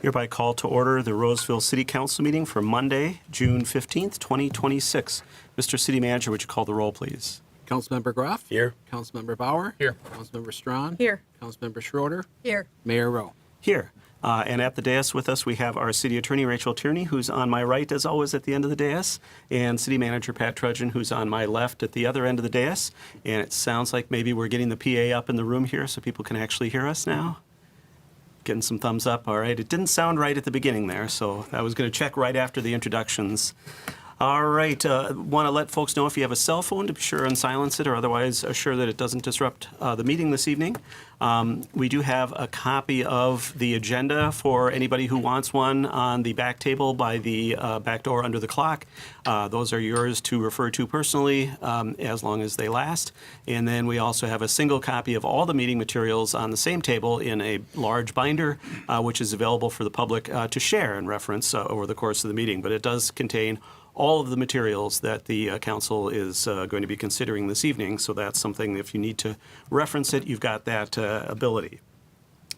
Hereby call to order the Roseville City Council meeting for Monday, June 15th, 2026. Mr. City Manager, would you call the roll, please? Councilmember Groff. Here. Councilmember Bauer. Here. Councilmember Strawn. Here. Councilmember Schroeder. Here. Mayor Rowe. Here. And at the dais with us, we have our City Attorney, Rachel Tierney, who's on my right, as always, at the end of the dais, and City Manager Pat Trudgeon, who's on my left at the other end of the dais. And it sounds like maybe we're getting the PA up in the room here so people can actually hear us now. Getting some thumbs up. All right. It didn't sound right at the beginning there, so I was going to check right after the introductions. All right. Want to let folks know if you have a cell phone to be sure and silence it, or otherwise assure that it doesn't disrupt the meeting this evening. We do have a copy of the agenda for anybody who wants one on the back table by the back door under the clock. Those are yours to refer to personally as long as they last. And then we also have a single copy of all the meeting materials on the same table in a large binder, which is available for the public to share and reference over the course of the meeting. But it does contain all of the materials that the council is going to be considering this evening. So that's something, if you need to reference it, you've got that ability.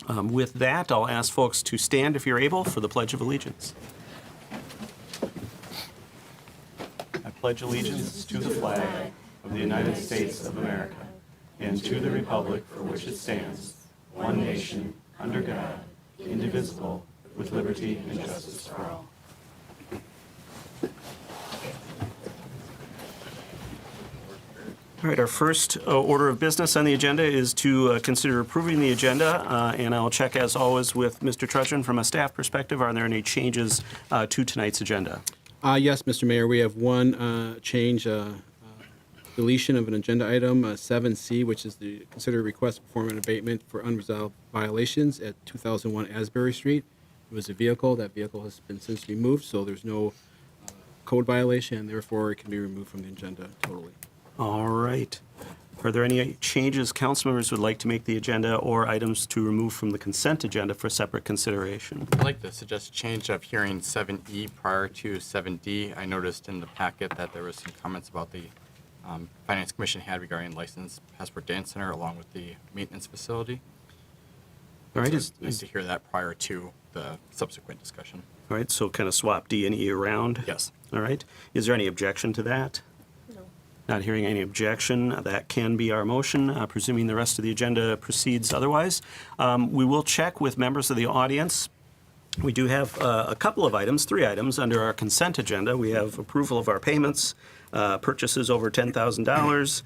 With that, I'll ask folks to stand, if you're able, for the Pledge of Allegiance. I pledge allegiance to the flag of the United States of America and to the republic for which it stands, one nation, under God, indivisible, with liberty and justice for all. All right, our first order of business on the agenda is to consider approving the agenda, and I'll check, as always, with Mr. Trudgeon from a staff perspective. Are there any changes to tonight's agenda? Yes, Mr. Mayor, we have one change, deletion of an agenda item, 7C, which is the consider request for performance abatement for unresolved violations at 2001 Asbury Street. It was a vehicle. That vehicle has been since removed, so there's no code violation, and therefore it can be removed from the agenda totally. All right. Are there any changes council members would like to make the agenda or items to remove from the consent agenda for separate consideration? I'd like to suggest change of hearing 7E prior to 7D. I noticed in the packet that there was some comments about the Finance Commission had regarding licensed Passport Dance Center along with the maintenance facility. All right. So nice to hear that prior to the subsequent discussion. All right, so kind of swap D and E around? Yes. All right. Is there any objection to that? Not hearing any objection, that can be our motion, presuming the rest of the agenda proceeds otherwise. We will check with members of the audience. We do have a couple of items, 3 items under our consent agenda. We have approval of our payments, purchases over $10,000,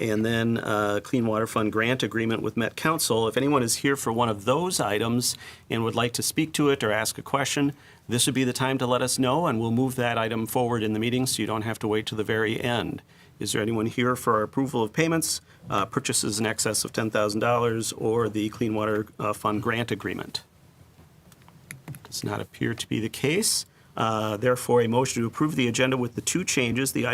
and then Clean Water Fund grant agreement with Met Council. If anyone is here for one of those items and would like to speak to it or ask a question, this would be the time to let us know, and we'll move that item forward in the meeting so you don't have to wait to the very end. Is there anyone here for our approval of payments, purchases in excess of $10,000, or the Clean Water Fund grant agreement? Does not appear to be the case. Therefore, a motion to approve the agenda with the 2 changes, the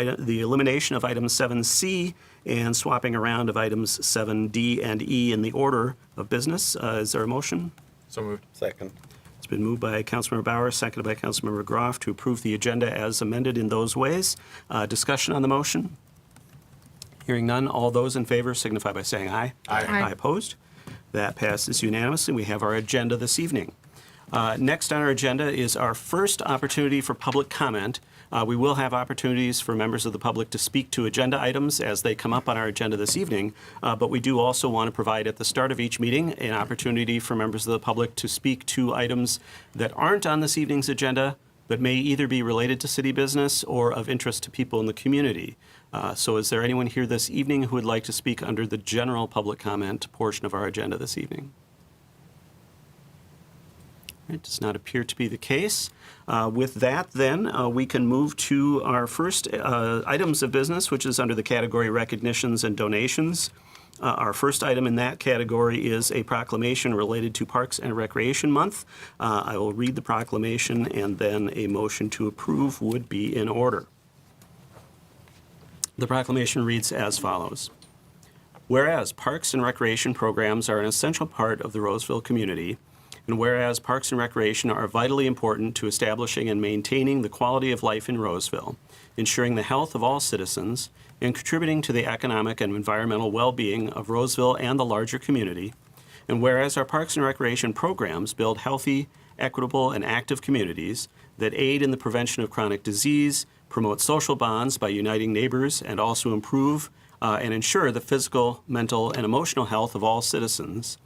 elimination of item 7C and swapping around of items 7D and E in the order of business. Is there a motion? So moved. Second. It's been moved by Councilmember Bauer, seconded by Councilmember Groff to approve the agenda as amended in those ways. Discussion on the motion? Hearing none, all those in favor signify by saying aye. Aye. Aye opposed. That passes unanimously. We have our agenda this evening. Next on our agenda is our first opportunity for public comment. We will have opportunities for members of the public to speak to agenda items as they come up on our agenda this evening, but we do also want to provide at the start of each meeting an opportunity for members of the public to speak to items that aren't on this evening's agenda, but may either be related to city business or of interest to people in the community. So is there anyone here this evening who would like to speak under the general public comment portion of our agenda this evening? It does not appear to be the case. With that, then, we can move to our first items of business, which is under the category recognitions and donations. Our first item in that category is a proclamation related to Parks and Recreation Month. I will read the proclamation, and then a motion to approve would be in order. The proclamation reads as follows. Whereas Parks and Recreation programs are an essential part of the Roseville community, and whereas Parks and Recreation are vitally important to establishing and maintaining the quality of life in Roseville, ensuring the health of all citizens, and contributing to the economic and environmental well-being of Roseville and the larger community, and whereas our Parks and Recreation programs build healthy, equitable, and active communities that aid in the prevention of chronic disease, promote social bonds by uniting neighbors, and also improve and ensure the physical, mental, and emotional health of all citizens.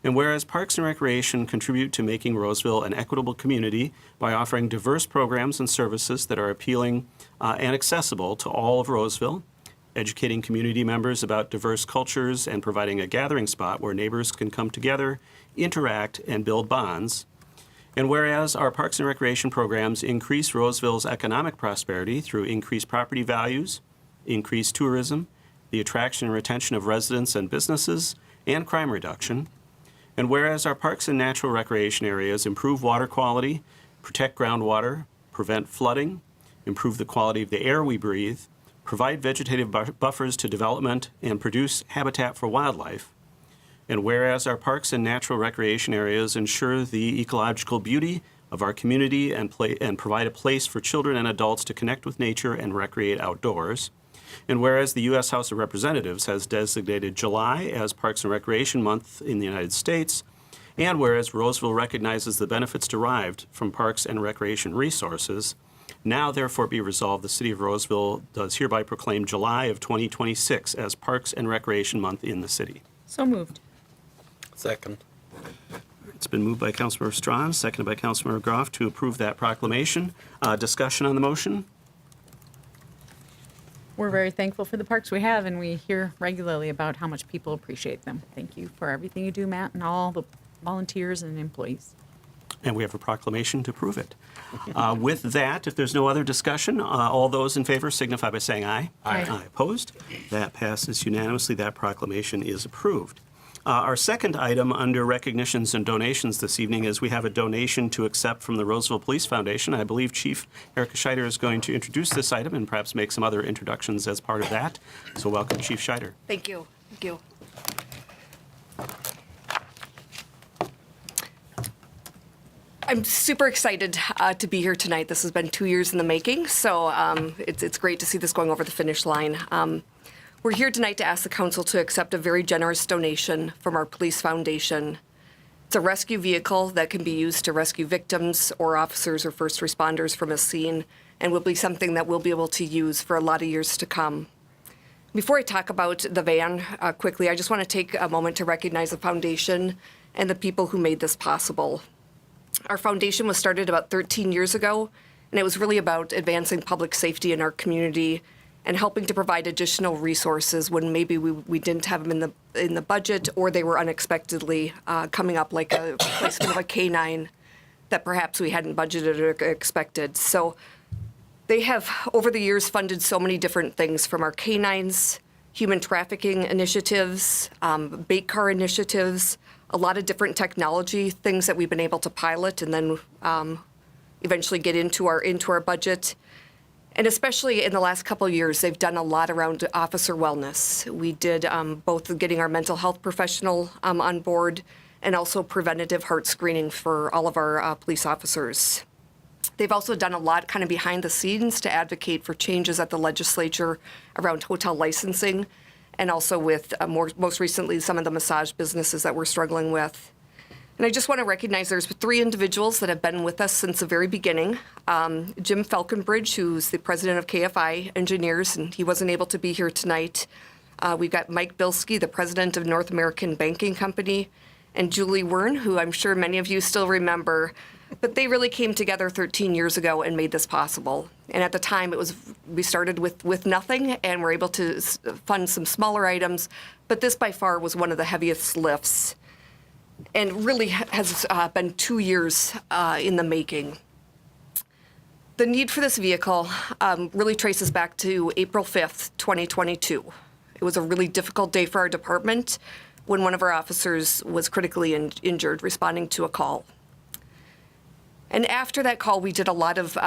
And whereas Parks and Recreation contribute to making Roseville an equitable community by offering diverse programs and services that are appealing and accessible to all of Roseville, educating community members about diverse cultures, and providing a gathering spot where neighbors can come together, interact, and build bonds. And whereas our Parks and Recreation programs increase Roseville's economic prosperity through increased property values, increased tourism, the attraction and retention of residents and businesses, and crime reduction. And whereas our parks and natural recreation areas improve water quality, protect groundwater, prevent flooding, improve the quality of the air we breathe, provide vegetative buffers to development, and produce habitat for wildlife. And whereas our parks and natural recreation areas ensure the ecological beauty of our community and provide a place for children and adults to connect with nature and recreate outdoors. And whereas the U.S. House of Representatives has designated July as Parks and Recreation Month in the United States, and whereas Roseville recognizes the benefits derived from parks and recreation resources, now therefore be resolved, the City of Roseville does hereby proclaim July of 2026 as Parks and Recreation Month in the city. So moved. Second. It's been moved by Councilmember Strawn, seconded by Councilmember Groff to approve that proclamation. Discussion on the motion? We're very thankful for the parks we have, and we hear regularly about how much people appreciate them. Thank you for everything you do, Matt, and all the volunteers and employees. And we have a proclamation to prove it. With that, if there's no other discussion, all those in favor signify by saying aye. Aye. Aye. Opposed? That passes unanimously. That proclamation is approved. Our second item under recognitions and donations this evening is we have a donation to accept from the Roseville Police Foundation. I believe Chief Erica Scheider is going to introduce this item and perhaps make some other introductions as part of that. So welcome, Chief Scheider. Thank you. Thank you. I'm super excited to be here tonight. This has been 2 years in the making, so it's great to see this going over the finish line. We're here tonight to ask the council to accept a very generous donation from our police foundation. It's a rescue vehicle that can be used to rescue victims or officers or first responders from a scene, and will be something that we'll be able to use for a lot of years to come. Before I talk about the van quickly, I just want to take a moment to recognize the foundation and the people who made this possible. Our foundation was started about 13 years ago, and it was really about advancing public safety in our community and helping to provide additional resources when maybe we didn't have them in the budget, or they were unexpectedly coming up, like a placement of a K-9 that perhaps we hadn't budgeted or expected. So they have, over the years, funded so many different things, from our K-9s, human trafficking initiatives, bait car initiatives, a lot of different technology things that we've been able to pilot and then eventually get into our budget. And especially in the last couple of years, they've done a lot around officer wellness. We did both getting our mental health professional on board and also preventative heart screening for all of our police officers. They've also done a lot kind of behind the scenes to advocate for changes at the legislature around hotel licensing, and also with most recently some of the massage businesses that we're struggling with. And I just want to recognize there's 3 individuals that have been with us since the very beginning. Jim Falconbridge, who's the president of KFI Engineers, and he wasn't able to be here tonight. We've got Mike Bilski, the president of North American Banking Company, and Julie Wern, who I'm sure many of you still remember. But they really came together 13 years ago and made this possible. And at the time, we started with nothing, and were able to fund some smaller items. But this by far was one of the heaviest lifts, and really has been 2 years in the making. The need for this vehicle really traces back to April 5th, 2022. It was a really difficult day for our department when one of our officers was critically injured responding to a call. And after that call, we did a lot of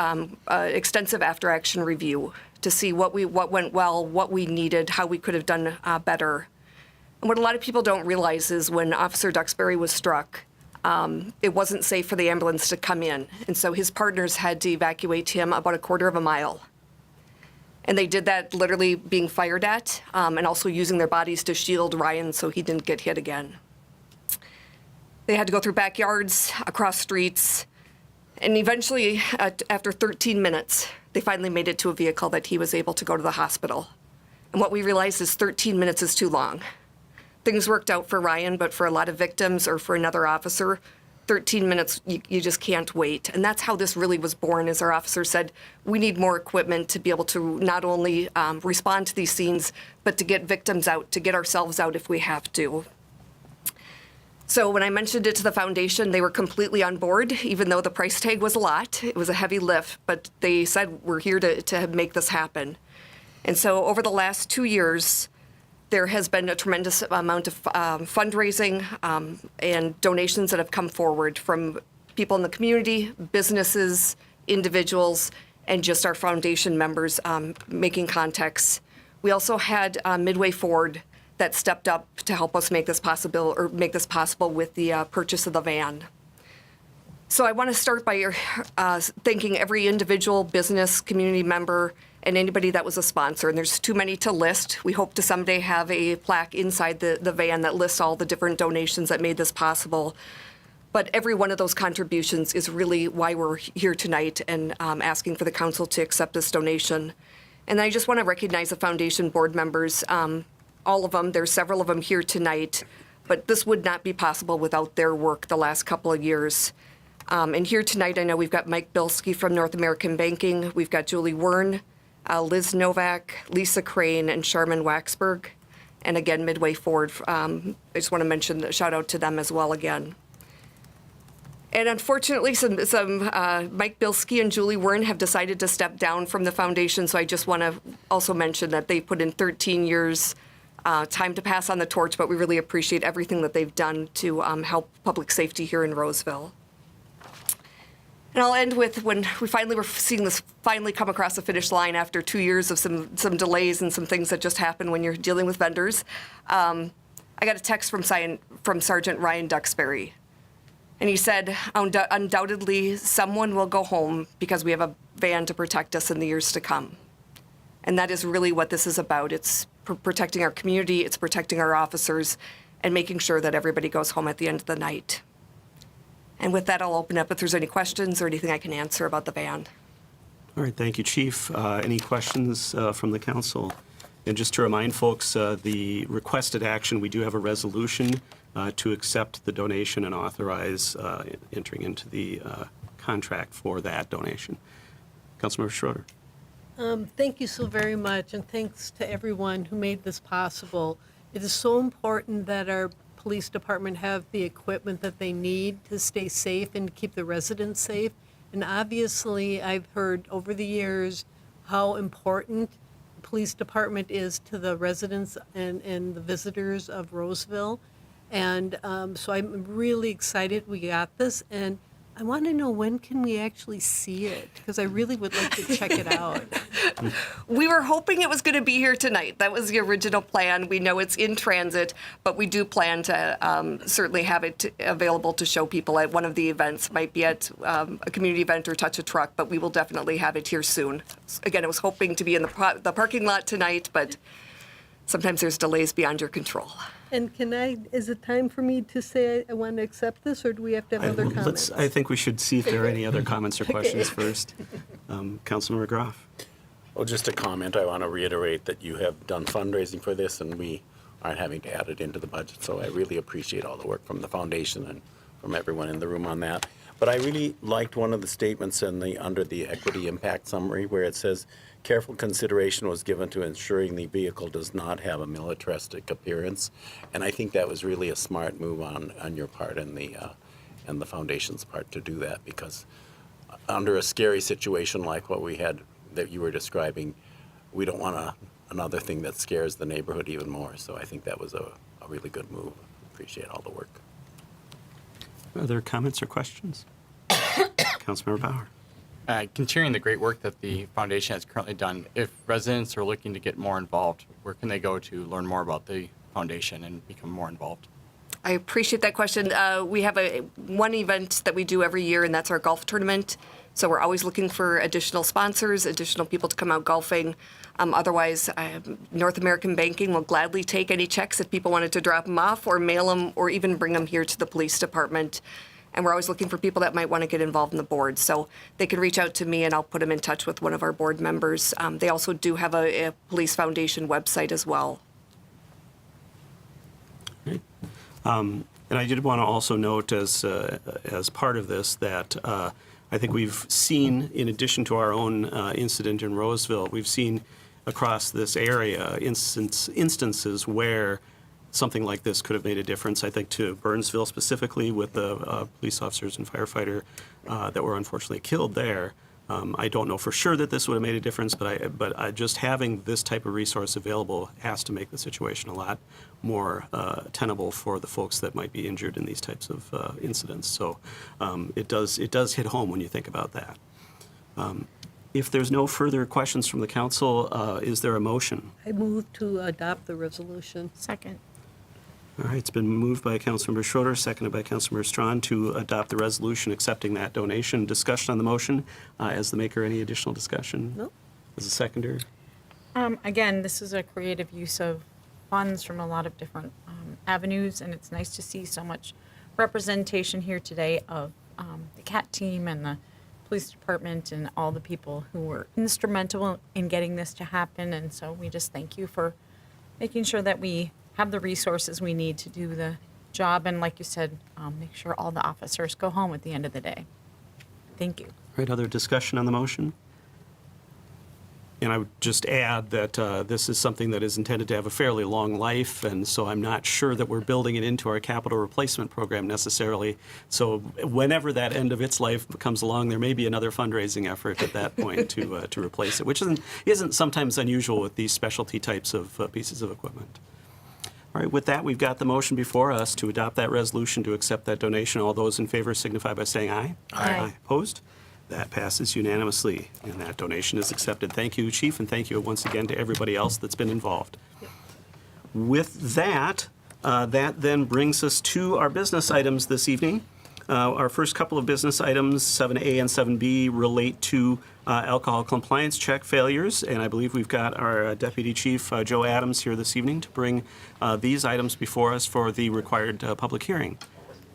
extensive after-action review to see what went well, what we needed, how we could have done better. And what a lot of people don't realize is when Officer Duxbury was struck, it wasn't safe for the ambulance to come in. And so his partners had to evacuate him about a quarter of a mile. And they did that literally being fired at, and also using their bodies to shield Ryan so he didn't get hit again. They had to go through backyards, across streets, and eventually, after 13 minutes, they finally made it to a vehicle that he was able to go to the hospital. And what we realized is 13 minutes is too long. Things worked out for Ryan, but for a lot of victims or for another officer, 13 minutes, you just can't wait. And that's how this really was born, as our officer said, we need more equipment to be able to not only respond to these scenes, but to get victims out, to get ourselves out if we have to. So when I mentioned it to the foundation, they were completely on board, even though the price tag was a lot. It was a heavy lift, but they said, we're here to make this happen. And so over the last 2 years, there has been a tremendous amount of fundraising and donations that have come forward from people in the community, businesses, individuals, and just our foundation members making contacts. We also had Midway Ford that stepped up to help us make this possible with the purchase of the van. So I want to start by thanking every individual, business, community member, and anybody that was a sponsor. And there's too many to list. We hope to someday have a plaque inside the van that lists all the different donations that made this possible. But every one of those contributions is really why we're here tonight and asking for the council to accept this donation. And I just want to recognize the foundation board members, all of them. There's several of them here tonight, but this would not be possible without their work the last couple of years. And here tonight, I know we've got Mike Bilski from North American Banking. We've got Julie Wern, Liz Novak, Lisa Crane, and Sharman Waxberg. And again, Midway Ford. I just want to mention, shout out to them as well again. And unfortunately, some Mike Bilski and Julie Wern have decided to step down from the foundation. So I just want to also mention that they put in 13 years time to pass on the torch, but we really appreciate everything that they've done to help public safety here in Roseville. And I'll end with when we finally were seeing this finally come across the finish line after 2 years of some delays and some things that just happen when you're dealing with vendors. I got a text from Sergeant Ryan Duxbury. And he said, undoubtedly, someone will go home because we have a van to protect us in the years to come. And that is really what this is about. It's protecting our community, it's protecting our officers, and making sure that everybody goes home at the end of the night. And with that, I'll open up if there's any questions or anything I can answer about the van. All right, thank you, Chief. Any questions from the council? And just to remind folks, the requested action, we do have a resolution to accept the donation and authorize entering into the contract for that donation. Councilmember Schroeder. Thank you so very much, and thanks to everyone who made this possible. It is so important that our police department have the equipment that they need to stay safe and keep the residents safe. And obviously, I've heard over the years how important the police department is to the residents and the visitors of Roseville. And so I'm really excited we got this. And I want to know, when can we actually see it? Because I really would like to check it out. We were hoping it was going to be here tonight. That was the original plan. We know it's in transit, but we do plan to certainly have it available to show people at one of the events. Might be at a community event or Touch a Truck, but we will definitely have it here soon. Again, I was hoping to be in the parking lot tonight, but sometimes there's delays beyond your control. And is it time for me to say I want to accept this, or do we have to have other comments? I think we should see if there are any other comments or questions first. Councilmember Groff. Well, just a comment. I want to reiterate that you have done fundraising for this, and we aren't having to add it into the budget. So I really appreciate all the work from the foundation and from everyone in the room on that. But I really liked one of the statements under the equity impact summary where it says, careful consideration was given to ensuring the vehicle does not have a militaristic appearance. And I think that was really a smart move on your part and the foundation's part to do that, because under a scary situation like what we had that you were describing, we don't want another thing that scares the neighborhood even more. So I think that was a really good move. Appreciate all the work. Other comments or questions? Councilmember Bauer. Continuing the great work that the foundation has currently done, if residents are looking to get more involved, where can they go to learn more about the foundation and become more involved? I appreciate that question. We have one event that we do every year, and that's our golf tournament. So we're always looking for additional sponsors, additional people to come out golfing. Otherwise, North American Banking will gladly take any checks if people wanted to drop them off or mail them or even bring them here to the police department. And we're always looking for people that might want to get involved in the board. So they can reach out to me and I'll put them in touch with one of our board members. They also do have a Police Foundation website as well. And I did want to also note as part of this that I think we've seen, in addition to our own incident in Roseville, we've seen across this area instances where something like this could have made a difference. I think to Burnsville specifically with the police officers and firefighter that were unfortunately killed there. I don't know for sure that this would have made a difference, but just having this type of resource available has to make the situation a lot more tenable for the folks that might be injured in these types of incidents. So it does hit home when you think about that. If there's no further questions from the council, is there a motion? I move to adopt the resolution. Second. All right, it's been moved by Councilmember Schroeder, seconded by Councilmember Strawn to adopt the resolution accepting that donation. Discussion on the motion. As the maker, any additional discussion? No. As a seconder? Again, this is a creative use of funds from a lot of different avenues, and it's nice to see so much representation here today of the CAT team and the police department and all the people who were instrumental in getting this to happen. And so we just thank you for making sure that we have the resources we need to do the job. And like you said, make sure all the officers go home at the end of the day. Thank you. All right, other discussion on the motion? And I would just add that this is something that is intended to have a fairly long life, and so I'm not sure that we're building it into our capital replacement program necessarily. So whenever that end of its life comes along, there may be another fundraising effort at that point to replace it, which isn't sometimes unusual with these specialty types of pieces of equipment. All right, with that, we've got the motion before us to adopt that resolution to accept that donation. All those in favor signify by saying aye. Aye. Opposed? That passes unanimously, and that donation is accepted. Thank you, Chief, and thank you once again to everybody else that's been involved. With that, that then brings us to our business items this evening. Our first couple of business items, 7A and 7B, relate to alcohol compliance check failures, and I believe we've got our Deputy Chief, Joe Adams, here this evening to bring these items before us for the required public hearing.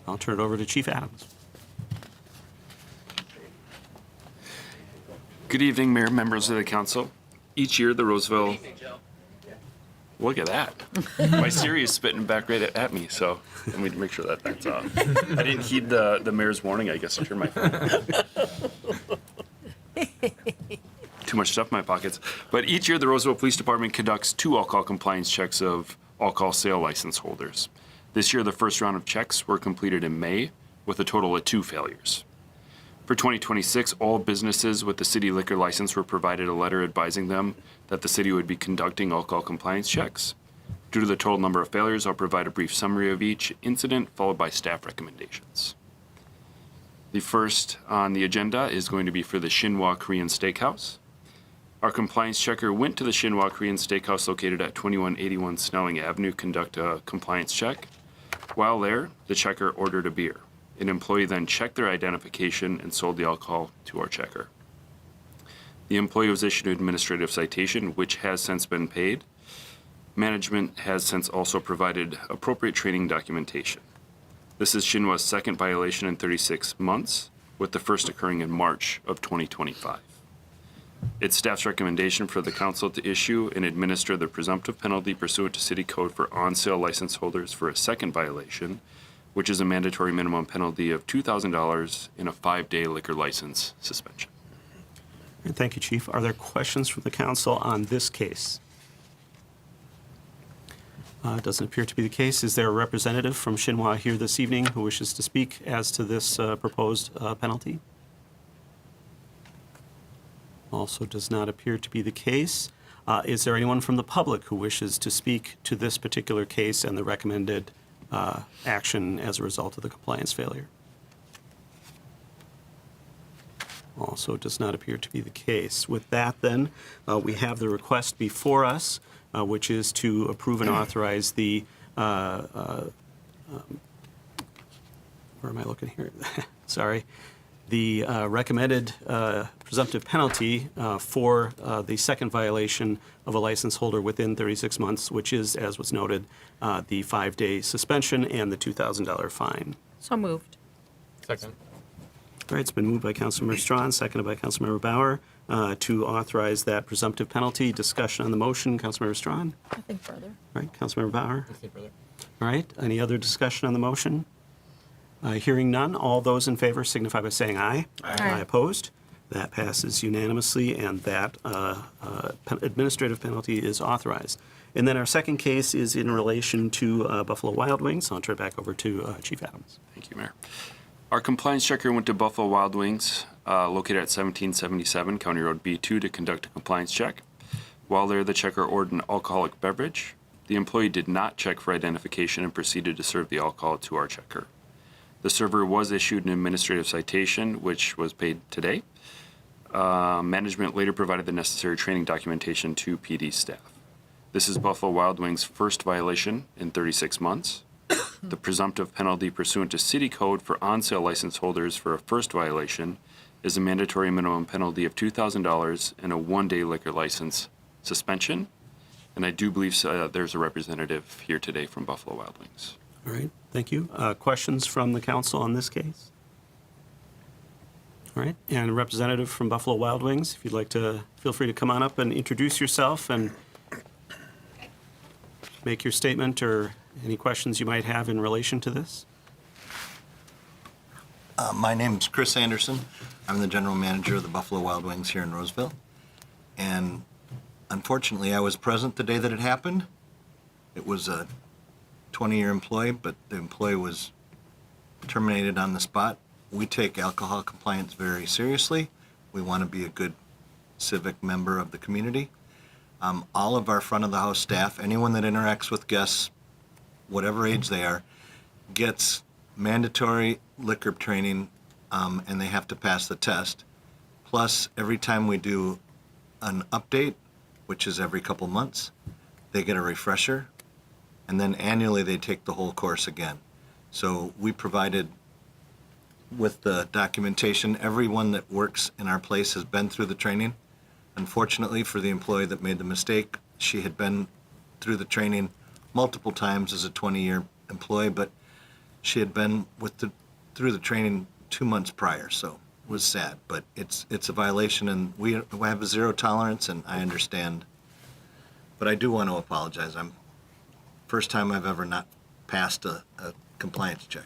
I'll turn it over to Chief Adams. Good evening, Mayor, members of the council. Each year, the Roseville. Look at that. My Siri is spitting back right at me, so let me make sure that that's off. I didn't heed the mayor's warning, I guess, to turn my phone off. Too much stuff in my pockets. But each year, the Roseville Police Department conducts 2 alcohol compliance checks of alcohol sale license holders. This year, the first round of checks were completed in May, with a total of 2 failures. For 2026, all businesses with the city liquor license were provided a letter advising them that the city would be conducting alcohol compliance checks. Due to the total number of failures, I'll provide a brief summary of each incident, followed by staff recommendations. The first on the agenda is going to be for the Shinhwa Korean Steakhouse. Our compliance checker went to the Shinhwa Korean Steakhouse located at 2181 Snelling Avenue to conduct a compliance check. While there, the checker ordered a beer. An employee then checked their identification and sold the alcohol to our checker. The employee was issued an administrative citation, which has since been paid. Management has since also provided appropriate training documentation. This is Shinhwa's second violation in 36 months, with the first occurring in March of 2025. It's staff's recommendation for the council to issue and administer the presumptive penalty pursuant to city code for on-sale license holders for a second violation, which is a mandatory minimum penalty of $2,000 and a 5-day liquor license suspension. Thank you, Chief. Are there questions from the council on this case? Doesn't appear to be the case. Is there a representative from Shinhwa here this evening who wishes to speak as to this proposed penalty? Also does not appear to be the case. Is there anyone from the public who wishes to speak to this particular case and the recommended action as a result of the compliance failure? Also does not appear to be the case. With that, then, we have the request before us, which is to approve and authorize the where am I looking here? Sorry. The recommended presumptive penalty for the second violation of a license holder within 36 months, which is, as was noted, the 5-day suspension and the $2,000 fine. So moved. Second. All right, it's been moved by Councilmember Strawn, seconded by Councilmember Bauer to authorize that presumptive penalty. Discussion on the motion. Councilmember Strawn? Nothing further. All right, Councilmember Bauer? Anything further? All right, any other discussion on the motion? Hearing none, all those in favor signify by saying aye. Aye. Opposed? That passes unanimously, and that administrative penalty is authorized. And then our second case is in relation to Buffalo Wild Wings. I'll turn it back over to Chief Adams. Thank you, Mayor. Our compliance checker went to Buffalo Wild Wings, located at 1777 County Road B2, to conduct a compliance check. While there, the checker ordered an alcoholic beverage. The employee did not check for identification and proceeded to serve the alcohol to our checker. The server was issued an administrative citation, which was paid today. Management later provided the necessary training documentation to PD staff. This is Buffalo Wild Wings' first violation in 36 months. The presumptive penalty pursuant to city code for on-sale license holders for a first violation is a mandatory minimum penalty of $2,000 and a 1-day liquor license suspension. And I do believe there's a representative here today from Buffalo Wild Wings. All right, thank you. Questions from the council on this case? All right, and a representative from Buffalo Wild Wings, if you'd like to, feel free to come on up and introduce yourself and make your statement or any questions you might have in relation to this. My name's Chris Anderson. I'm the general manager of the Buffalo Wild Wings here in Roseville. And unfortunately, I was present the day that it happened. It was a 20-year employee, but the employee was terminated on the spot. We take alcohol compliance very seriously. We want to be a good civic member of the community. All of our front of the house staff, anyone that interacts with guests, whatever age they are, gets mandatory liquor training, and they have to pass the test. Plus, every time we do an update, which is every couple months, they get a refresher, and then annually they take the whole course again. So we provided with the documentation, everyone that works in our place has been through the training. Unfortunately, for the employee that made the mistake, she had been through the training multiple times as a 20-year employee, but she had been through the training 2 months prior, so it was sad. But it's a violation, and we have a zero tolerance, and I understand. But I do want to apologize. First time I've ever not passed a compliance check.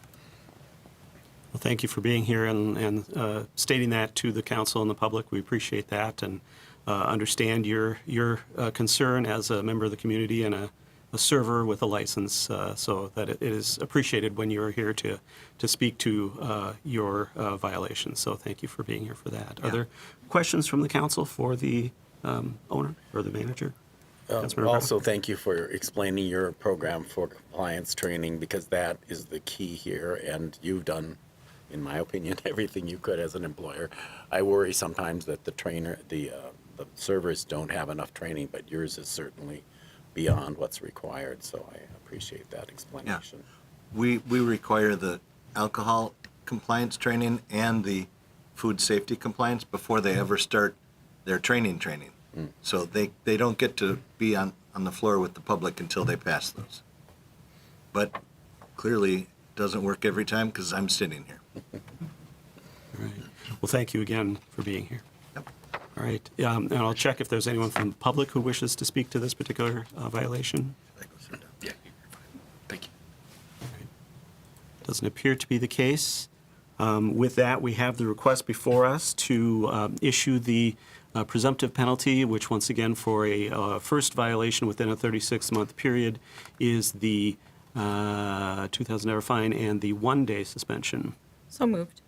Well, thank you for being here and stating that to the council and the public. We appreciate that and understand your concern as a member of the community and a server with a license, so that it is appreciated when you're here to speak to your violations. So thank you for being here for that. Are there questions from the council for the owner or the manager? Councilmember Also, thank you for explaining your program for compliance training, because that is the key here, and you've done, in my opinion, everything you could as an employer. I worry sometimes that the servers don't have enough training, but yours is certainly beyond what's required, so I appreciate that explanation. We require the alcohol compliance training and the food safety compliance before they ever start their training. So they don't get to be on the floor with the public until they pass those. But clearly, it doesn't work every time because I'm sitting here. All right. Well, thank you again for being here. Yep. All right, and I'll check if there's anyone from the public who wishes to speak to this particular violation. Yeah, you're fine. Thank you. Doesn't appear to be the case. With that, we have the request before us to issue the presumptive penalty, which once again for a first violation within a 36-month period is the $2,000 fine and the 1-day suspension. So moved.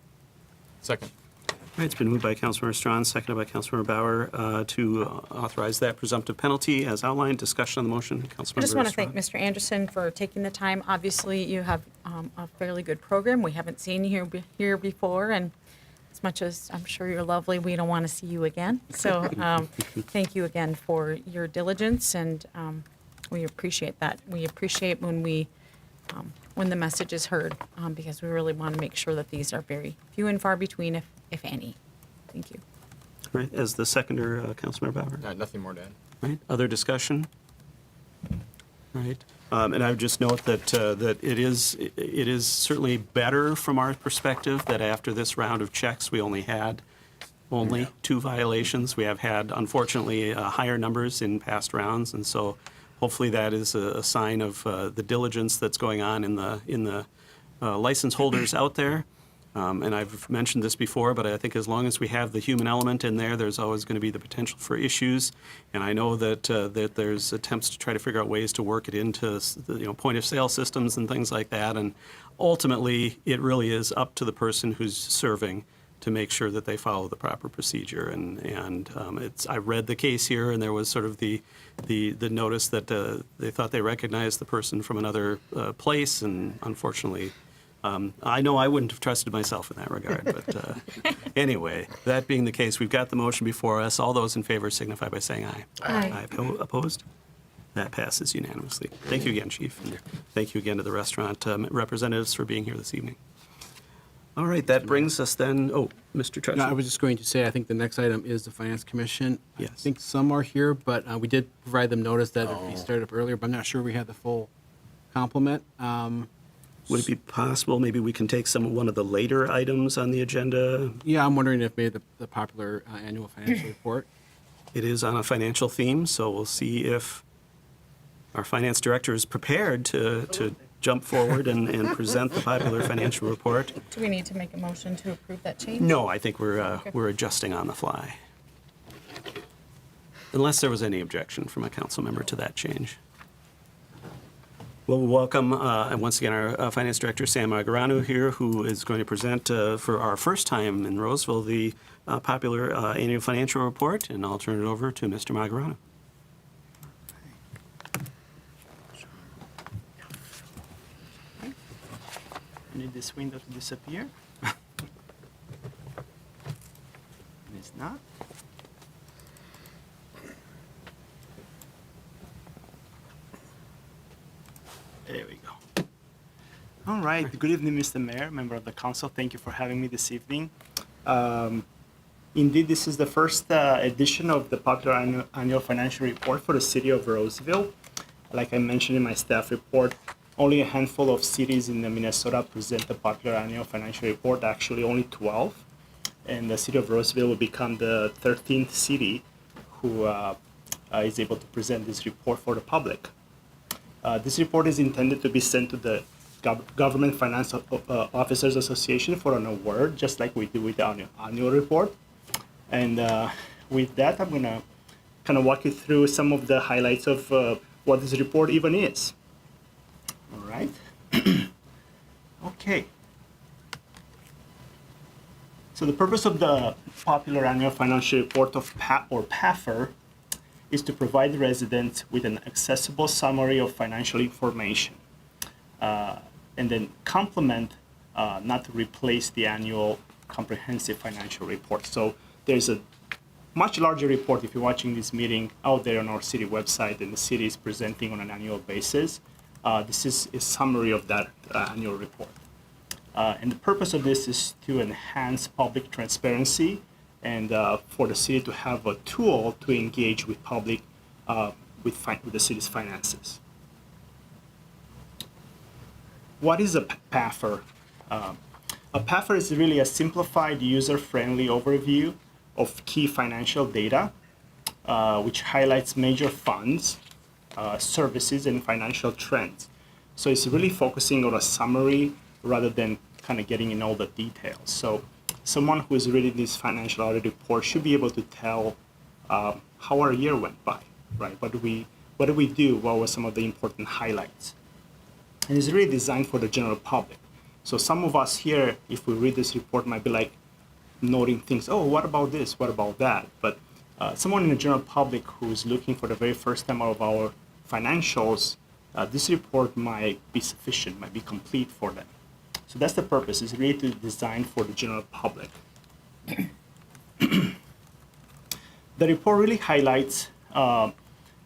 Second. All right, it's been moved by Councilmember Strawn, seconded by Councilmember Bauer to authorize that presumptive penalty as outlined. Discussion on the motion. Councilmember I just want to Strawn. thank Mr. Anderson for taking the time. Obviously, you have a fairly good program. We haven't seen you here before, and as much as I'm sure you're lovely, we don't want to see you again. So thank you again for your diligence, and we appreciate that. We appreciate when we when the message is heard, because we really want to make sure that these are very few and far between, if any. Thank you. Right, as the seconder, Councilmember Bauer. Nothing more to add. Right, other discussion? Right, and I would just note that, that it is certainly better from our perspective that after this round of checks, we only had two violations. We have had, unfortunately, higher numbers in past rounds, and so hopefully that is a sign of the diligence that's going on in the license holders out there. And I've mentioned this before, but I think as long as we have the human element in there, there's always going to be the potential for issues. And I know that that there's attempts to try to figure out ways to work it into the, point of sale systems and things like that. And ultimately, it really is up to the person who's serving to make sure that they follow the proper procedure. And I read the case here, and there was sort of the notice that they thought they recognized the person from another place, and unfortunately. I know I wouldn't have trusted myself in that regard, but anyway, that being the case, we've got the motion before us. All those in favor signify by saying aye. Aye. Opposed? That passes unanimously. Thank you again, Chief. And thank you again to the restaurant representatives for being here this evening. All right, that brings us then, Mr. Trudgeon. No, I was just going to say, I think the next item is the Finance Commission. I Yes. think some are here, but we did provide them notice that it would be started up earlier, but I'm not sure we had the full complement. Would it be possible maybe we can take one of the later items on the agenda? Yeah, I'm wondering if maybe the popular annual financial report. It is on a financial theme, so we'll see if our finance director is prepared to jump forward and present the popular financial report. Do we need to make a motion to approve that change? No, I think we're adjusting on the fly. Unless there was any objection from a council member to that change. Well, we'll welcome once again our finance director, Sam Margarano, here, who is going to present for our first time in Roseville the popular annual financial report, and I'll turn it over to Mr. Margarano. I need this window to disappear. It's not. There we go. All right. Good evening, Mr. Mayor, member of the council. Thank you for having me this evening. Indeed, this is the first edition of the popular annual financial report for the city of Roseville. Like I mentioned in my staff report, only a handful of cities in Minnesota present the popular annual financial report, actually only 12. And the city of Roseville will become the 13th city who is able to present this report for the public. This report is intended to be sent to the Government Finance Officers Association for an award, just like we do with the annual report. And with that, I'm going to kind of walk you through some of the highlights of what this report even is. All right. Okay. So the purpose of the popular annual financial report of PAFR is to provide residents with an accessible summary of financial information, and then complement, not to replace the annual comprehensive financial report. So there's a much larger report, if you're watching this meeting, out there on our city website, and the city is presenting on an annual basis. This is a summary of that annual report. And the purpose of this is to enhance public transparency and for the city to have a tool to engage with public with the city's finances. What is a PAFR? A PAFR is really a simplified, user-friendly overview of key financial data, which highlights major funds, services, and financial trends. So it's really focusing on a summary rather than kind of getting in all the details. So someone who is reading this financial audit report should be able to tell how our year went by, right? What did we do? What were some of the important highlights? And it's really designed for the general public. So some of us here, if we read this report, might be like noting things, oh, what about this? What about that? But someone in the general public who's looking for the very first time out of our financials, this report might be sufficient, might be complete for them. So that's the purpose, is really to design for the general public. The report really highlights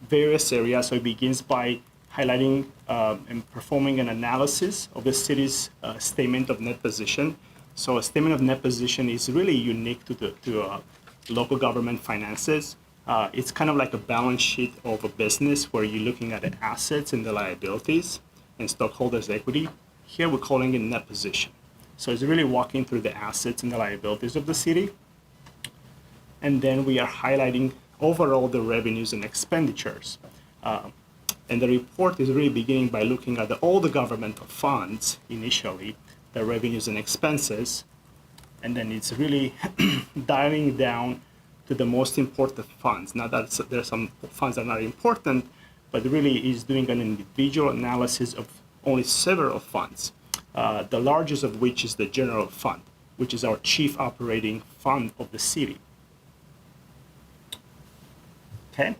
various areas. So it begins by highlighting and performing an analysis of the city's statement of net position. So a statement of net position is really unique to local government finances. It's kind of like a balance sheet of a business where you're looking at the assets and the liabilities and stockholders' equity. Here we're calling it net position. So it's really walking through the assets and the liabilities of the city. And then we are highlighting overall the revenues and expenditures. And the report is really beginning by looking at all the governmental funds initially, the revenues and expenses, and then it's really dialing down to the most important funds. Not that there are some funds that are not important, but really is doing an individual analysis of only several funds, the largest of which is the general fund, which is our chief operating fund of the city. Okay,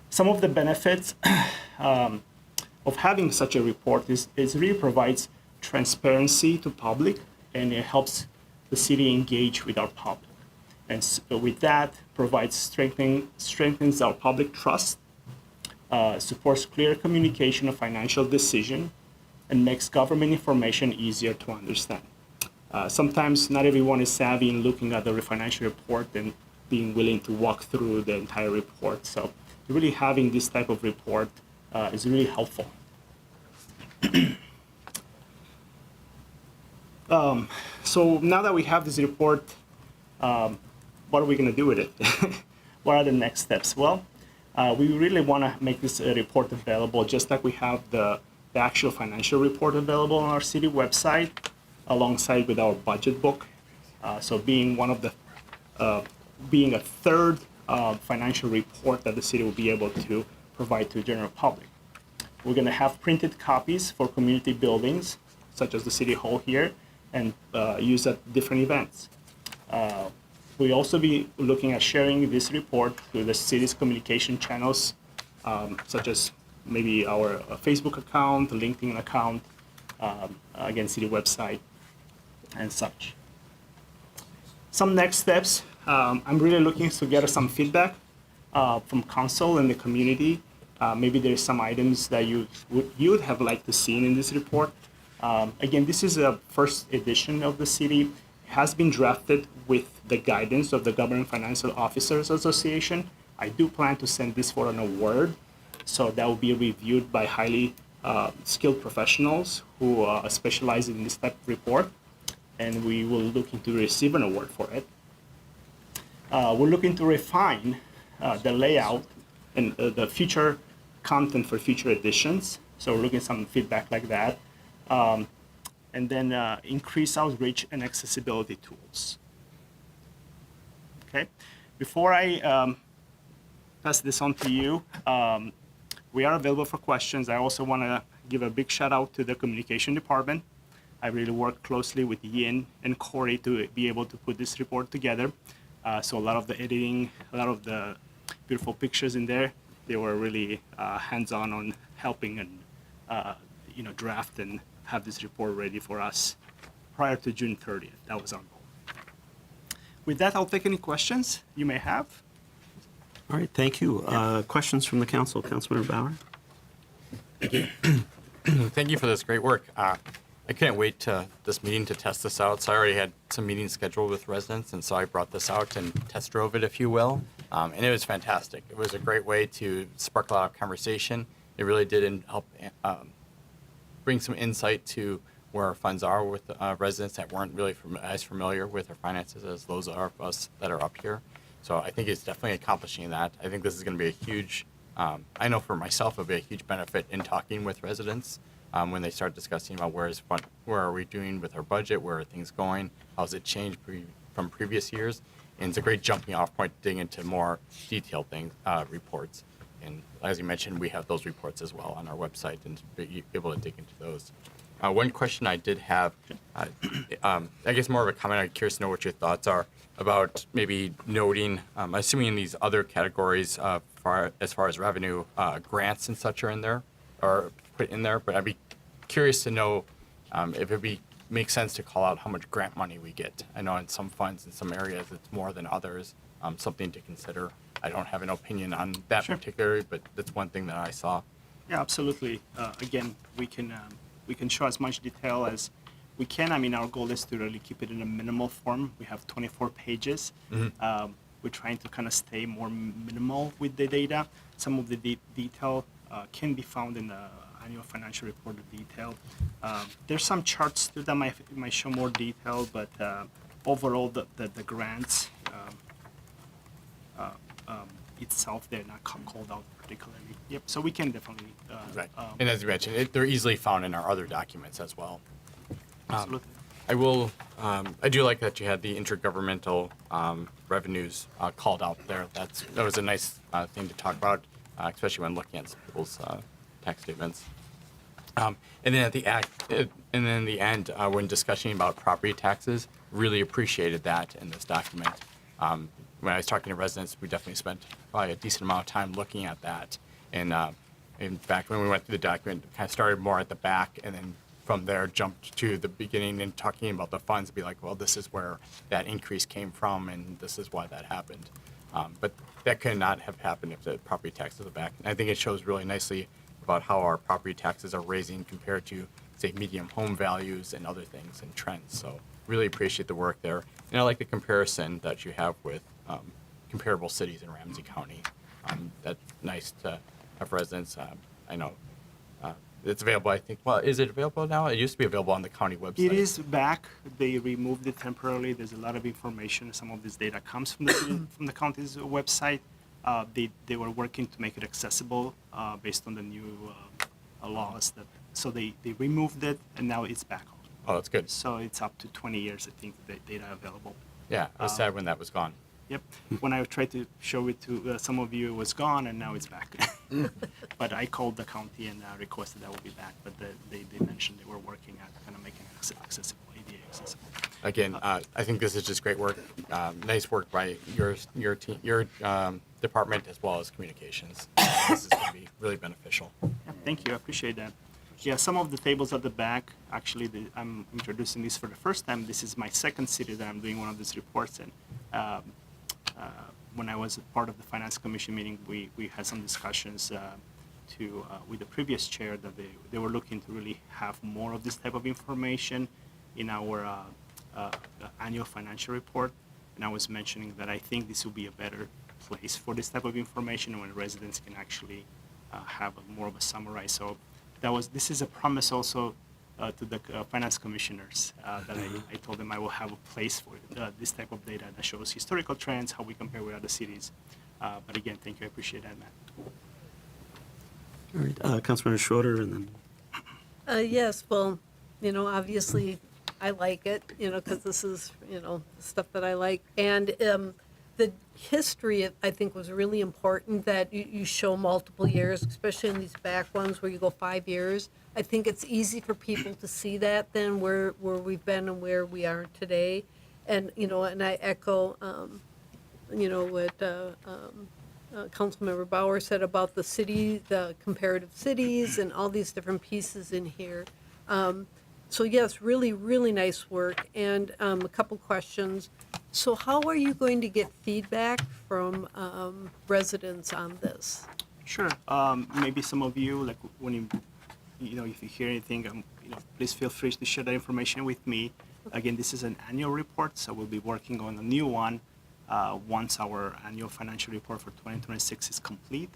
some of the benefits of having such a report is it really provides transparency to public, and it helps the city engage with our public. And so with that, provides strengthens our public trust, supports clear communication of financial decision, and makes government information easier to understand. Sometimes not everyone is savvy in looking at the financial report and being willing to walk through the entire report. So really having this type of report is really helpful. So now that we have this report, what are we going to do with it? What are the next steps? Well, we really want to make this report available just like we have the actual financial report available on our city website alongside with our budget book. So being one of the, being a third financial report that the city will be able to provide to the general public. We're going to have printed copies for community buildings, such as the City Hall here, and use at different events. We'll also be looking at sharing this report through the city's communication channels, such as maybe our Facebook account, LinkedIn account, again, city website, and such. Some next steps, I'm really looking to get some feedback from council and the community. Maybe there's some items that you would have liked to see in this report. Again, this is a first edition of the city. It has been drafted with the guidance of the Government Financial Officers Association. I do plan to send this for an award, so that will be reviewed by highly skilled professionals who specialize in this type of report, and we will look into receive an award for it. We're looking to refine the layout and the future content for future editions. So we're looking at some feedback like that. And then increase outreach and accessibility tools. Okay, before I pass this on to you, we are available for questions. I also want to give a big shout out to the communication department. I really worked closely with Yin and Corey to be able to put this report together. So a lot of the editing, a lot of the beautiful pictures in there, they were really hands-on on helping and draft and have this report ready for us prior to June 30th. That was our goal. With that, I'll take any questions you may have. All right, thank you. Questions from the council, Councilmember Bauer? Thank you for this great work. I couldn't wait to this meeting to test this out. So I already had some meetings scheduled with residents, and so I brought this out and test drove it, if you will. And it was fantastic. It was a great way to spark a lot of conversation. It really did help bring some insight to where our funds are with residents that weren't really as familiar with our finances as those of us that are up here. So I think it's definitely accomplishing that. I think this is going to be a huge, I know for myself, it'll be a huge benefit in talking with residents when they start discussing about where are we doing with our budget, where are things going, how's it changed from previous years. And it's a great jumping off point to dig into more detailed things, reports. And as you mentioned, we have those reports as well on our website and be able to dig into those. One question I did have, I guess more of a comment, I'm curious to know what your thoughts are about maybe noting, assuming in these other categories as far as revenue, grants and such are in there, or put in there, but I'd be curious to know if it makes sense to call out how much grant money we get. I know in some funds, in some areas, it's more than others, something to consider. I don't have an opinion on that particularly, but that's one thing that I saw. Yeah, absolutely. Again, we can show as much detail as we can. I mean, our goal is to really keep it in a minimal form. We have 24 pages. We're trying to kind of stay more minimal with the data. Some of the detail can be found in the annual financial report of detail. There's some charts too that might show more detail, but overall, the grants itself, they're not called out particularly. Yep, so we can definitely. Right. And as you mentioned, they're easily found in our other documents as well. Absolutely. I do like that you had the intergovernmental revenues called out there. That was a nice thing to talk about, especially when looking at some people's tax statements. And then at the end, when discussing about property taxes, really appreciated that in this document. When I was talking to residents, we definitely spent probably a decent amount of time looking at that. And in fact, when we went through the document, it kind of started more at the back, and then from there jumped to the beginning and talking about the funds, be like, well, this is where that increase came from, and this is why that happened. But that could not have happened if the property taxes are back. And I think it shows really nicely about how our property taxes are raising compared to, say, medium home values and other things and trends. So really appreciate the work there. And I like the comparison that you have with comparable cities in Ramsey County. That's nice to have residents. I know it's available, I think. Well, is it available now? It used to be available on the county website. It is back. They removed it temporarily. There's a lot of information. Some of this data comes from the county's website. They were working to make it accessible based on the new laws. So they removed it, and now it's back on. Oh, that's good. So it's up to 20 years, I think, the data available. Yeah, it was sad when that was gone. Yep. When I tried to show it to some of you, it was gone, and now it's back. But I called the county and requested that will be back. But they mentioned they were working at kind of making it accessible, ADA accessible. Again, I think this is just great work. Nice work by your team, your department, as well as communications. This is going to be really beneficial. Yeah, thank you. I appreciate that. Yeah, some of the tables at the back, actually, I'm introducing this for the first time. This is my second city that I'm doing one of these reports in. When I was a part of the Finance Commission meeting, we had some discussions with the previous chair that they were looking to really have more of this type of information in our annual financial report. And I was mentioning that I think this will be a better place for this type of information when residents can actually have more of a summary. So this is a promise also to the finance commissioners that I told them I will have a place for this type of data that shows historical trends, how we compare with other cities. But again, thank you. I appreciate that, Matt. All right, Councilmember Schroeder, and then Yes, well, obviously, I like it, because this is, stuff that I like. And the history, I think, was really important that you show multiple years, especially in these back ones where you go 5 years. I think it's easy for people to see that then where we've been and where we are today. And, and I echo, what Councilmember Bauer said about the city, the comparative cities, and all these different pieces in here. So yes, really, really nice work. And a couple questions. So how are you going to get feedback from residents on this? Sure. Maybe some of you, like when if you hear anything, please feel free to share that information with me. Again, this is an annual report, so we'll be working on a new one once our annual financial report for 2026 is complete.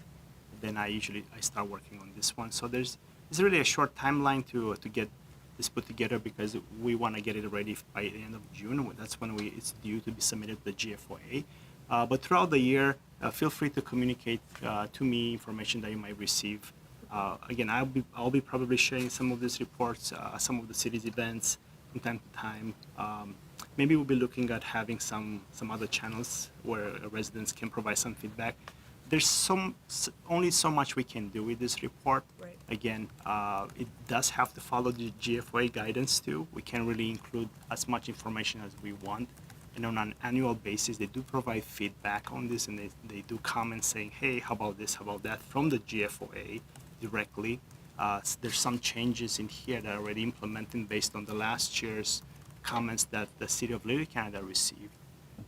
Then I start working on this one. So it's really a short timeline to get this put together because we want to get it ready by the end of June. That's when it's due to be submitted to the GFOA. But throughout the year, feel free to communicate to me information that you might receive. Again, I'll be probably sharing some of these reports, some of the city's events from time to time. Maybe we'll be looking at having some other channels where residents can provide some feedback. There's only so much we can do with this report. Right. Again, it does have to follow the GFOA guidance too. We can't really include as much information as we want. And on an annual basis, they do provide feedback on this, and they do comment saying, hey, how about this, how about that, from the GFOA directly. There's some changes in here that are already implemented based on the last year's comments that the City of Little Canada received.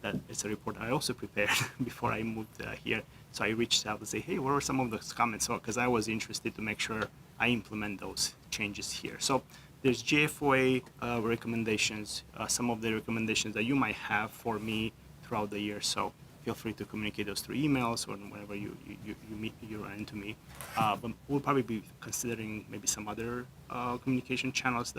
that it's a report I also prepared before I moved here. So I reached out to say, hey, what are some of those comments? Because I was interested to make sure I implement those changes here. So there's GFOA recommendations, some of the recommendations that you might have for me throughout the year. So feel free to communicate those through emails or whenever you run into me. But we'll probably be considering maybe some other communication channels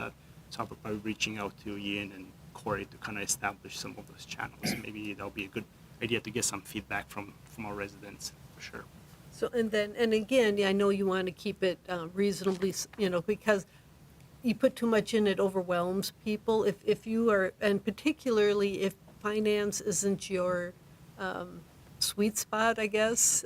so I'll probably reaching out to Ian and Corey to kind of establish some of those channels. Maybe that'll be a good idea to get some feedback from our residents, for sure. So, and again, I know you want to keep it reasonably, because you put too much in, it overwhelms people. If you are, and particularly if finance isn't your sweet spot, I guess,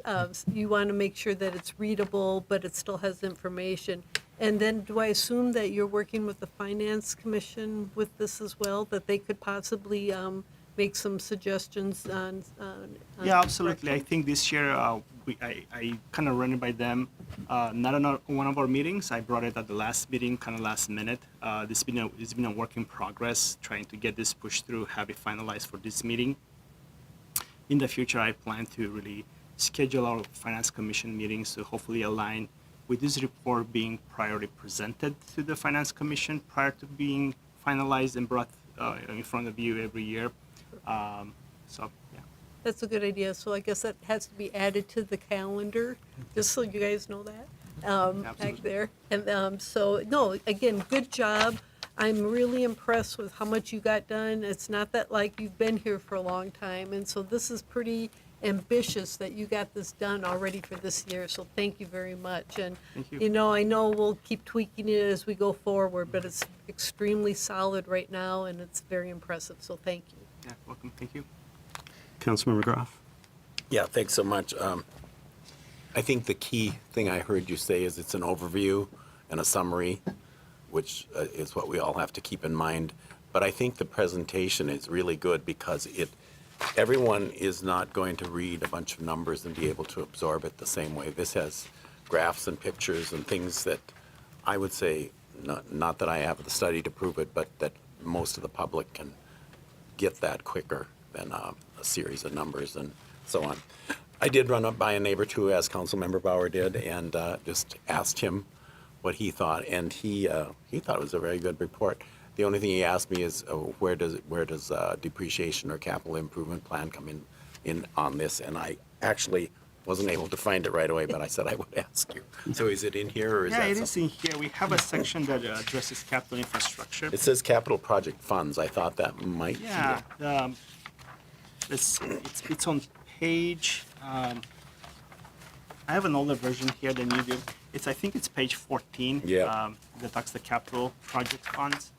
you want to make sure that it's readable, but it still has information. And then do I assume that you're working with the Finance Commission with this as well, that they could possibly make some suggestions on Yeah, absolutely. I think this year I kind of ran it by them. Not on one of our meetings. I brought it at the last meeting, kind of last minute. It's been a work in progress, trying to get this pushed through, have it finalized for this meeting. In the future, I plan to really schedule our Finance Commission meetings to hopefully align with this report being priorly presented to the Finance Commission prior to being finalized and brought in front of you every year. So, yeah. That's a good idea. So I guess that has to be added to the calendar, just so you guys know that back there. And so, no, again, good job. I'm really impressed with how much you got done. It's not that like you've been here for a long time. And so this is pretty ambitious that you got this done already for this year. So thank you very much. And, Thank you. I know we'll keep tweaking it as we go forward, but it's extremely solid right now and it's very impressive. So thank you. Yeah, welcome. Thank you. Councilman McGrath. Yeah, thanks so much. I think the key thing I heard you say is it's an overview and a summary, which is what we all have to keep in mind. But I think the presentation is really good because everyone is not going to read a bunch of numbers and be able to absorb it the same way. This has graphs and pictures and things that I would say, not that I have the study to prove it, but that most of the public can get that quicker than a series of numbers and so on. I did run up by a neighbor too, as Councilmember Bauer did, and just asked him what he thought, and he thought it was a very good report. The only thing he asked me is where does depreciation or capital improvement plan come in on this, and I actually wasn't able to find it right away, but I said I would ask you. So is it in here or is Yeah, that it is something? in here. We have a section that addresses capital infrastructure. It says capital project funds. I thought that might be Yeah, it. it's on page. I have an older version here than you do. I think it's page 14. Yeah. That talks the capital project funds.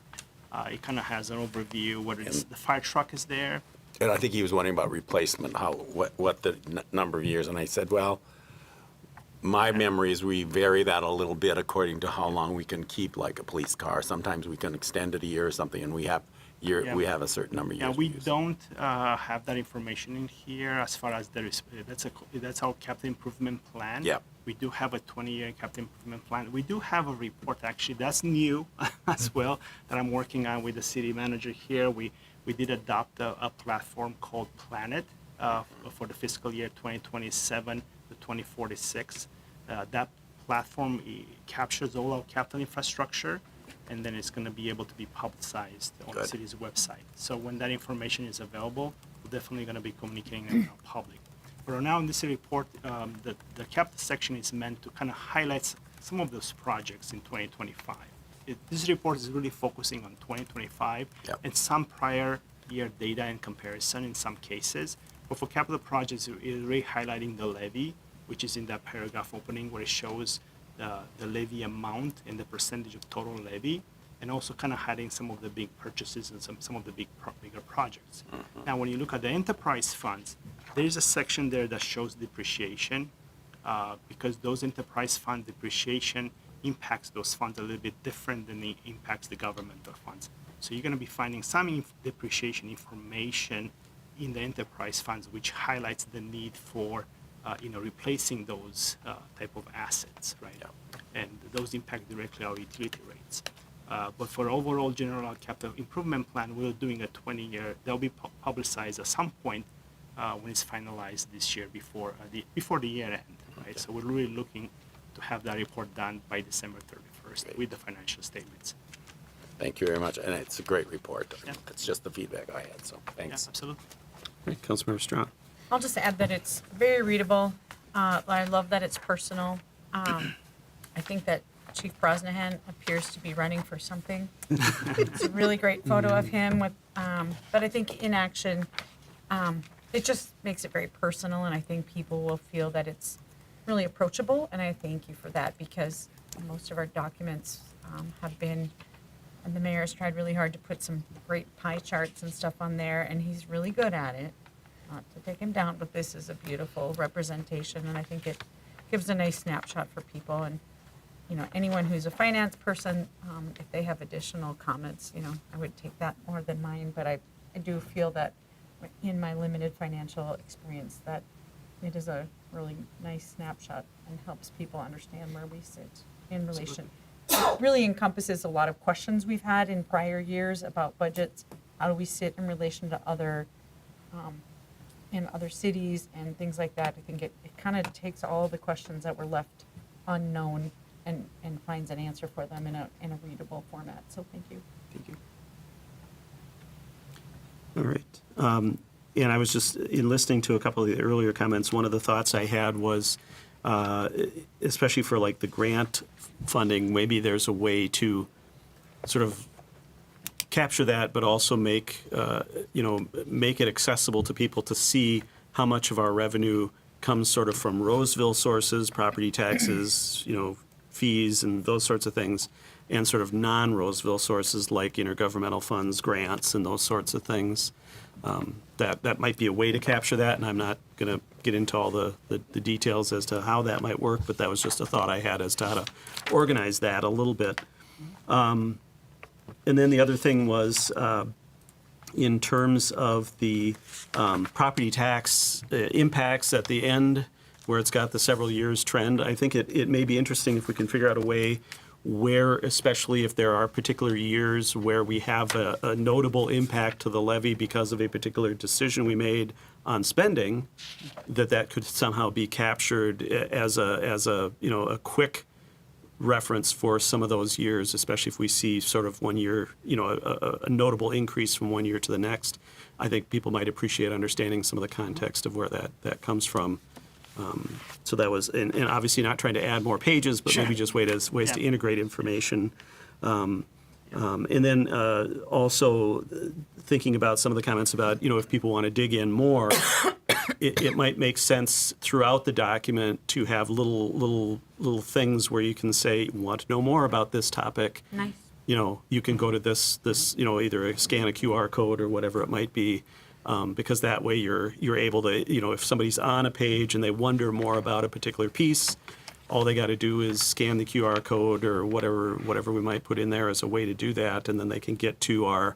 It kind of has an overview. Whether it's the fire truck is there. And I think he was wondering about replacement, what the number of years, and I said, well, my memories, we vary that a little bit according to how long we can keep like a police car. Sometimes we can extend it a year or something, and we have Yeah. we have a certain number of years. Yeah, we use. don't have that information in here as far as that's our capital improvement plan. Yeah. We do have a 20-year capital improvement plan. We do have a report actually that's new as well that I'm working on with the city manager here. We did adopt a platform called Planet for the fiscal year 2027 to 2046. That platform captures all our capital infrastructure, and then it's going to be able to be publicized on the Good. city's website. So when that information is available, we're definitely going to be communicating it with the public. But right now in this report, the capital section is meant to kind of highlight some of those projects in 2025. This report is really focusing on 2025 Yep. and some prior year data in comparison in some cases. But for capital projects, it is really highlighting the levy, which is in that paragraph opening where it shows the levy amount and the percentage of total levy, and also kind of highlighting some of the big purchases and some of the bigger projects. Now, when you look at the enterprise funds, there is a section there that shows depreciation, because those enterprise fund depreciation impacts those funds a little bit different than it impacts the governmental funds. So you're going to be finding some depreciation information in the enterprise funds, which highlights the need for replacing those type of assets, right? Yeah. And those impact directly our utility rates. But for overall general capital improvement plan, we're doing a 20-year. They'll be publicized at some point when it's finalized this year before the year end, right? So we're really looking to have that report done by December 31st with the financial statements. Thank you very much, and it's a great report. Yeah. It's just the feedback I had, so Yeah, thanks. absolutely. Great. Councilmember Strawn. I'll just add that it's very readable. I love that it's personal. I think that Chief Brosnahan appears to be running for something. It's a really great photo of him with, but I think in action, it just makes it very personal, and I think people will feel that it's really approachable, and I thank you for that, because most of our documents have been, and the mayor's tried really hard to put some great pie charts and stuff on there, and he's really good at it. Not to take him down, but this is a beautiful representation, and I think it gives a nice snapshot for people. And you know, anyone who's a finance person, if they have additional comments, you know, I would take that more than mine. But I do feel that in my limited financial experience, that it is a really nice snapshot and helps people understand where we sit in relation. It really encompasses a lot of questions we've had in prior years about budgets. How do we sit in relation to other in other cities and things like that? I think it kind of takes all the questions that were left unknown and finds an answer for them in a readable format. So thank you. Thank you. All right. And I was just, in listening to a couple of the earlier comments, one of the thoughts I had was, especially for like the grant funding, maybe there's a way to sort of capture that, but also make it accessible to people to see how much of our revenue comes sort of from Roseville sources, property taxes, fees and those sorts of things, and sort of non-Roseville sources like intergovernmental funds, grants, and those sorts of things. That might be a way to capture that, and I'm not going to get into all the details as to how that might work, but that was just a thought I had as to how to organize that a little bit. And then the other thing was, in terms of the property tax impacts at the end, where it's got the several years trend, I think it may be interesting if we can figure out a way where, especially if there are particular years where we have a notable impact to the levy because of a particular decision we made on spending, that could somehow be captured as a quick reference for some of those years, especially if we see sort of 1 year, a notable increase from 1 year to the next. I think people might appreciate understanding some of the context of where that comes from. So that was, and obviously not trying to add more pages, but maybe just ways to integrate information. And then also thinking about some of the comments about, if people want to dig in more, it might make sense throughout the document to have little things where you can say, want to know more about this topic. Nice. You can go to this, either scan a QR code or whatever it might be. Because that way you're able to, if somebody's on a page and they wonder more about a particular piece, all they got to do is scan the QR code or whatever we might put in there as a way to do that, and then they can get to our,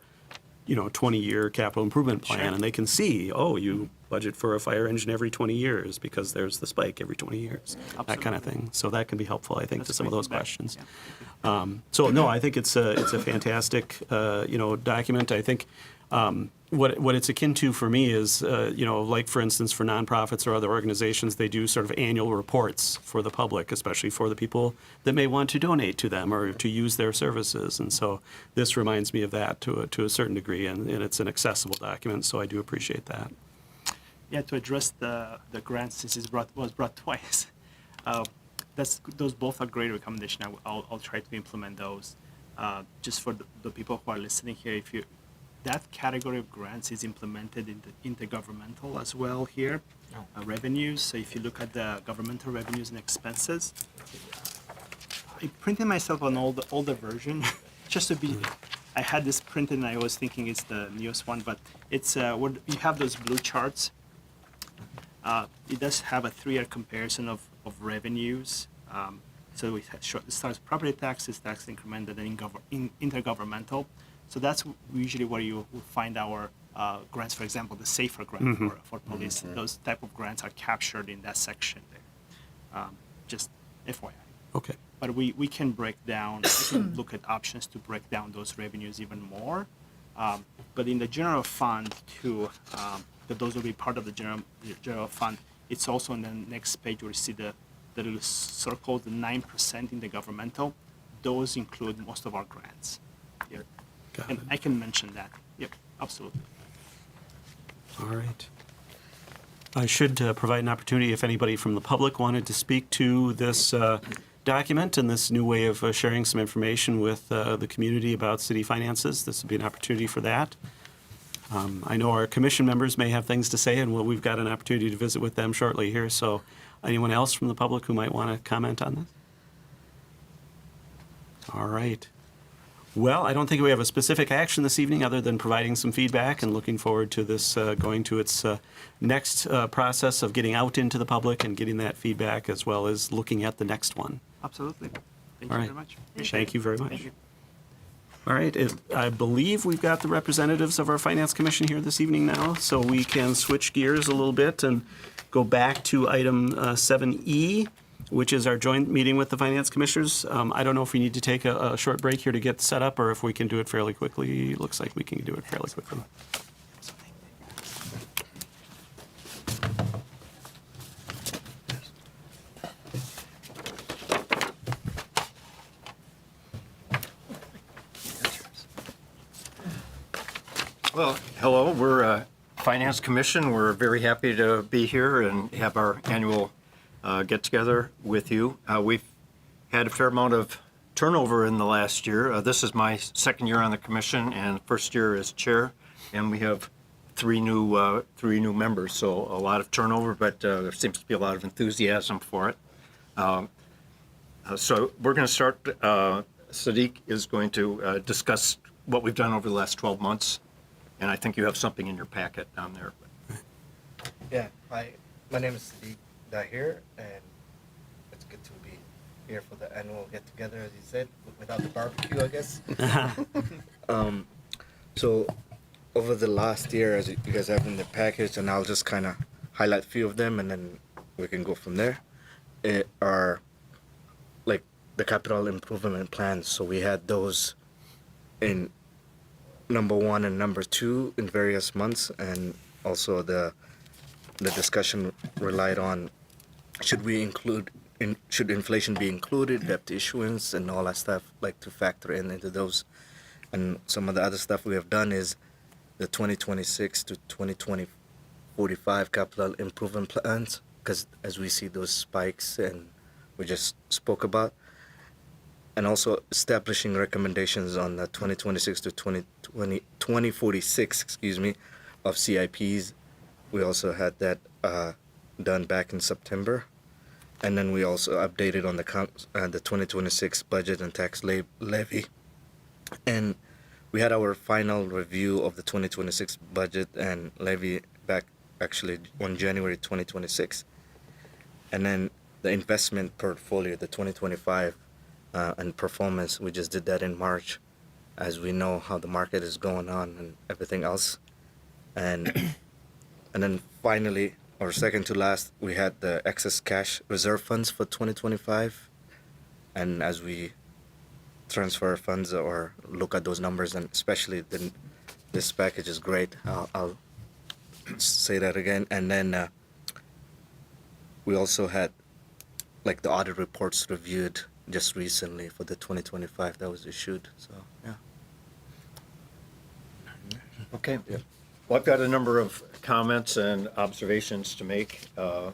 20-year capital improvement plan, and they can see, you budget for a fire engine every 20 years because there's the spike every 20 years, that kind of thing. So that can be helpful, I think, to some of those questions. So no, I think it's a fantastic, document. I think. What it's akin to for me is, like for instance, for nonprofits or other organizations, they do sort of annual reports for the public, especially for the people that may want to donate to them or to use their services. And so this reminds me of that to a certain degree, and it's an accessible document, so I do appreciate that. Yeah, to address the grants, since it was brought twice, those both are great recommendations. I'll try to implement those. Just for the people who are listening here, that category of grants is implemented in the intergovernmental as well here, revenues. So if you look at the governmental revenues and expenses, I printed myself an older version just to be. I had this printed and I was thinking it's the newest one, but it's you have those blue charts. It does have a 3-year comparison of revenues. So it starts property taxes, tax increment, and then intergovernmental. So that's usually where you will find our grants. For example, the SAFER grant for police. Mm-hmm. Those type of grants are captured in that section there. Just FYI. Okay. but we can break down, we can look at options to break down those revenues even more. But in the general fund too, that those will be part of the general fund. It's also on the next page where you see the little circle, the 9% in the governmental. Those include most of our grants. Yep. And I can mention that. Yep, absolutely. All right. I should provide an opportunity if anybody from the public wanted to speak to this document and this new way of sharing some information with the community about city finances. This would be an opportunity for that. I know our commission members may have things to say, and we've got an opportunity to visit with them shortly here. So anyone else from the public who might want to comment on this? All right. Well, I don't think we have a specific action this evening other than providing some feedback and looking forward to this going to its next process of getting out into the public and getting that feedback as well as looking at the next one. Absolutely. Thank All you right. very much. Thank you very much. Thank you. All right, I believe we've got the representatives of our Finance Commission here this evening now, so we can switch gears a little bit and go back to item 7E, which is our joint meeting with the Finance Commissioners. I don't know if we need to take a short break here to get set up or if we can do it fairly quickly. Looks like we can do it fairly quickly. Well, hello, we're Finance Commission. We're very happy to be here and have our annual get-together with you. We've had a fair amount of turnover in the last year. This is my second year on the commission and first year as chair, and we have three new members, so a lot of turnover, but there seems to be a lot of enthusiasm for it. So we're going to start. Sadiq is going to discuss what we've done over the last 12 months. And I think you have something in your packet down there. Yeah, hi. My name is Sadiq Dahir, and it's good to be here for the annual get-together, as you said, without the barbecue, I guess. So over the last year, as you guys have in the package, and I'll just kind of highlight a few of them, and then we can go from there, are like the capital improvement plans. So we had those in number 1 and number 2 in various months, and also the discussion relied on should inflation be included, debt issuance, and all that stuff, like to factor into those. And some of the other stuff we have done is the 2026 to 2045 capital improvement plans, because as we see those spikes and we just spoke about, and also establishing recommendations on the 2026 to 2046, of CIPs. We also had that done back in September. And then we also updated on the 2026 budget and tax levy. And we had our final review of the 2026 budget and levy back actually on January 2026. And then the investment portfolio, the 2025, and performance, we just did that in March, as we know how the market is going on and everything else. And then finally, or second to last, we had the excess cash reserve funds for 2025. And as we transfer funds or look at those numbers, and especially this package is great, I'll say that again. And then we also had like the audit reports reviewed just recently for the 2025 that was issued. So yeah. Okay. Yeah. Well, I've got a number of comments and observations to make. So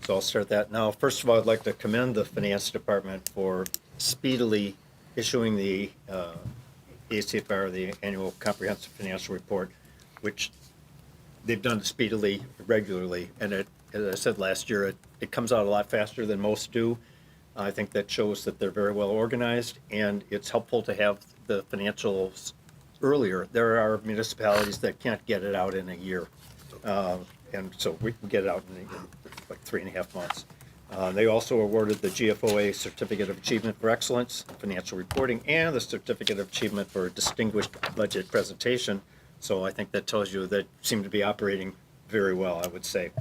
I'll start that now. First of all, I'd like to commend the Finance Department for speedily issuing the ACFR, the Annual Comprehensive Financial Report, which they've done speedily, regularly. And it, as I said last year, it comes out a lot faster than most do. I think that shows that they're very well organized, and it's helpful to have the financials earlier. There are municipalities that can't get it out in a year, and so we can get it out in like 3.5 months. They also awarded the GFOA Certificate of Achievement for Excellence, Financial Reporting, and the Certificate of Achievement for Distinguished Budget Presentation. So I think that tells you that seem to be operating very well, I would say.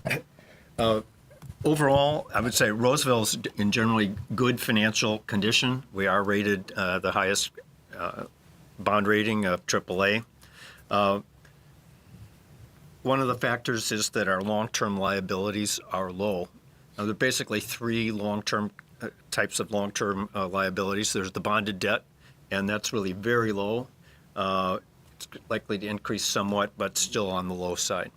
Overall, I would say Roseville's in generally good financial condition. We are rated the highest bond rating of AAA. One of the factors is that our long-term liabilities are low. Now, there are basically three long-term types of long-term liabilities. There's the bonded debt, and that's really very low. It's likely to increase somewhat, but still on the low side.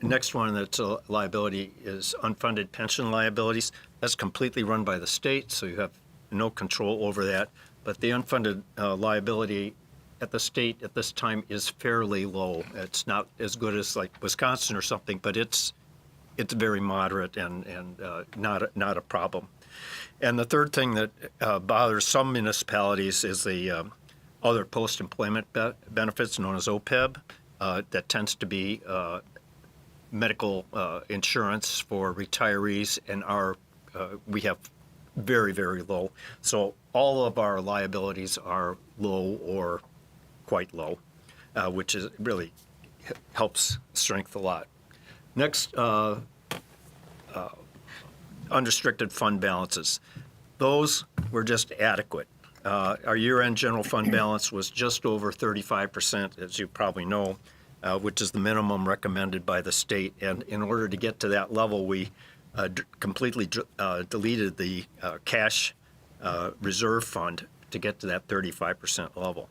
Next one that's a liability is unfunded pension liabilities. That's completely run by the state, so you have no control over that. But the unfunded liability at the state at this time is fairly low. It's not as good as like Wisconsin or something, but it's very moderate and not a problem. And the third thing that bothers some municipalities is the other post-employment benefits known as OPEB. That tends to be medical insurance for retirees, and we have very, very low. So all of our liabilities are low or quite low, which is really helps strength a lot. Next, unrestricted fund balances. Those were just adequate. Our year-end general fund balance was just over 35%, as you probably know, which is the minimum recommended by the state. And in order to get to that level, we completely deleted the cash reserve fund to get to that 35% level.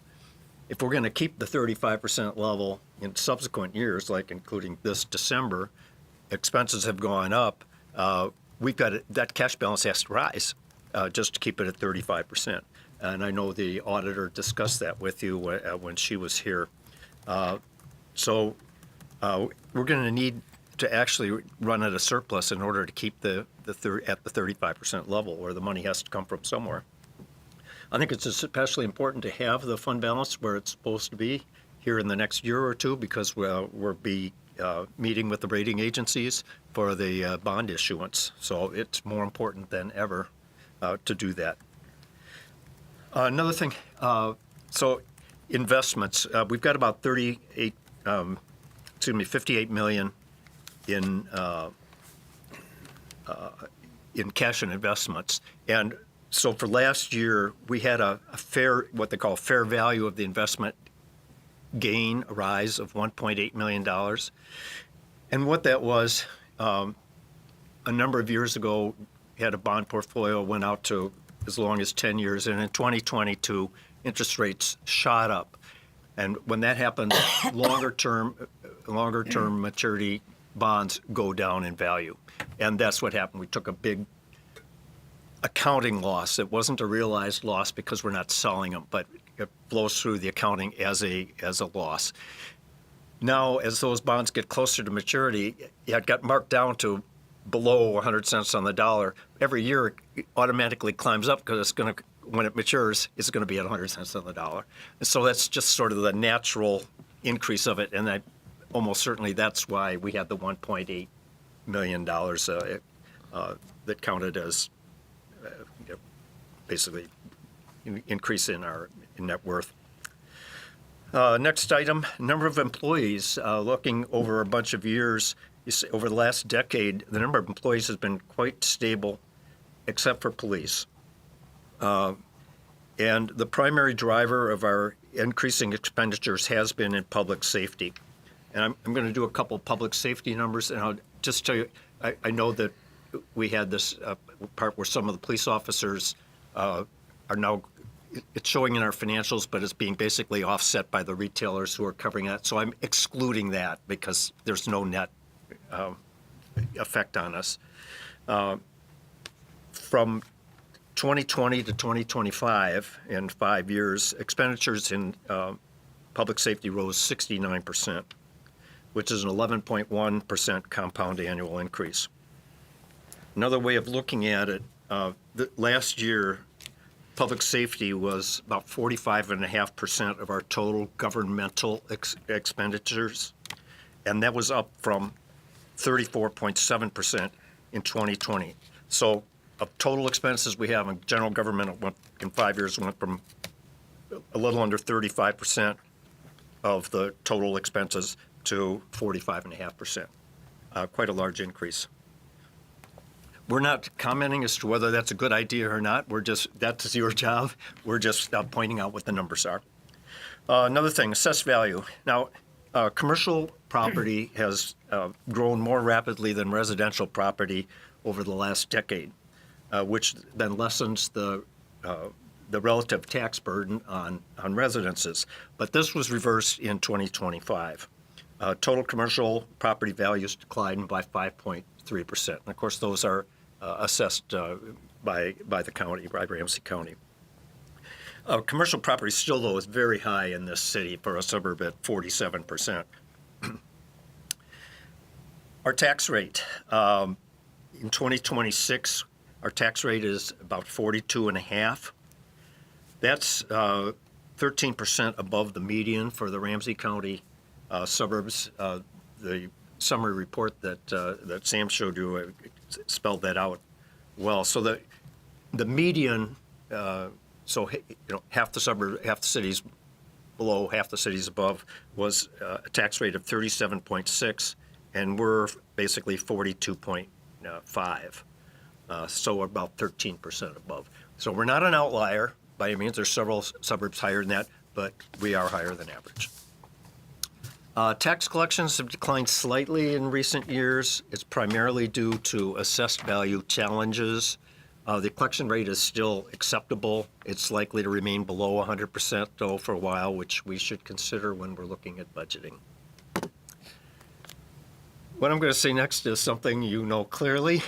If we're going to keep the 35% level in subsequent years, like including this December, expenses have gone up. That cash balance has to rise just to keep it at 35%. And I know the auditor discussed that with you when she was here. So we're going to need to actually run at a surplus in order to keep at the 35% level, or the money has to come from somewhere. I think it's especially important to have the fund balance where it's supposed to be here in the next year or two, because we'll be meeting with the rating agencies for the bond issuance. So it's more important than ever to do that. Another thing, so investments. We've got about 58 million in cash and investments. And so for last year, we had a what they call fair value of the investment gain, a rise of $1.8 million. And what that was, a number of years ago, we had a bond portfolio, went out to as long as 10 years. And in 2022, interest rates shot up. And when that happens, longer term maturity bonds go down in value. And that's what happened. We took a big accounting loss. It wasn't a realized loss because we're not selling them, but it flows through the accounting as a loss. Now, as those bonds get closer to maturity, it got marked down to below 100 cents on the dollar. Every year, it automatically climbs up because it's going to, when it matures, it's going to be at 100 cents on the dollar. And so that's just sort of the natural increase of it. And almost certainly that's why we had the $1.8 million that counted as basically increase in our net worth. Next item, number of employees. Looking over a bunch of years, you see, over the last decade, the number of employees has been quite stable, except for police. And the primary driver of our increasing expenditures has been in public safety. And I'm going to do a couple public safety numbers, and I'll just tell you, I know that we had this part where some of the police officers are now, it's showing in our financials, but it's being basically offset by the retailers who are covering that. So I'm excluding that because there's no net effect on us. From 2020 to 2025, in 5 years, expenditures in public safety rose 69%, which is an 11.1% compound annual increase. Another way of looking at it, last year, public safety was about 45.5% of our total governmental expenditures, and that was up from 34.7% in 2020. So of total expenses we have in general government in 5 years went from a little under 35% of the total expenses to 45.5%. Quite a large increase. we're not commenting as to whether that's a good idea or not. That's your job. We're just pointing out what the numbers are. Another thing, assessed value. Now, commercial property has grown more rapidly than residential property over the last decade, which then lessens the relative tax burden on residences. But this was reversed in 2025. Total commercial property values declined by 5.3%. And of course, those are assessed by the county, by Ramsey County. Commercial property still, though, is very high in this city for a suburb at 47%. Our tax rate, in 2026, our tax rate is about 42.5. That's 13% above the median for the Ramsey County suburbs. The summary report that Sam showed you spelled that out well. So the median, half the suburb, half the cities below, half the cities above, was a tax rate of 37.6, and we're basically 42.5. So about 13% above. So we're not an outlier by any means. There's several suburbs higher than that, but we are higher than average. Tax collections have declined slightly in recent years. It's primarily due to assessed value challenges. The collection rate is still acceptable. It's likely to remain below 100%, though, for a while, which we should consider when we're looking at budgeting. What I'm going to say next is something you know clearly,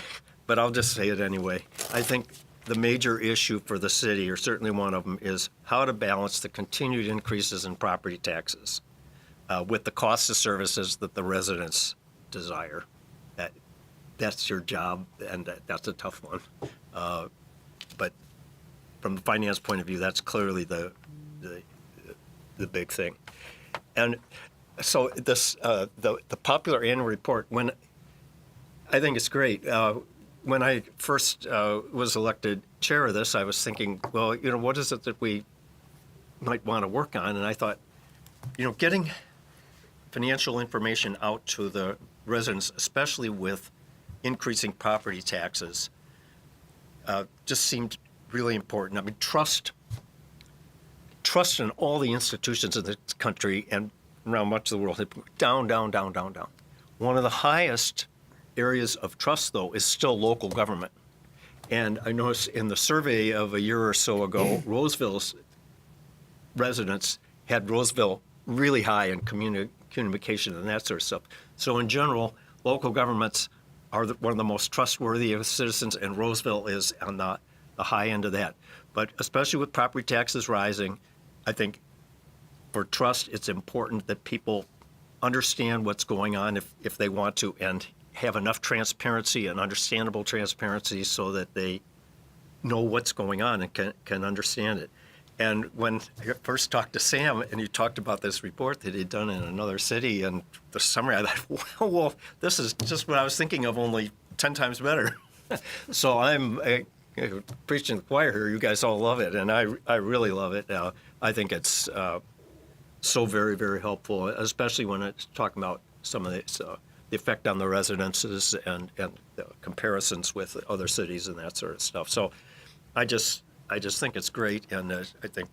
but I'll just say it anyway. I think the major issue for the city, or certainly one of them, is how to balance the continued increases in property taxes with the cost of services that the residents desire. That's your job, and that's a tough one. But from the finance point of view, that's clearly the big thing. And so this the popular annual report, when I think it's great. When I first was elected chair of this, I was thinking, well, what is it that we might want to work on? And I thought, getting financial information out to the residents, especially with increasing property taxes, just seemed really important. I mean, trust in all the institutions in this country and around much of the world, down, down, down, down, down. One of the highest areas of trust, though, is still local government. And I noticed in the survey of a year or so ago, Roseville's residents had Roseville really high in communication and that sort of stuff. So in general, local governments are one of the most trustworthy of citizens, and Roseville is on the high end of that. But especially with property taxes rising, I think for trust, it's important that people understand what's going on if they want to, and have enough transparency and understandable transparency so that they know what's going on and can understand it. And when I first talked to Sam and he talked about this report that he'd done in another city and the summary, I thought, well, this is just what I was thinking of, only 10 times better. So I'm preaching to the choir here. You guys all love it, and I really love it. I think it's so very, very helpful, especially when it's talking about some of the effect on the residences and the comparisons with other cities and that sort of stuff. So I just think it's great, and I think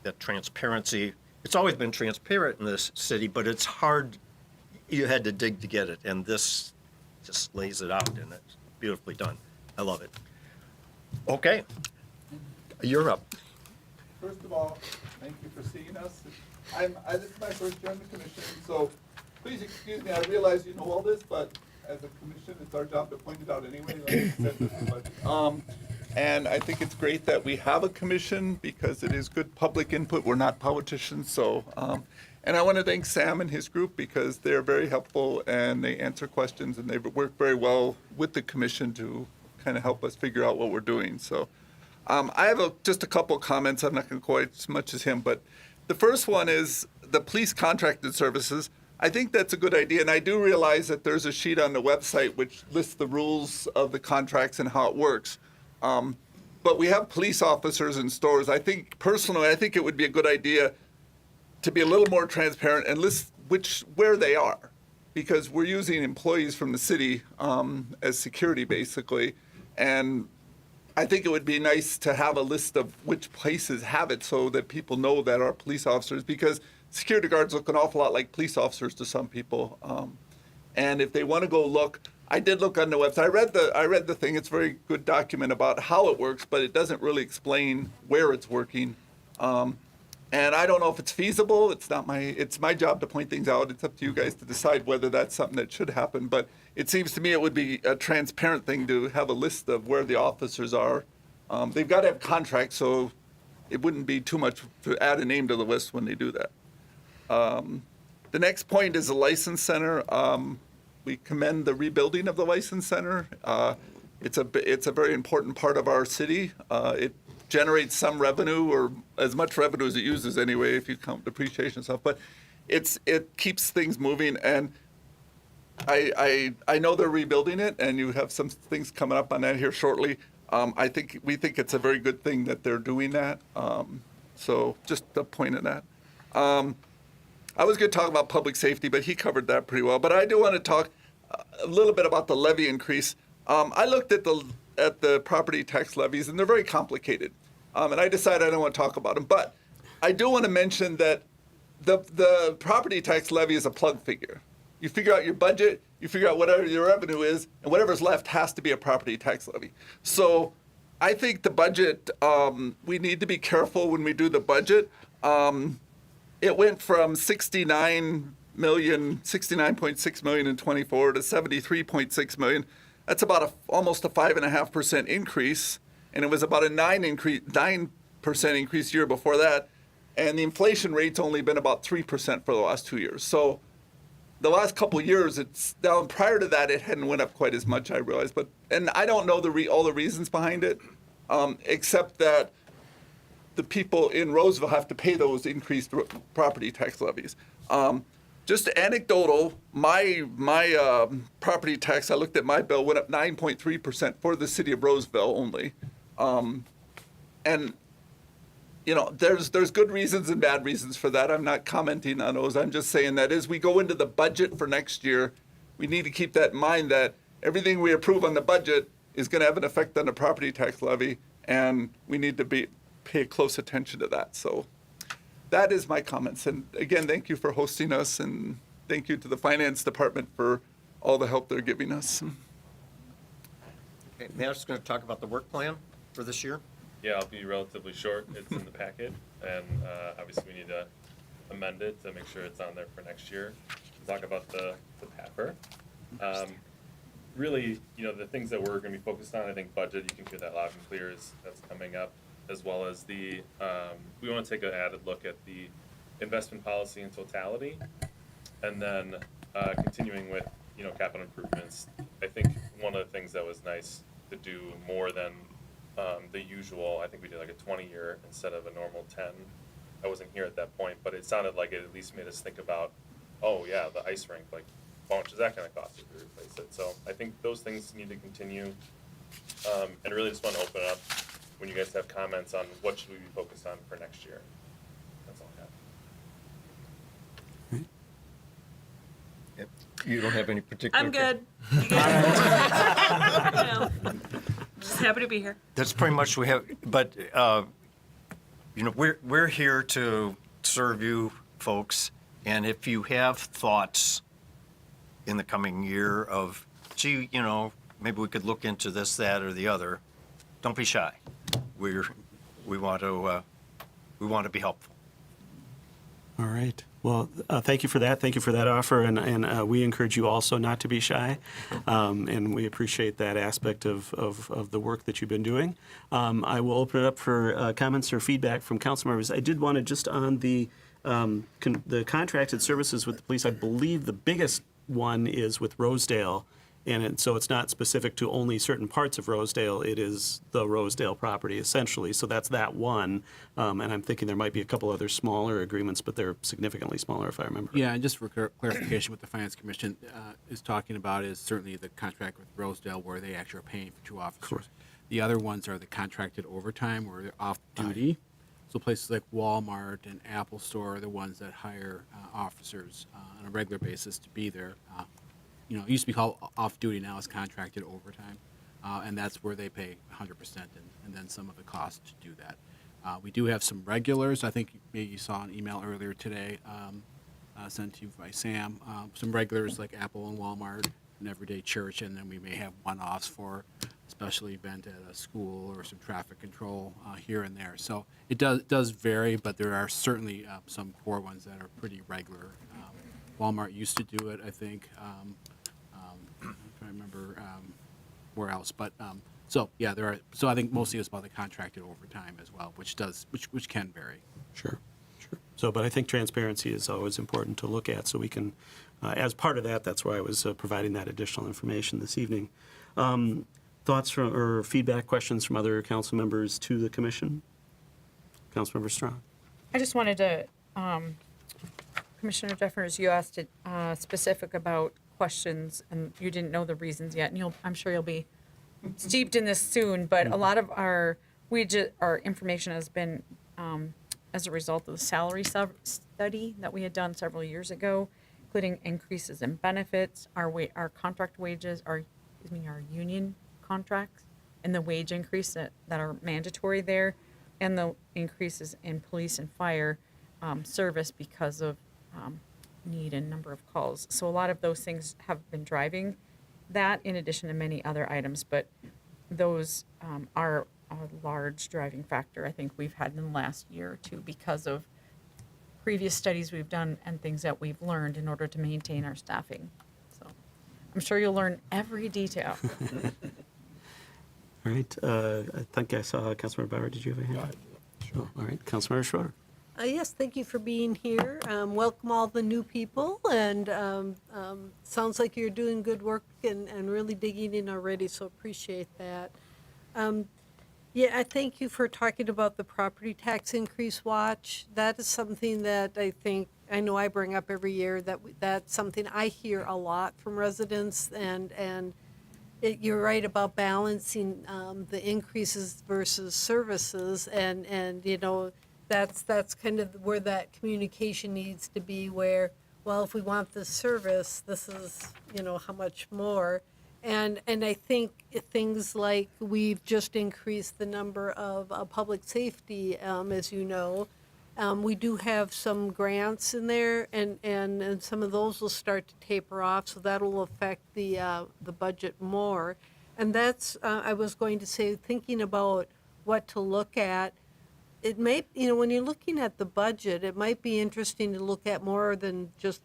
that transparency, it's always been transparent in this city, but it's hard. You had to dig to get it, and this just lays it out, and it's beautifully done. I love it. Okay, you're up. First of all, thank you for seeing us. This is my first year on the commission, so please excuse me. I realize you know all this, but as a commission, it's our job to point it out anyway. Like I said, this is what, and I think it's great that we have a commission because it is good public input. We're not politicians, so. And I want to thank Sam and his group because they're very helpful and they answer questions and they've worked very well with the commission to kind of help us figure out what we're doing. So I have just a couple comments. I'm not going to quite as much as him, but the first one is the police contracted services. I think that's a good idea, and I do realize that there's a sheet on the website which lists the rules of the contracts and how it works. But we have police officers in stores. I think it would be a good idea to be a little more transparent and list where they are, because we're using employees from the city as security basically, And I think it would be nice to have a list of which places have it so that people know that our police officers, because security guards look an awful lot like police officers to some people. And if they want to go look, I did look on the website. I read the thing. It's a very good document about how it works, but it doesn't really explain where it's working. And I don't know if it's feasible. It's my job to point things out. It's up to you guys to decide whether that's something that should happen. But it seems to me it would be a transparent thing to have a list of where the officers are. They've got to have contracts, so it wouldn't be too much to add a name to the list when they do that. The next point is the license center. We commend the rebuilding of the license center. It's a very important part of our city. It generates some revenue, or as much revenue as it uses anyway, if you count depreciation and stuff. But it keeps things moving, and I know they're rebuilding it, and you have some things coming up on that here shortly. We think it's a very good thing that they're doing that. So just a point in that. I was going to talk about public safety, but he covered that pretty well. But I do want to talk a little bit about the levy increase. I looked at the property tax levies, and they're very complicated. And I decided I don't want to talk about them. But I do want to mention that the property tax levy is a plug figure. You figure out your budget, you figure out whatever your revenue is, and whatever's left has to be a property tax levy. So I think the budget, we need to be careful when we do the budget. It went from 69.6 million in 24 to 73.6 million. That's about almost a 5.5% increase, and it was about a 9% increase year before that. And the inflation rate's only been about 3% for the last 2 years. So the last couple of years, it's down. Prior to that, it hadn't went up quite as much, I realized. And I don't know all the reasons behind it, except that the people in Roseville have to pay those increased property tax levies. Just anecdotal, my property tax, I looked at my bill, went up 9.3% for the city of Roseville only. And you know, there's good reasons and bad reasons for that. I'm not commenting on those. I'm just saying that as we go into the budget for next year, we need to keep that in mind, that everything we approve on the budget is going to have an effect on the property tax levy, and we need to pay close attention to that. So that is my comments. And again, thank you for hosting us, and thank you to the finance department for all the help they're giving us. Okay, Matt's going to talk about the work plan for this year. Yeah, I'll be relatively short. It's in the packet, and obviously we need to amend it to make sure it's on there for next year. We'll talk about the PAFR. Really, you know, the things that we're going to be focused on, I think budget, you can hear that loud and clear, that's coming up, as well as we want to take an added look at the investment policy in totality, and then continuing with, you know, capital improvements. I think one of the things that was nice to do more than the usual, I think we did like a 20-year instead of a normal 10. I wasn't here at that point, but it sounded like it at least made us think about, oh yeah, the ice rink, like how much is that going to cost if we replace it? So I think those things need to continue, and really just want to open it up when you guys have comments on what should we be focused on for next year. That's all I have. Yep. You don't have any particular. I'm good. You guys- You know, just happy to be here. That's pretty much what we have, but, you know, we're here to serve you folks, and if you have thoughts in the coming year of, gee, you know, maybe we could look into this, that, or the other, don't be shy. We want to be helpful. All right. Well, thank you for that. Thank you for that offer, and we encourage you also not to be shy, and we appreciate that aspect of the work that you've been doing. I will open it up for comments or feedback from council members. I did want to just on the contracted services with the police. I believe the biggest one is with Rosedale. So it's not specific to only certain parts of Rosedale. It is the Rosedale property, essentially. So that's that one. And I'm thinking there might be a couple other smaller agreements, but they're significantly smaller, if I remember. Yeah, and just for clarification, what the Finance Commission is talking about is certainly the contract with Rosedale, where they actually are paying for 2 officers. Correct. The other ones are the contracted overtime, where they're off-duty. So places like Walmart and Apple Store are the ones that hire officers on a regular basis to be there. You know, it used to be called off-duty, now it's contracted overtime. and that's where they pay 100% and then some of the cost to do that. We do have some regulars. I think maybe you saw an email earlier today sent to you by Sam. Some regulars like Apple and Walmart, an everyday church, and then we may have one-offs for a special event at a school or some traffic control here and there. So it does vary, but there are certainly some core ones that are pretty regular. Walmart used to do it, I think. I'm trying to remember where else, but so yeah, there are. So I think mostly it's about the contracted overtime as well, which can vary. Sure. So, but I think transparency is always important to look at, so we can, as part of that, that's why I was providing that additional information this evening. Thoughts from, or feedback, questions from other council members to the commission? Councilmember Strong. I just wanted to, Commissioner Jeffers, you asked it specific about questions, and you didn't know the reasons yet, and I'm sure you'll be steeped in this soon, but a lot of our information has been as a result of the salary study that we had done several years ago, including increases in benefits, our contract wages, our union contracts, and the wage increase that are mandatory there, and the increases in police and fire service because of need and number of calls. So a lot of those things have been driving that, in addition to many other items, but those are a large driving factor I think we've had in the last year or two because of previous studies we've done and things that we've learned in order to maintain our staffing. So I'm sure you'll learn every detail. All right. I think I saw Councilmember Bauer. Did you have a hand? Sure. All right. Councilmember Schroeder. Yes, thank you for being here. Welcome all the new people, and sounds like you're doing good work and really digging in already, so appreciate that. Yeah, I thank you for talking about the property tax increase watch. That is something that I know I bring up every year, that's something I hear a lot from residents, and you're right about balancing the increases versus services, and you know, that's kind of where that communication needs to be, where, well, if we want this service, this is, you know, how much more. And I think things like we've just increased the number of public safety, as you know. We do have some grants in there, and some of those will start to taper off, so that will affect the budget more. And that's, I was going to say, thinking about what to look at, it may, you know, when you're looking at the budget, it might be interesting to look at more than just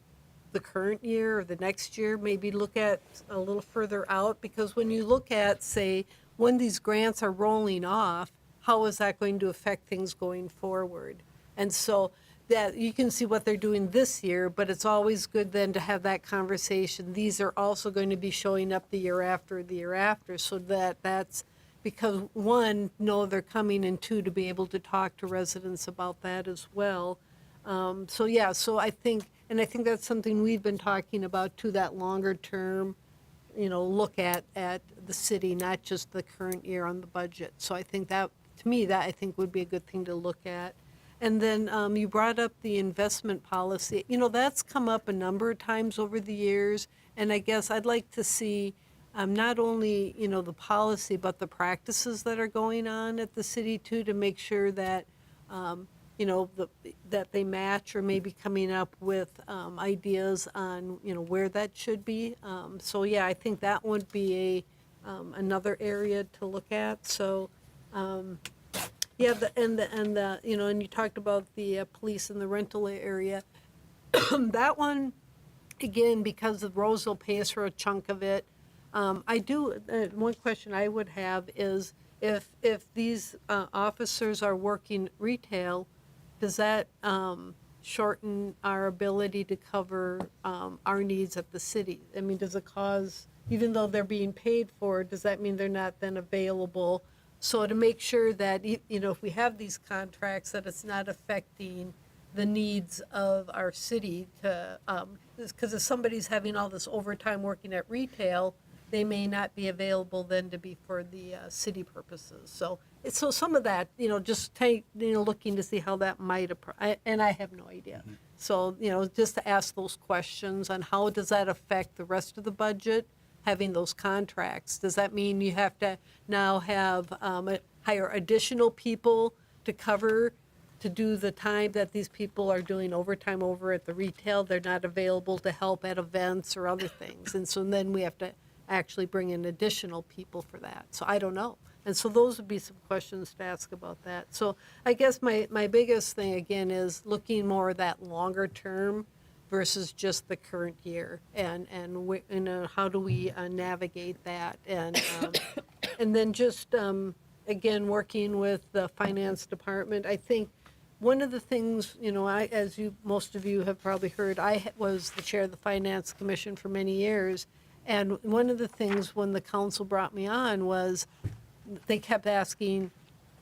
the current year or the next year, maybe look at a little further out, because when you look at, say, when these grants are rolling off, how is that going to affect things going forward? And so that you can see what they're doing this year, but it's always good then to have that conversation. These are also going to be showing up the year after, so that's because, one, know they're coming, and two, to be able to talk to residents about that as well. So I think that's something we've been talking about too, that longer term, you know, look at the city, not just the current year on the budget. So I think that, to me, that I think would be a good thing to look at. And then you brought up the investment policy. You know, that's come up a number of times over the years, and I guess I'd like to see not only, you know, the policy, but the practices that are going on at the city too, to make sure that, you know, that they match, or maybe coming up with ideas on, you know, where that should be. So yeah, I think that would be another area to look at. So yeah, and you know, and you talked about the police in the rental area. That one, again, because the Roseville pays for a chunk of it. I do. One question I would have is if these officers are working retail, does that shorten our ability to cover our needs at the city? I mean, does it cause, even though they're being paid for, does that mean they're not then available? So to make sure that, you know, if we have these contracts, that it's not affecting the needs of our city to, because if somebody's having all this overtime working at retail, they may not be available then to be for the city purposes. So some of that, you know, just looking to see how that might, and I have no idea. Mm-hmm. So, you know, just to ask those questions on how does that affect the rest of the budget, having those contracts? Does that mean you have to now have, hire additional people to cover, to do the time that these people are doing overtime over at the retail? They're not available to help at events or other things. And so then we have to actually bring in additional people for that. So I don't know. And so those would be some questions to ask about that. So I guess my biggest thing, again, is looking more at that longer term versus just the current year. And how do we navigate that? And then just, again, working with the finance department, I think one of the things, as most of you have probably heard, I was the chair of the Finance Commission for many years. And one of the things when the council brought me on was they kept asking,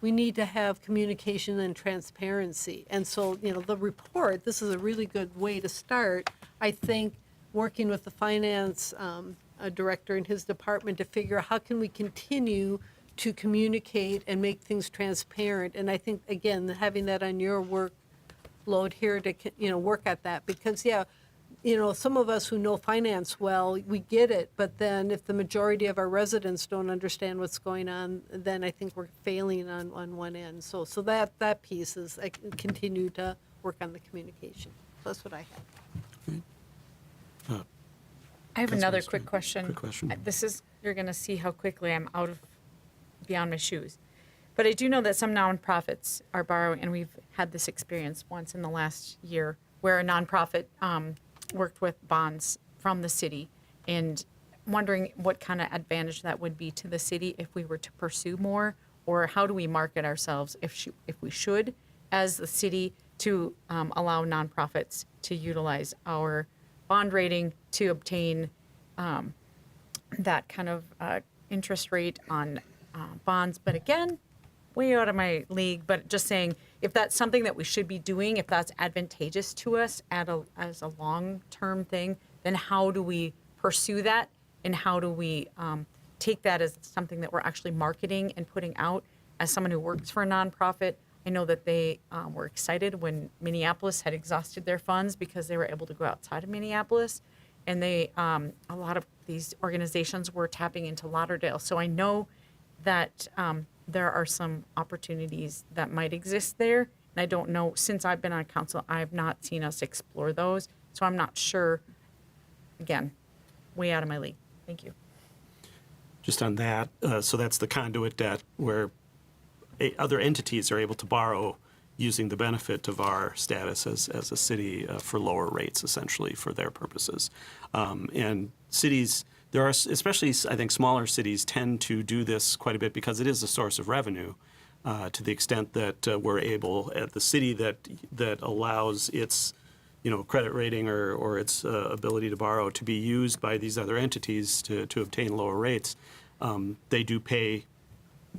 we need to have communication and transparency. And so, the report, this is a really good way to start. I think working with the finance director and his department to figure out how can we continue to communicate and make things transparent. And I think, again, having that on your workload here to, work at that. Because, some of us who know finance well, we get it. But then if the majority of our residents don't understand what's going on, then I think we're failing on one end. So that piece is, I continue to work on the communication. So that's what I have. I have another quick question. Quick question. You're going to see how quickly I'm out of beyond my shoes. But I do know that some nonprofits are borrowing, and we've had this experience once in the last year where a nonprofit worked with bonds from the city, and wondering what kind of advantage that would be to the city if we were to pursue more, or how do we market ourselves if we should, as the city, to allow nonprofits to utilize our bond rating to obtain that kind of interest rate on bonds. But again, way out of my league, but just saying, if that's something that we should be doing, if that's advantageous to us as a long-term thing, then how do we pursue that? And how do we take that as something that we're actually marketing and putting out? As someone who works for a nonprofit, I know that they were excited when Minneapolis had exhausted their funds because they were able to go outside of Minneapolis. And a lot of these organizations were tapping into Lauderdale. So I know that there are some opportunities that might exist there. And I don't know, since I've been on council, I have not seen us explore those. So I'm not sure, again, way out of my league. Thank you. Just on that, so that's the conduit debt where other entities are able to borrow using the benefit of our status as a city for lower rates, essentially, for their purposes. And cities, there are, especially I think smaller cities tend to do this quite a bit because it is a source of revenue to the extent that we're able at the city that allows its credit rating or its ability to borrow to be used by these other entities to obtain lower rates. They do pay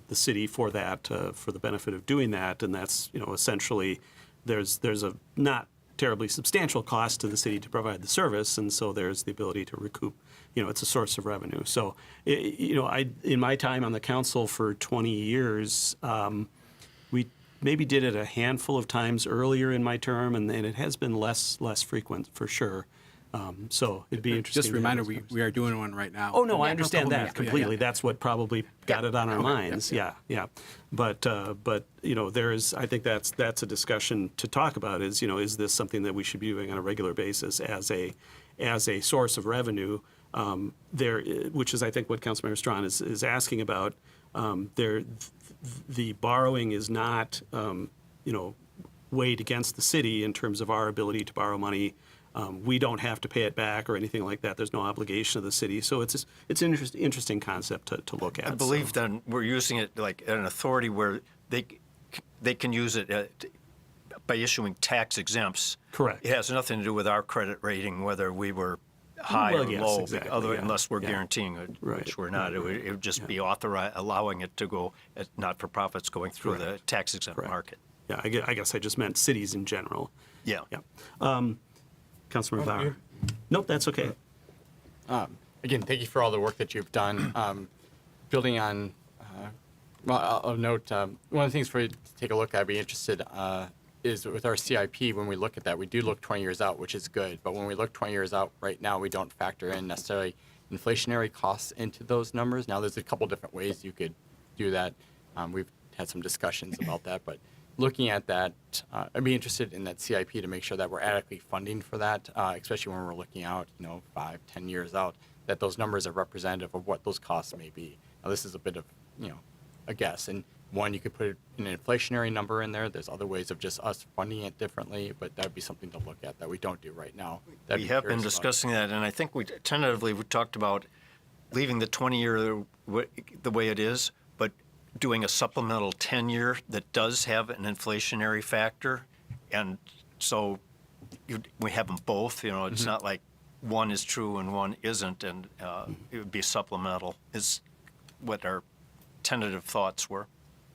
the city for that, for the benefit of doing that, and that's essentially there's a not terribly substantial cost to the city to provide the service, and so there's the ability to recoup. It's a source of revenue. So, I in my time on the council for 20 years, we maybe did it a handful of times earlier in my term, and it has been less frequent for sure. So it'd be interesting. Just a reminder, we are doing one right now. Oh, no, I understand that completely. Yeah. That's what probably got it on our minds. Yeah. But I think that's a discussion to talk about is this something that we should be doing on a regular basis as a source of revenue, which is, I think, what Councilmember Strawn is asking about. The borrowing is not, weighed against the city in terms of our ability to borrow money. We don't have to pay it back or anything like that. There's no obligation of the city. So it's an interesting concept to look at. I believe then we're using it like an authority where they can use it by issuing tax exempts. Correct. It has nothing to do with our credit rating, whether we were high or yes, low, exactly, unless we're guaranteeing it, Right. which we're not. It would just be allowing it to go at not-for-profits going through the tax-exempt market. Yeah, I guess I just meant cities in general. Yeah. Councilmember Bauer. Nope, that's okay. Again, thank you for all the work that you've done. Building on, I'll note, one of the things for you to take a look at, I'd be interested, is with our CIP, when we look at that, we do look 20 years out, which is good. But when we look 20 years out right now, we don't factor in necessarily inflationary costs into those numbers. Now, there's a couple different ways you could do that. We've had some discussions about that, but looking at that, I'd be interested in that CIP to make sure that we're adequately funding for that, especially when we're looking out, 5, 10 years out, that those numbers are representative of what those costs may be. Now, this is a bit of, a guess. And one, you could put an inflationary number in there. There's other ways of just us funding it differently, but that would be something to look at that we don't do right now. We have been discussing that, and I think we talked about leaving the 20-year the way it is, but doing a supplemental 10-year that does have an inflationary factor. And so we have them both, it's not like one is true and one isn't, and it would be supplemental is what our tentative thoughts were.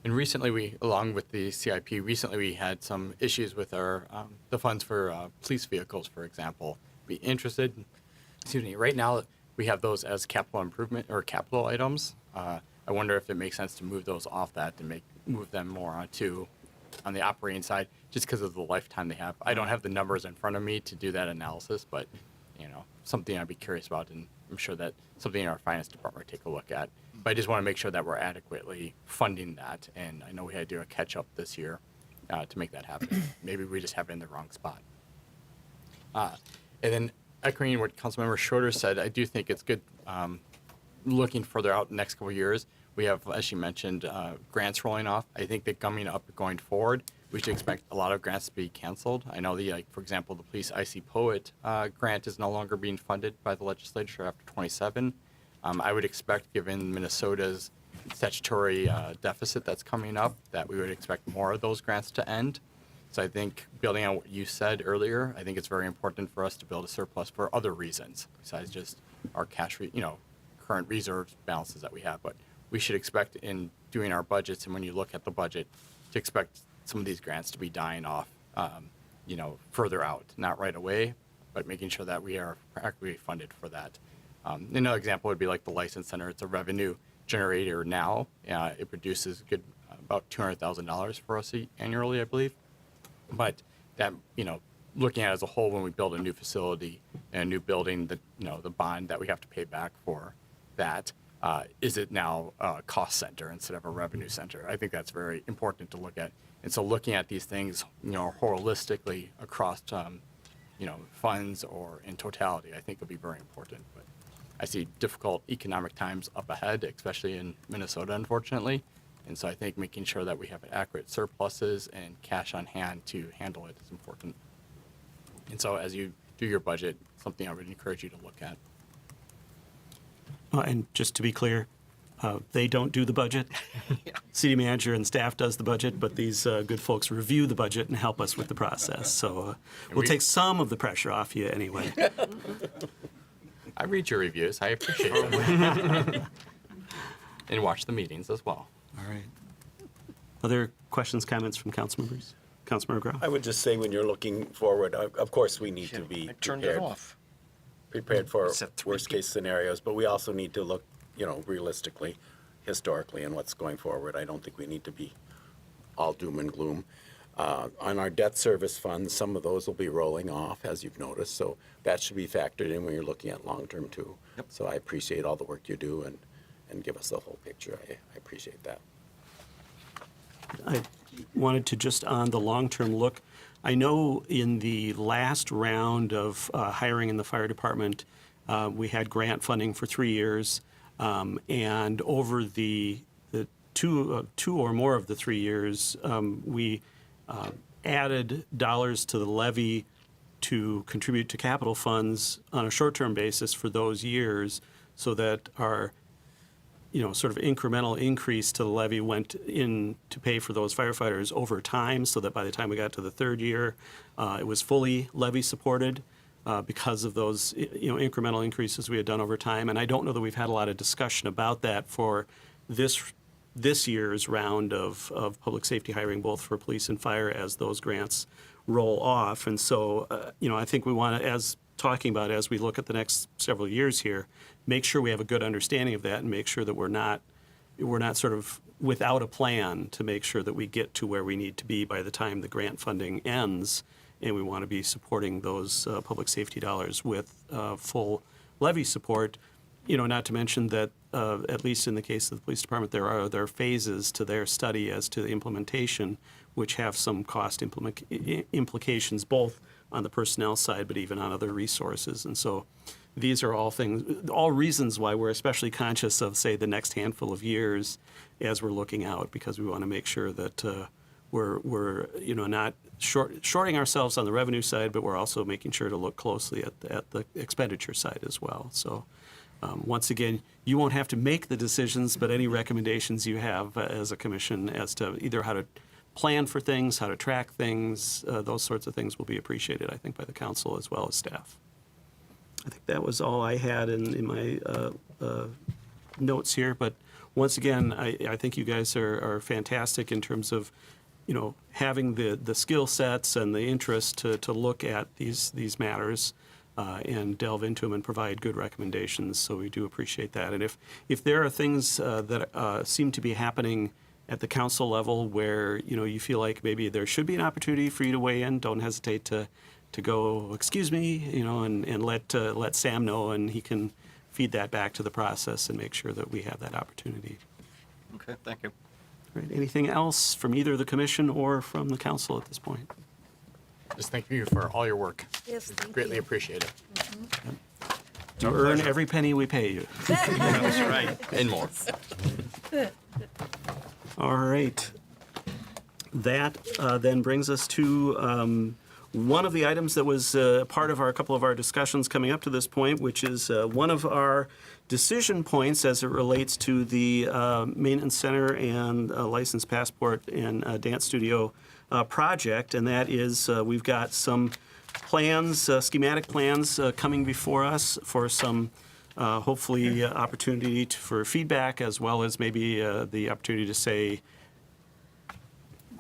And recently, along with the CIP, we had some issues with our the funds for police vehicles, for example. Be interested. Right now, we have those as capital improvement or capital items. I wonder if it makes sense to move those off that and move them more on the operating side, just because of the lifetime they have. I don't have the numbers in front of me to do that analysis, but something I'd be curious about, and I'm sure that something in our finance department would take a look at. But I just want to make sure that we're adequately funding that, and I know we had to do a catch-up this year to make that happen. Maybe we just have it in the wrong spot. And then echoing what Councilmember Schroeder said, I do think it's good looking further out the next couple of years. We have, as she mentioned, grants rolling off. I think that coming up going forward, we should expect a lot of grants to be canceled. I know for example, the Police IC Poet grant is no longer being funded by the legislature after 27. I would expect, given Minnesota's statutory deficit that's coming up, that we would expect more of those grants to end. So I think, building on what you said earlier, I think it's very important for us to build a surplus for other reasons besides just our cash, current reserves balances that we have. But we should expect in doing our budgets, and when you look at the budget, to expect some of these grants to be dying off, further out, not right away, but making sure that we are accurately funded for that. Another example would be like the License Center. It's a revenue generator now. It produces about $200,000 for us annually, I believe. But that, looking at it as a whole, when we build a new facility and a new building, the bond that we have to pay back for that, is it now a cost center instead of a revenue center? I think that's very important to look at. And so looking at these things, holistically across, funds or in totality, I think will be very important. But I see difficult economic times up ahead, especially in Minnesota, unfortunately. And so I think making sure that we have accurate surpluses and cash on hand to handle it is important. And so as you do your budget, something I would encourage you to look at. And just to be clear, they don't do the budget. City manager and staff does the budget, but these good folks review the budget and help us with the process. So we'll take some of the pressure off you anyway. I read your reviews. I appreciate them. And watch the meetings as well. All right. Other questions, comments from council members? Councilmember Grau? I would just say, when you're looking forward, of course, we need to be I turned it off. prepared for It's at 3 worst-case scenarios, but we also need to look, realistically, historically, and what's going forward. I don't think we need to be all doom and gloom. On our debt service funds, some of those will be rolling off, as you've noticed, so that should be factored in when you're looking at long-term, too. Yep. So I appreciate all the work you do and give us the whole picture. I appreciate that. I wanted to just on the long-term look, I know in the last round of hiring in the fire department, we had grant funding for 3 years, and over the two or more of the 3 years, we added dollars to the levy to contribute to capital funds on a short-term basis for those years, so that our sort of incremental increase to the levy went in to pay for those firefighters over time, so that by the time we got to the third year, it was fully levy supported because of those incremental increases we had done over time. And I don't know that we've had a lot of discussion about that for this year's round of public safety hiring, both for police and fire, as those grants roll off. And so, I think we want to, as we look at the next several years here, make sure we have a good understanding of that and make sure that we're not sort of without a plan to make sure that we get to where we need to be by the time the grant funding ends. And we want to be supporting those public safety dollars with full levy support. not to mention that, at least in the case of the police department, there are phases to their study as to the implementation, which have some cost implications both on the personnel side, but even on other resources. And so these are all reasons why we're especially conscious of, say, the next handful of years as we're looking out, because we want to make sure that we're not shorting ourselves on the revenue side, but we're also making sure to look closely at the expenditure side as well. So once again, you won't have to make the decisions, but any recommendations you have as a commission as to either how to plan for things, how to track things, those sorts of things will be appreciated, I think, by the council as well as staff. I think that was all I had in my notes here. But once again, I think you guys are fantastic in terms of, having the skill sets and the interest to look at these matters and delve into them and provide good recommendations. So we do appreciate that. And if there are things that seem to be happening at the council level where you feel like maybe there should be an opportunity for you to weigh in, don't hesitate to go, excuse me, and let Sam know, and he can feed that back to the process and make sure that we have that opportunity. Okay, thank you. All right, anything else from either the commission or from the council at this point? Just thank you for all your work. Yes, thank Greatly you. appreciate it. You earn every penny we pay you. That's right. And more. All right. That then brings us to one of the items that was part of a couple of our discussions coming up to this point, which is one of our decision points as it relates to the maintenance center and licensed passport and dance studio project, and that is we've got some plans, schematic plans coming before us for some hopefully opportunity for feedback, as well as maybe the opportunity to say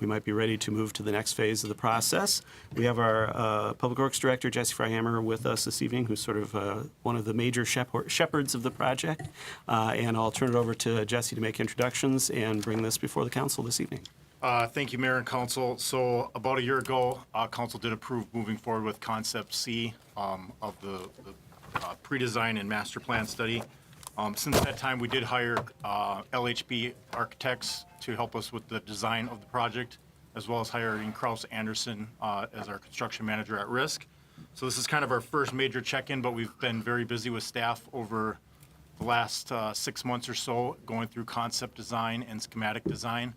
we might be ready to move to the next phase of the process. We have our Public Works Director, Jesse Freihammer, with us this evening, who's sort of one of the major shepherds of the project. And I'll turn it over to Jesse to make introductions and bring this before the council this evening. Thank you, Mayor and Council. So about a year ago, Council did approve moving forward with Concept C of the pre-design and master plan study. Since that time, we did hire LHB architects to help us with the design of the project, as well as hiring Kraus Anderson as our construction manager at risk. So this is kind of our first major check-in, but we've been very busy with staff over the last 6 months or so, going through concept design and schematic design.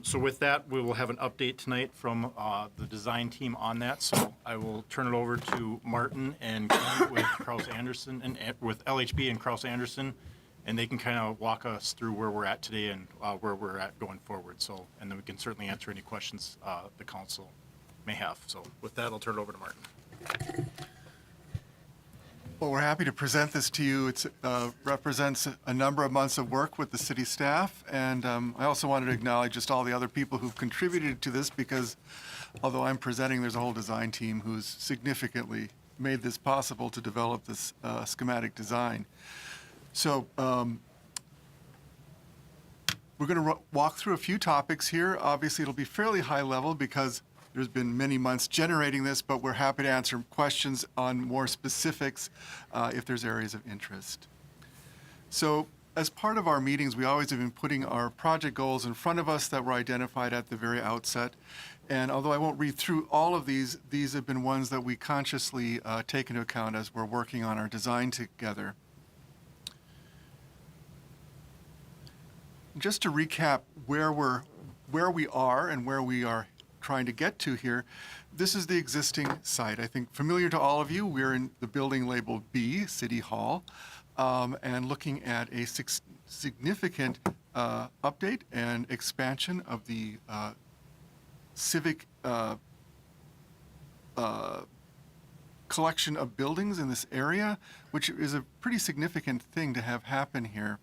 So with that, we will have an update tonight from the design team on that. So I will turn it over to Martin and Ken with Kraus Anderson and with LHB and Kraus Anderson, and they can kind of walk us through where we're at today and where we're at going forward. So, and then we can certainly answer any questions the council may have. So with that, I'll turn it over to Martin. Well, we're happy to present this to you. It represents a number of months of work with the city staff, and I also wanted to acknowledge just all the other people who've contributed to this, because although I'm presenting, there's a whole design team who's significantly made this possible to develop this schematic design. So we're going to walk through a few topics here. Obviously, it'll be fairly high level because there's been many months generating this, but we're happy to answer questions on more specifics if there's areas of interest. So as part of our meetings, we always have been putting our project goals in front of us that were identified at the very outset. And although I won't read through all of these have been ones that we consciously take into account as we're working on our design together. Just to recap where we are and where we are trying to get to here, this is the existing site. I think familiar to all of you, we're in the building labeled B, City Hall, and looking at a significant update and expansion of the civic collection of buildings in this area, which is a pretty significant thing to have happen here.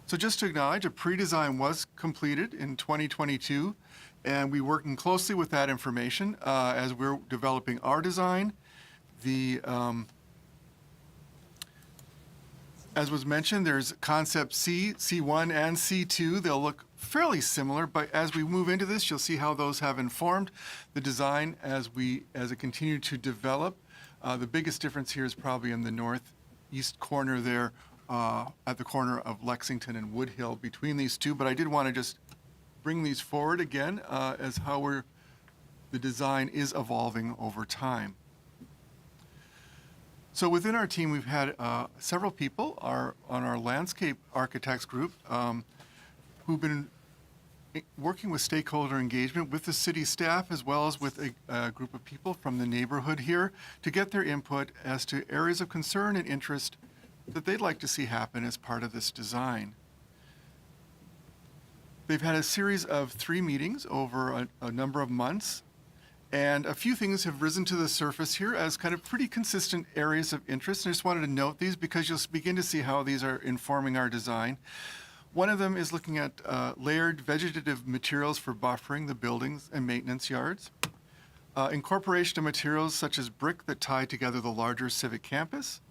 So just to acknowledge, a pre-design was completed in 2022, and we're working closely with that information as we're developing our design. As was mentioned, there's Concept C, C1, and C2. They'll look fairly similar, but as we move into this, you'll see how those have informed the design as it continued to develop. The biggest difference here is probably in the northeast corner there, at the corner of Lexington and Woodhill between these two. But I did want to just bring these forward again as how the design is evolving over time. So within our team, we've had several people on our landscape architects group who've been working with stakeholder engagement with the city staff as well as with a group of people from the neighborhood here to get their input as to areas of concern and interest that they'd like to see happen as part of this design. They've had a series of 3 meetings over a number of months, and a few things have risen to the surface here as kind of pretty consistent areas of interest. And I just wanted to note these because you'll begin to see how these are informing our design. One of them is looking at layered vegetative materials for buffering the buildings and maintenance yards. Incorporation of materials such as brick that tie together the larger civic campus,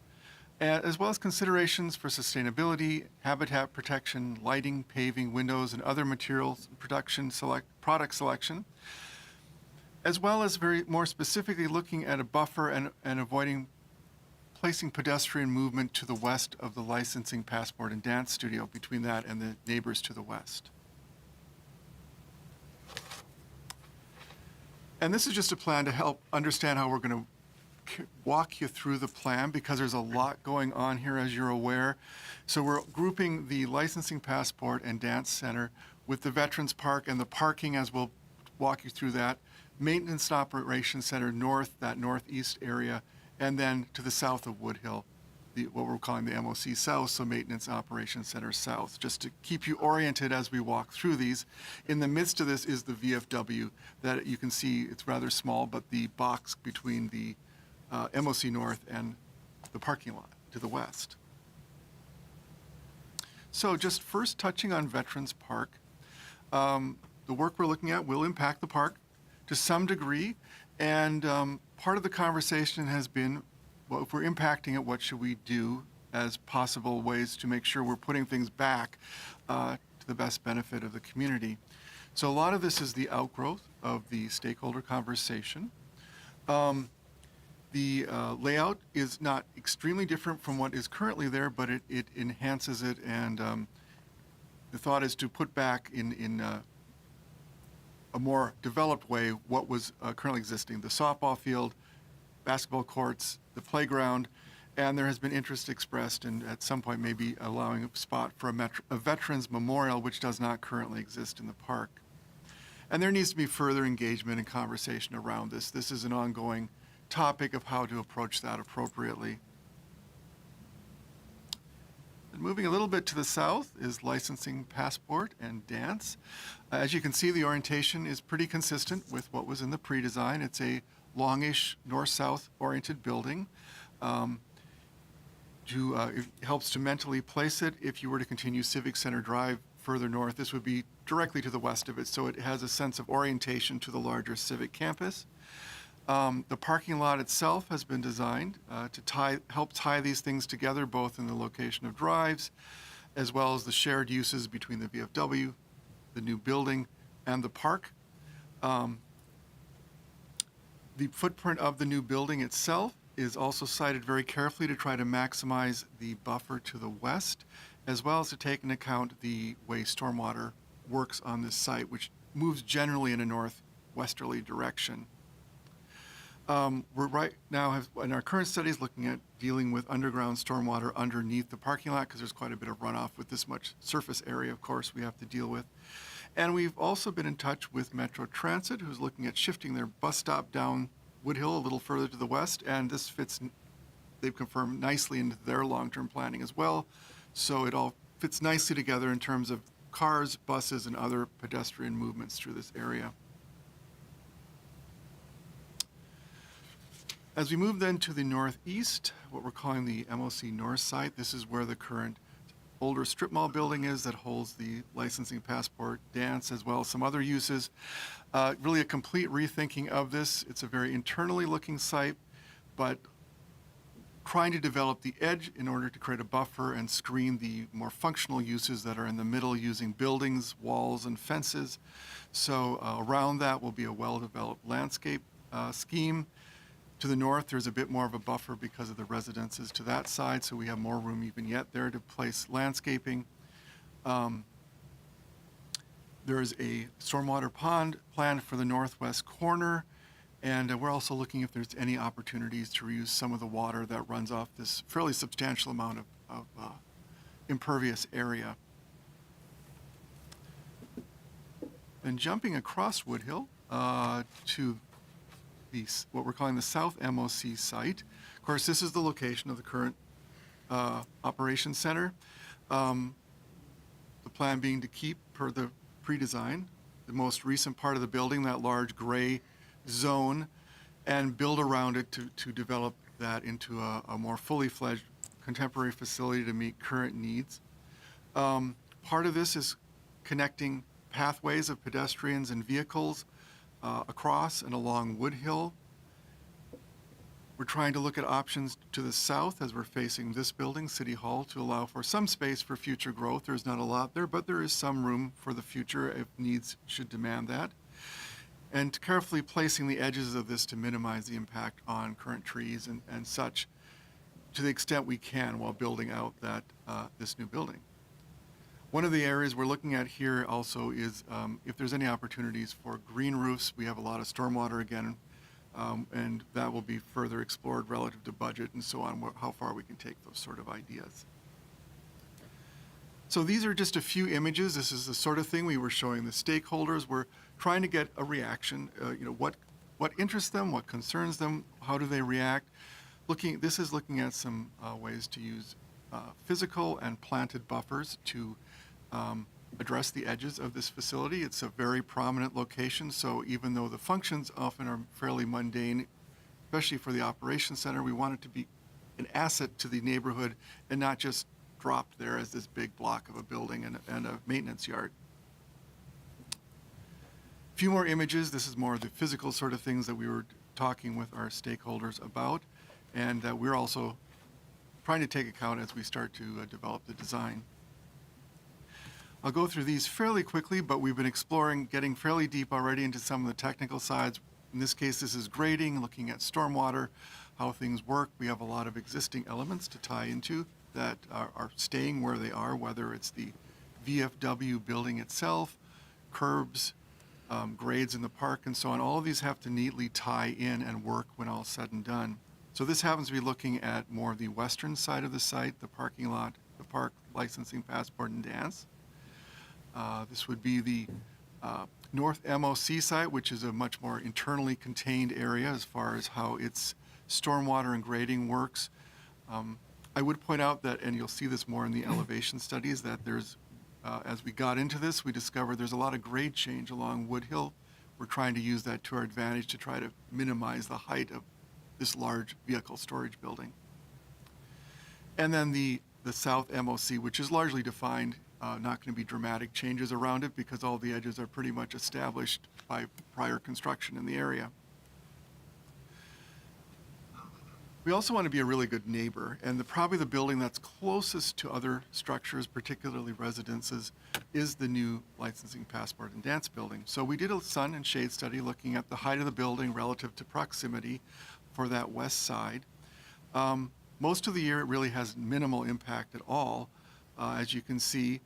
as well as considerations for sustainability, habitat protection, lighting, paving, windows, and other materials product selection, as well as more specifically looking at a buffer and avoiding placing pedestrian movement to the west of the licensing passport and dance studio, between that and the neighbors to the west. And this is just a plan to help understand how we're going to walk you through the plan, because there's a lot going on here, as you're aware. So we're grouping the licensing passport and dance center with the Veterans Park and the parking, as we'll walk you through that, maintenance and operations center north, that northeast area, and then to the south of Woodhill, what we're calling the MOC South, so Maintenance Operations Center South, just to keep you oriented as we walk through these. In the midst of this is the VFW that you can see. It's rather small, but the box between the MOC North and the parking lot to the west. So just first touching on Veterans Park, the work we're looking at will impact the park to some degree, and part of the conversation has been, well, if we're impacting it, what should we do as possible ways to make sure we're putting things back to the best benefit of the community. So a lot of this is the outgrowth of the stakeholder conversation. The layout is not extremely different from what is currently there, but it enhances it, and the thought is to put back in a more developed way what was currently existing: the softball field, basketball courts, the playground, and there has been interest expressed in at some point maybe allowing a spot for a veterans memorial, which does not currently exist in the park. And there needs to be further engagement and conversation around this. This is an ongoing topic of how to approach that appropriately. And moving a little bit to the south is licensing, passport, and dance. As you can see, the orientation is pretty consistent with what was in the pre-design. It's a longish north-south oriented building. It helps to mentally place it. If you were to continue Civic Center Drive further north, this would be directly to the west of it, so it has a sense of orientation to the larger civic campus. The parking lot itself has been designed to help tie these things together, both in the location of drives, as well as the shared uses between the VFW, the new building, and the park. The footprint of the new building itself is also cited very carefully to try to maximize the buffer to the west, as well as to take into account the way stormwater works on this site, which moves generally in a northwesterly direction. We're right now in our current studies looking at dealing with underground stormwater underneath the parking lot, because there's quite a bit of runoff with this much surface area, of course, we have to deal with. And we've also been in touch with Metro Transit, who's looking at shifting their bus stop down Woodhill a little further to the west, and this fits, they've confirmed, nicely into their long-term planning as well. So it all fits nicely together in terms of cars, buses, and other pedestrian movements through this area. As we move then to the northeast, what we're calling the MOC North site, this is where the current older strip mall building is that holds the licensing, passport, dance, as well as some other uses. Really a complete rethinking of this. It's a very internally looking site, but trying to develop the edge in order to create a buffer and screen the more functional uses that are in the middle, using buildings, walls, and fences. So around that will be a well-developed landscape scheme. To the north, there's a bit more of a buffer because of the residences to that side, so we have more room even yet there to place landscaping. There is a stormwater pond planned for the northwest corner, and we're also looking if there's any opportunities to reuse some of the water that runs off this fairly substantial amount of impervious area. Then jumping across Woodhill to what we're calling the South MOC site. Of course, this is the location of the current operations center. The plan being to keep, per the pre-design, the most recent part of the building, that large gray zone, and build around it to develop that into a more fully fledged contemporary facility to meet current needs. Part of this is connecting pathways of pedestrians and vehicles across and along Woodhill. We're trying to look at options to the south as we're facing this building, City Hall, to allow for some space for future growth. There's not a lot there, but there is some room for the future if needs should demand that. And carefully placing the edges of this to minimize the impact on current trees and such to the extent we can while building out that this new building. One of the areas we're looking at here also is if there's any opportunities for green roofs. We have a lot of stormwater again, and that will be further explored relative to budget and so on, how far we can take those sort of ideas. So these are just a few images. This is the sort of thing we were showing the stakeholders. We're trying to get a reaction, what interests them, what concerns them, how do they react. This is looking at some ways to use physical and planted buffers to address the edges of this facility. It's a very prominent location, so even though the functions often are fairly mundane, especially for the operations center, we want it to be an asset to the neighborhood and not just dropped there as this big block of a building and a maintenance yard. A few more images. This is more of the physical sort of things that we were talking with our stakeholders about, and that we're also trying to take account as we start to develop the design. I'll go through these fairly quickly, but we've been exploring, getting fairly deep already into some of the technical sides. In this case, this is grading, looking at stormwater, how things work. We have a lot of existing elements to tie into that are staying where they are, whether it's the VFW building itself, curbs, grades in the park, and so on. All of these have to neatly tie in and work when all said and done. So this happens to be looking at more of the western side of the site, the parking lot, the park licensing, passport, and dance. This would be the North MOC site, which is a much more internally contained area as far as how its stormwater and grading works. I would point out that, and you'll see this more in the elevation studies, that there's, as we got into this, we discovered there's a lot of grade change along Woodhill. We're trying to use that to our advantage to try to minimize the height of this large vehicle storage building. And then the South MOC, which is largely defined, not going to be dramatic changes around it because all the edges are pretty much established by prior construction in the area. We also want to be a really good neighbor, and probably the building that's closest to other structures, particularly residences, is the new licensing, passport, and dance building. So we did a sun and shade study looking at the height of the building relative to proximity for that west side. Most of the year it really has minimal impact at all. As you can see,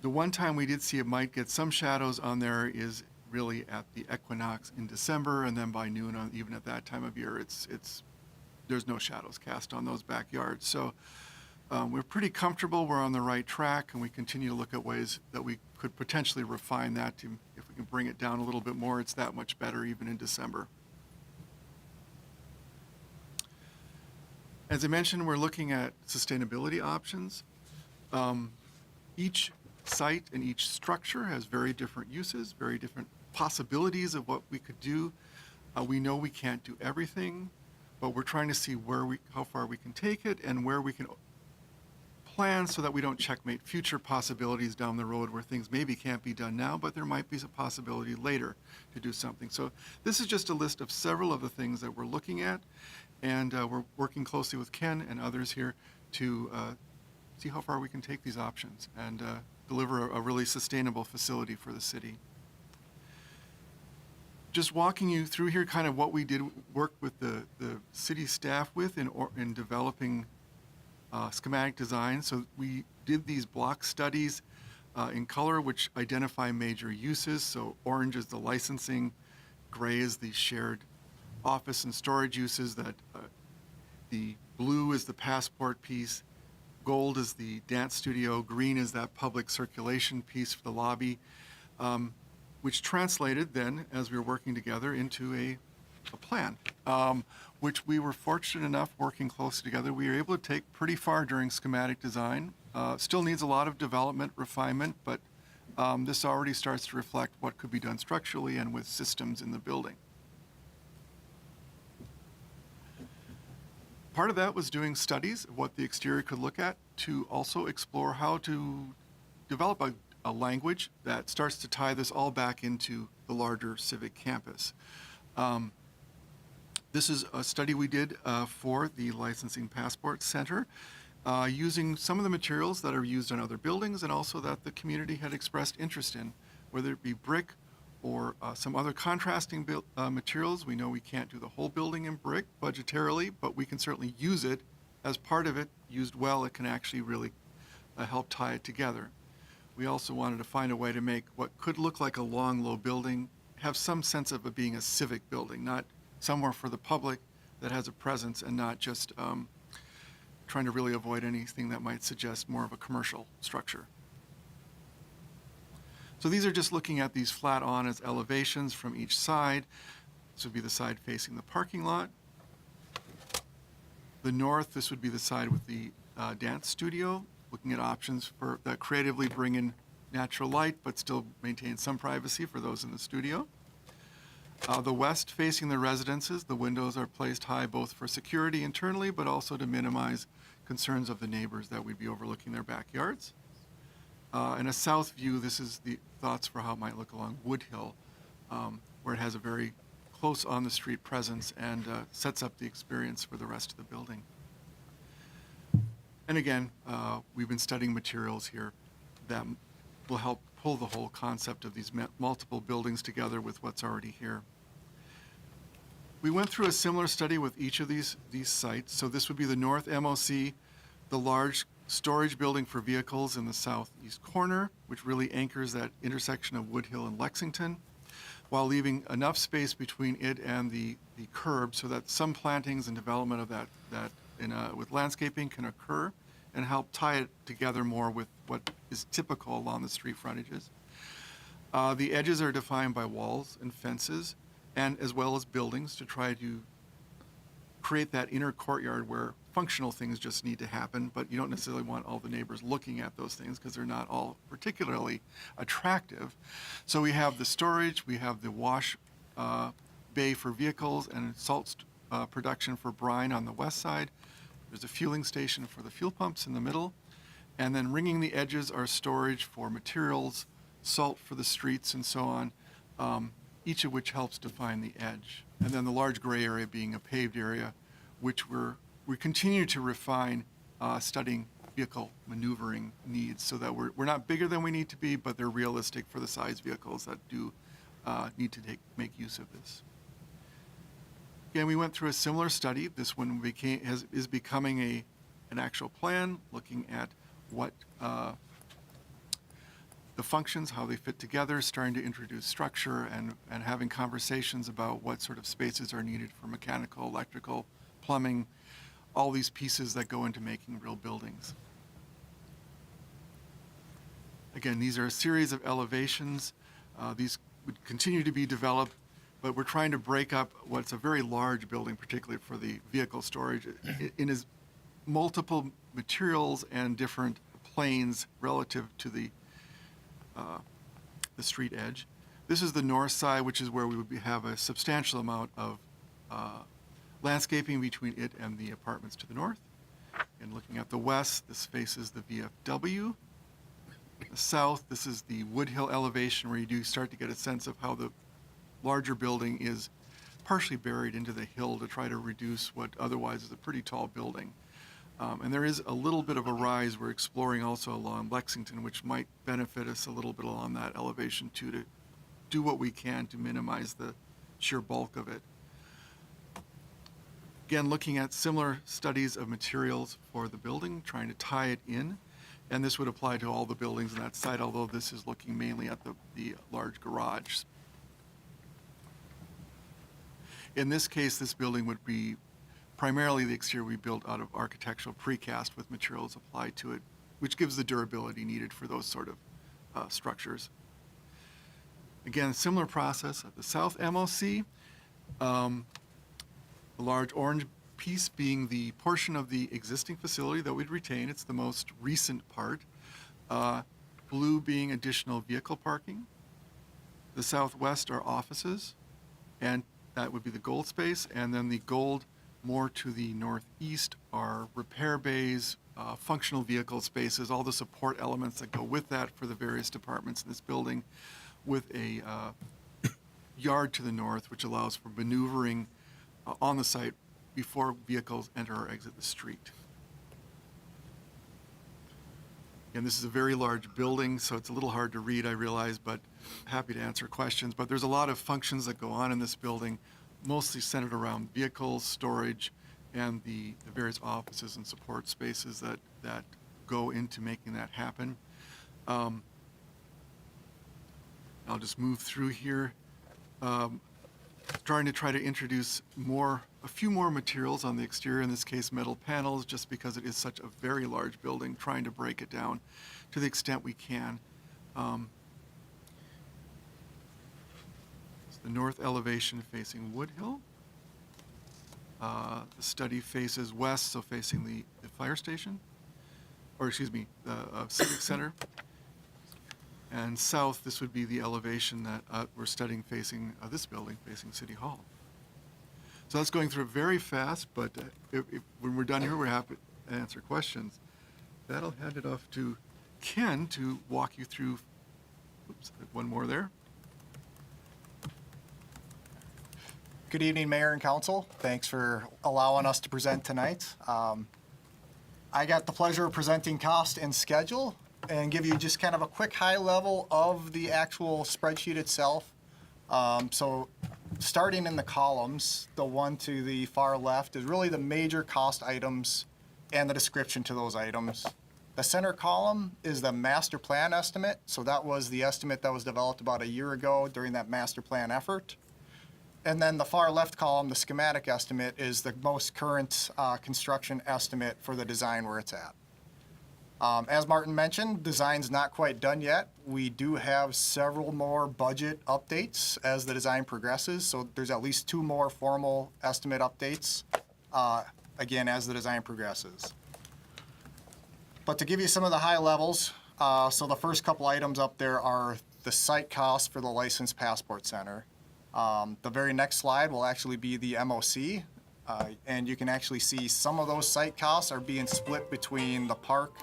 the one time we did see it might get some shadows on there is really at the equinox in December, and then by noon, even at that time of year, there's no shadows cast on those backyards. So we're pretty comfortable we're on the right track, and we continue to look at ways that we could potentially refine that to, if we can bring it down a little bit more, it's that much better even in December. As I mentioned, we're looking at sustainability options. Each site and each structure has very different uses, very different possibilities of what we could do. We know we can't do everything, but we're trying to see how far we can take it and where we can plan so that we don't checkmate future possibilities down the road where things maybe can't be done now, but there might be a possibility later to do something. So this is just a list of several of the things that we're looking at, and we're working closely with Ken and others here to see how far we can take these options and deliver a really sustainable facility for the city. just walking you through here kind of what we did work with the city staff with in developing schematic design. So we did these block studies in color, which identify major uses. So orange is the licensing, gray is the shared office and storage uses, that the blue is the passport piece, gold is the dance studio, green is that public circulation piece for the lobby, which translated then, as we were working together, into a plan, which we were fortunate enough, working closely together, we were able to take pretty far during schematic design. Still needs a lot of development, refinement, but this already starts to reflect what could be done structurally and with systems in the building. Part of that was doing studies of what the exterior could look at, to also explore how to develop a language that starts to tie this all back into the larger civic campus. This is a study we did for the Licensing Passport Center, using some of the materials that are used on other buildings and also that the community had expressed interest in, whether it be brick or some other contrasting materials. We know we can't do the whole building in brick budgetarily, but we can certainly use it as part of it. Used well, it can actually really help tie it together. We also wanted to find a way to make what could look like a long, low building have some sense of it being a civic building, not somewhere for the public that has a presence, and not just trying to really avoid anything that might suggest more of a commercial structure. So these are just looking at these flat on as elevations from each side. This would be the side facing the parking lot. The north, this would be the side with the dance studio, looking at options for that creatively bring in natural light but still maintain some privacy for those in the studio. The west facing the residences, the windows are placed high both for security internally but also to minimize concerns of the neighbors that we'd be overlooking their backyards. And a south view, this is the thoughts for how it might look along Wood Hill, where it has a very close on-the-street presence and sets up the experience for the rest of the building. And again, we've been studying materials here that will help pull the whole concept of these multiple buildings together with what's already here. We went through a similar study with each of these sites. So this would be the north MOC, the large storage building for vehicles in the southeast corner, which really anchors that intersection of Wood Hill and Lexington, while leaving enough space between it and the curb so that some plantings and development of that with landscaping can occur and help tie it together more with what is typical along the street frontages. The edges are defined by walls and fences, and as well as buildings, to try to create that inner courtyard where functional things just need to happen, but you don't necessarily want all the neighbors looking at those things because they're not all particularly attractive. So we have the storage, we have the wash bay for vehicles and salt production for brine on the west side. There's a fueling station for the fuel pumps in the middle. And then ringing the edges are storage for materials, salt for the streets, and so on, each of which helps define the edge. And then the large gray area being a paved area, which we continue to refine, studying vehicle maneuvering needs so that we're not bigger than we need to be, but they're realistic for the size vehicles that do need to make use of this. Again, we went through a similar study. This one is becoming an actual plan, looking at what the functions, how they fit together, starting to introduce structure and having conversations about what sort of spaces are needed for mechanical, electrical, plumbing, all these pieces that go into making real buildings. Again, these are a series of elevations. These would continue to be developed, but we're trying to break up what's a very large building, particularly for the vehicle storage, in as multiple materials and different planes relative to the street edge. This is the north side, which is where we would have a substantial amount of landscaping between it and the apartments to the north. And looking at the west, this faces the VFW. The south, this is the Wood Hill elevation, where you do start to get a sense of how the larger building is partially buried into the hill to try to reduce what otherwise is a pretty tall building. And there is a little bit of a rise we're exploring also along Lexington, which might benefit us a little bit along that elevation too, to do what we can to minimize the sheer bulk of it. Again, looking at similar studies of materials for the building, trying to tie it in, and this would apply to all the buildings on that site, although this is looking mainly at the large garage. In this case, this building would be primarily the exterior we built out of architectural precast with materials applied to it, which gives the durability needed for those sort of structures. Again, similar process at the south MOC. The large orange piece being the portion of the existing facility that we'd retain. It's the most recent part. Blue being additional vehicle parking. The southwest are offices, and that would be the gold space. And then the gold more to the northeast are repair bays, functional vehicle spaces, all the support elements that go with that for the various departments in this building, with a yard to the north, which allows for maneuvering on the site before vehicles enter or exit the street. And this is a very large building, so it's a little hard to read, I realize, but happy to answer questions. But there's a lot of functions that go on in this building, mostly centered around vehicles, storage, and the various offices and support spaces that go into making that happen. I'll just move through here. Trying to introduce a few more materials on the exterior, in this case metal panels, just because it is such a very large building, trying to break it down to the extent we can. It's the north elevation facing Woodhill. The study faces west, so facing the fire station, or excuse me, the Civic Center. And south, this would be the elevation that we're studying facing this building, facing City Hall. So that's going through very fast, but when we're done here, we're happy to answer questions. That'll hand it off to Ken to walk you through, oops, one more there. Good evening, Mayor and Council. Thanks for allowing us to present tonight. I got the pleasure of presenting cost and schedule and give you just kind of a quick high level of the actual spreadsheet itself. So starting in the columns, the one to the far left is really the major cost items and the description to those items. The center column is the master plan estimate. So that was the estimate that was developed about a year ago during that master plan effort. And then the far left column, the schematic estimate, is the most current construction estimate for the design where it's at. As Martin mentioned, design's not quite done yet. We do have several more budget updates as the design progresses, so there's at least 2 more formal estimate updates, again, as the design progresses. But to give you some of the high levels, so the first couple items up there are the site costs for the licensed passport center. The very next slide will actually be the MOC, and you can actually see some of those site costs are being split between the park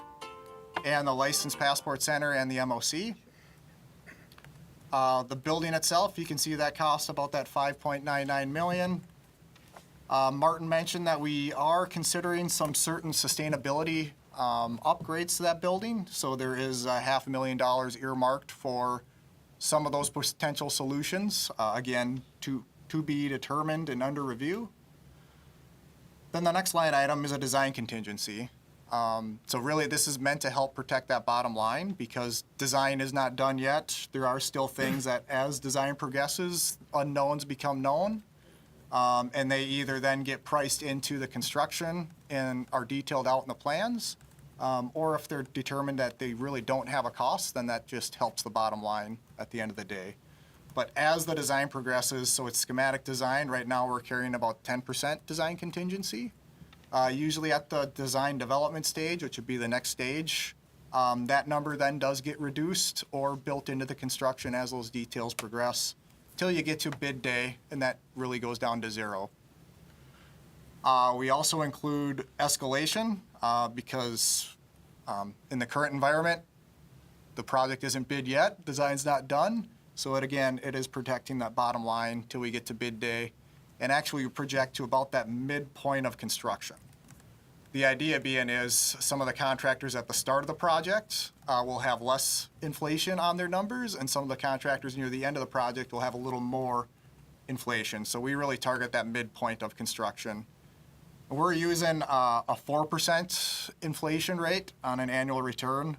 and the licensed passport center and the MOC. The building itself, you can see that costs about that $5.99 million. Martin mentioned that we are considering some certain sustainability upgrades to that building. So there is $500,000 earmarked for some of those potential solutions, again, to be determined and under review. Then the next line item is a design contingency. So really this is meant to help protect that bottom line because design is not done yet. There are still things that as design progresses, unknowns become known. And they either then get priced into the construction and are detailed out in the plans, or if they're determined that they really don't have a cost, then that just helps the bottom line at the end of the day. But as the design progresses, so it's schematic design, right now we're carrying about 10% design contingency. Usually at the design development stage, which would be the next stage, that number then does get reduced or built into the construction as those details progress till you get to bid day, and that really goes down to 0. We also include escalation because in the current environment, the project isn't bid yet, design's not done. So it is protecting that bottom line till we get to bid day, and actually we project to about that midpoint of construction. The idea being is some of the contractors at the start of the project will have less inflation on their numbers, and some of the contractors near the end of the project will have a little more inflation. So we really target that midpoint of construction. We're using a 4% inflation rate on an annual return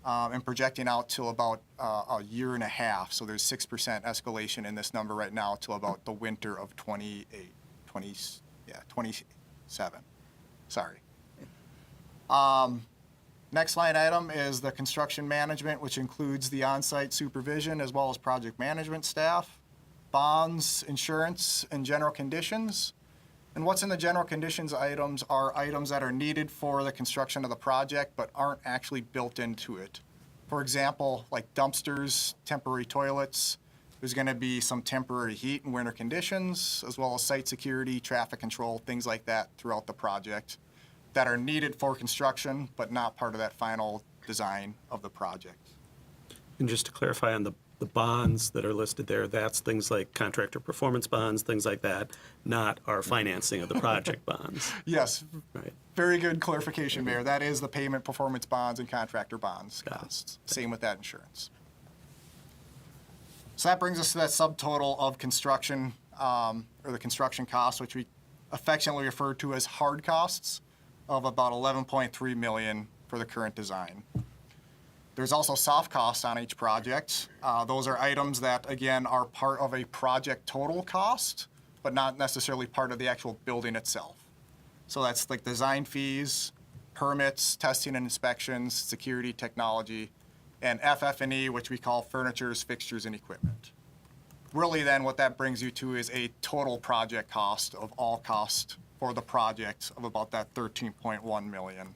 and projecting out till about a year and a half. So there's 6% escalation in this number right now till about the winter of 27. Sorry. Next line item is the construction management, which includes the on-site supervision as well as project management staff, bonds, insurance, and general conditions. And what's in the general conditions items are items that are needed for the construction of the project but aren't actually built into it. For example, like dumpsters, temporary toilets, there's going to be some temporary heat and winter conditions, as well as site security, traffic control, things like that throughout the project that are needed for construction but not part of that final design of the project. And just to clarify on the bonds that are listed there, that's things like contractor performance bonds, things like that, not our financing of the project bonds. Yes, Right. very good clarification, Mayor. That is the payment performance bonds and contractor bonds costs. Same with that insurance. So that brings us to that subtotal of construction, or the construction costs, which we affectionately refer to as hard costs, of about $11.3 million for the current design. There's also soft costs on each project. Those are items that, again, are part of a project total cost, but not necessarily part of the actual building itself. So that's like design fees, permits, testing and inspections, security, technology, and FF&E, which we call furnitures, fixtures, and equipment. Really then what that brings you to is a total project cost of all cost for the project of about that $13.1 million.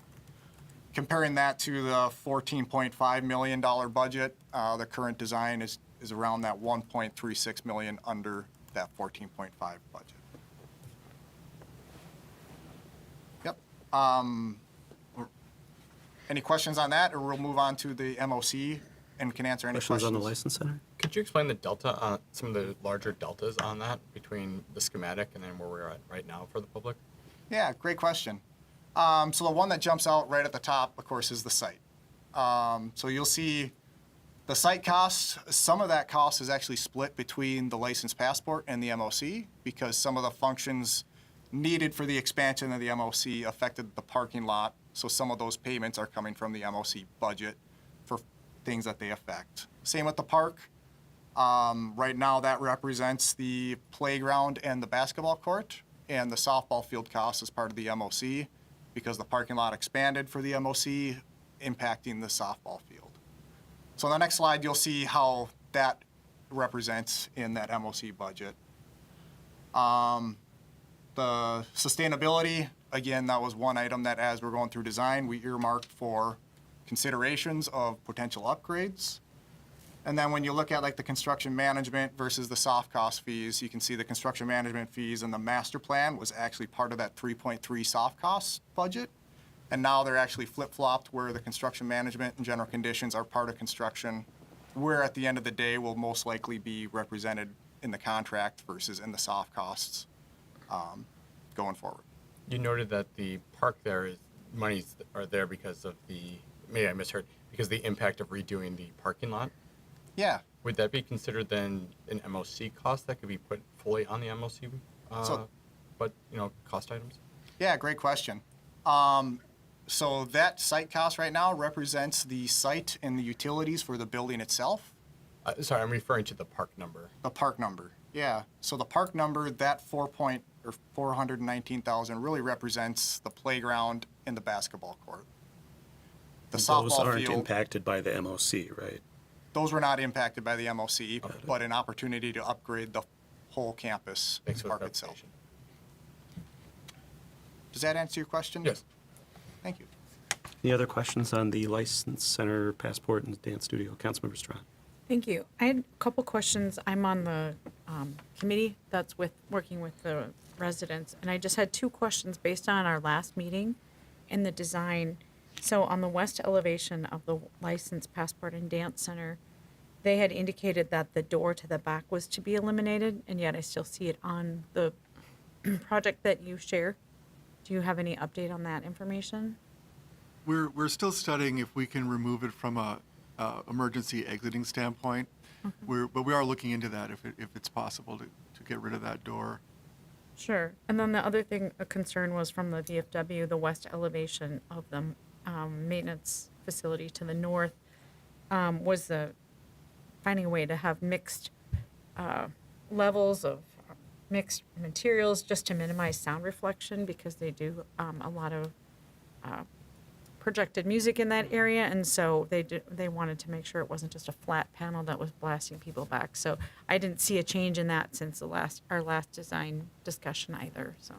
Comparing that to the $14.5 million budget, the current design is around that $1.36 million under that $14.5 budget. Yep. Any questions on that, or we'll move on to the MOC and can answer any questions. Questions on the license center? Could you explain the delta, some of the larger deltas on that between the schematic and then where we're at right now for the public? Yeah, great question. So the one that jumps out right at the top, of course, is the site. So you'll see the site cost, some of that cost is actually split between the licensed passport and the MOC because some of the functions needed for the expansion of the MOC affected the parking lot. So some of those payments are coming from the MOC budget for things that they affect. Same with the park. Right now that represents the playground and the basketball court, and the softball field cost is part of the MOC because the parking lot expanded for the MOC, impacting the softball field. So on the next slide, you'll see how that represents in that MOC budget. The sustainability, again, that was one item that as we're going through design, we earmarked for considerations of potential upgrades. And then when you look at like the construction management versus the soft cost fees, you can see the construction management fees and the master plan was actually part of that 3.3 soft cost budget. And now they're actually flip-flopped where the construction management and general conditions are part of construction, where at the end of the day will most likely be represented in the contract versus in the soft costs going forward. You noted that the park there is, monies are there because of the, maybe I misheard, because of the impact of redoing the parking lot? Yeah. Would that be considered then an MOC cost that could be put fully on the MOC, but, cost items? Yeah, great question. So that site cost right now represents the site and the utilities for the building itself. Sorry, I'm referring to the park number. The park number, yeah. So the park number, that 419,000 really represents the playground and the basketball court. The softball Those aren't field, impacted by the MOC, right? those were not impacted by the MOC, but an opportunity to upgrade the whole campus Thanks for the park itself. clarification. Does that answer your question? Yes. Thank you. Any other questions on the license center, passport, and dance studio? Councilmember Strawn. Thank you. I had a couple questions. I'm on the committee that's working with the residents, and I just had two questions based on our last meeting and the design. So on the west elevation of the licensed passport and dance center, they had indicated that the door to the back was to be eliminated, and yet I still see it on the project that you share. Do you have any update on that information? We're still studying if we can remove it from a emergency exiting standpoint. But we are looking into that if it's possible to get rid of that door. Sure. And then the other thing, a concern was from the VFW, the west elevation of the maintenance facility to the north, was finding a way to have mixed levels of mixed materials just to minimize sound reflection, because they do a lot of projected music in that area, and so they wanted to make sure it wasn't just a flat panel that was blasting people back. So I didn't see a change in that since our last design discussion either. So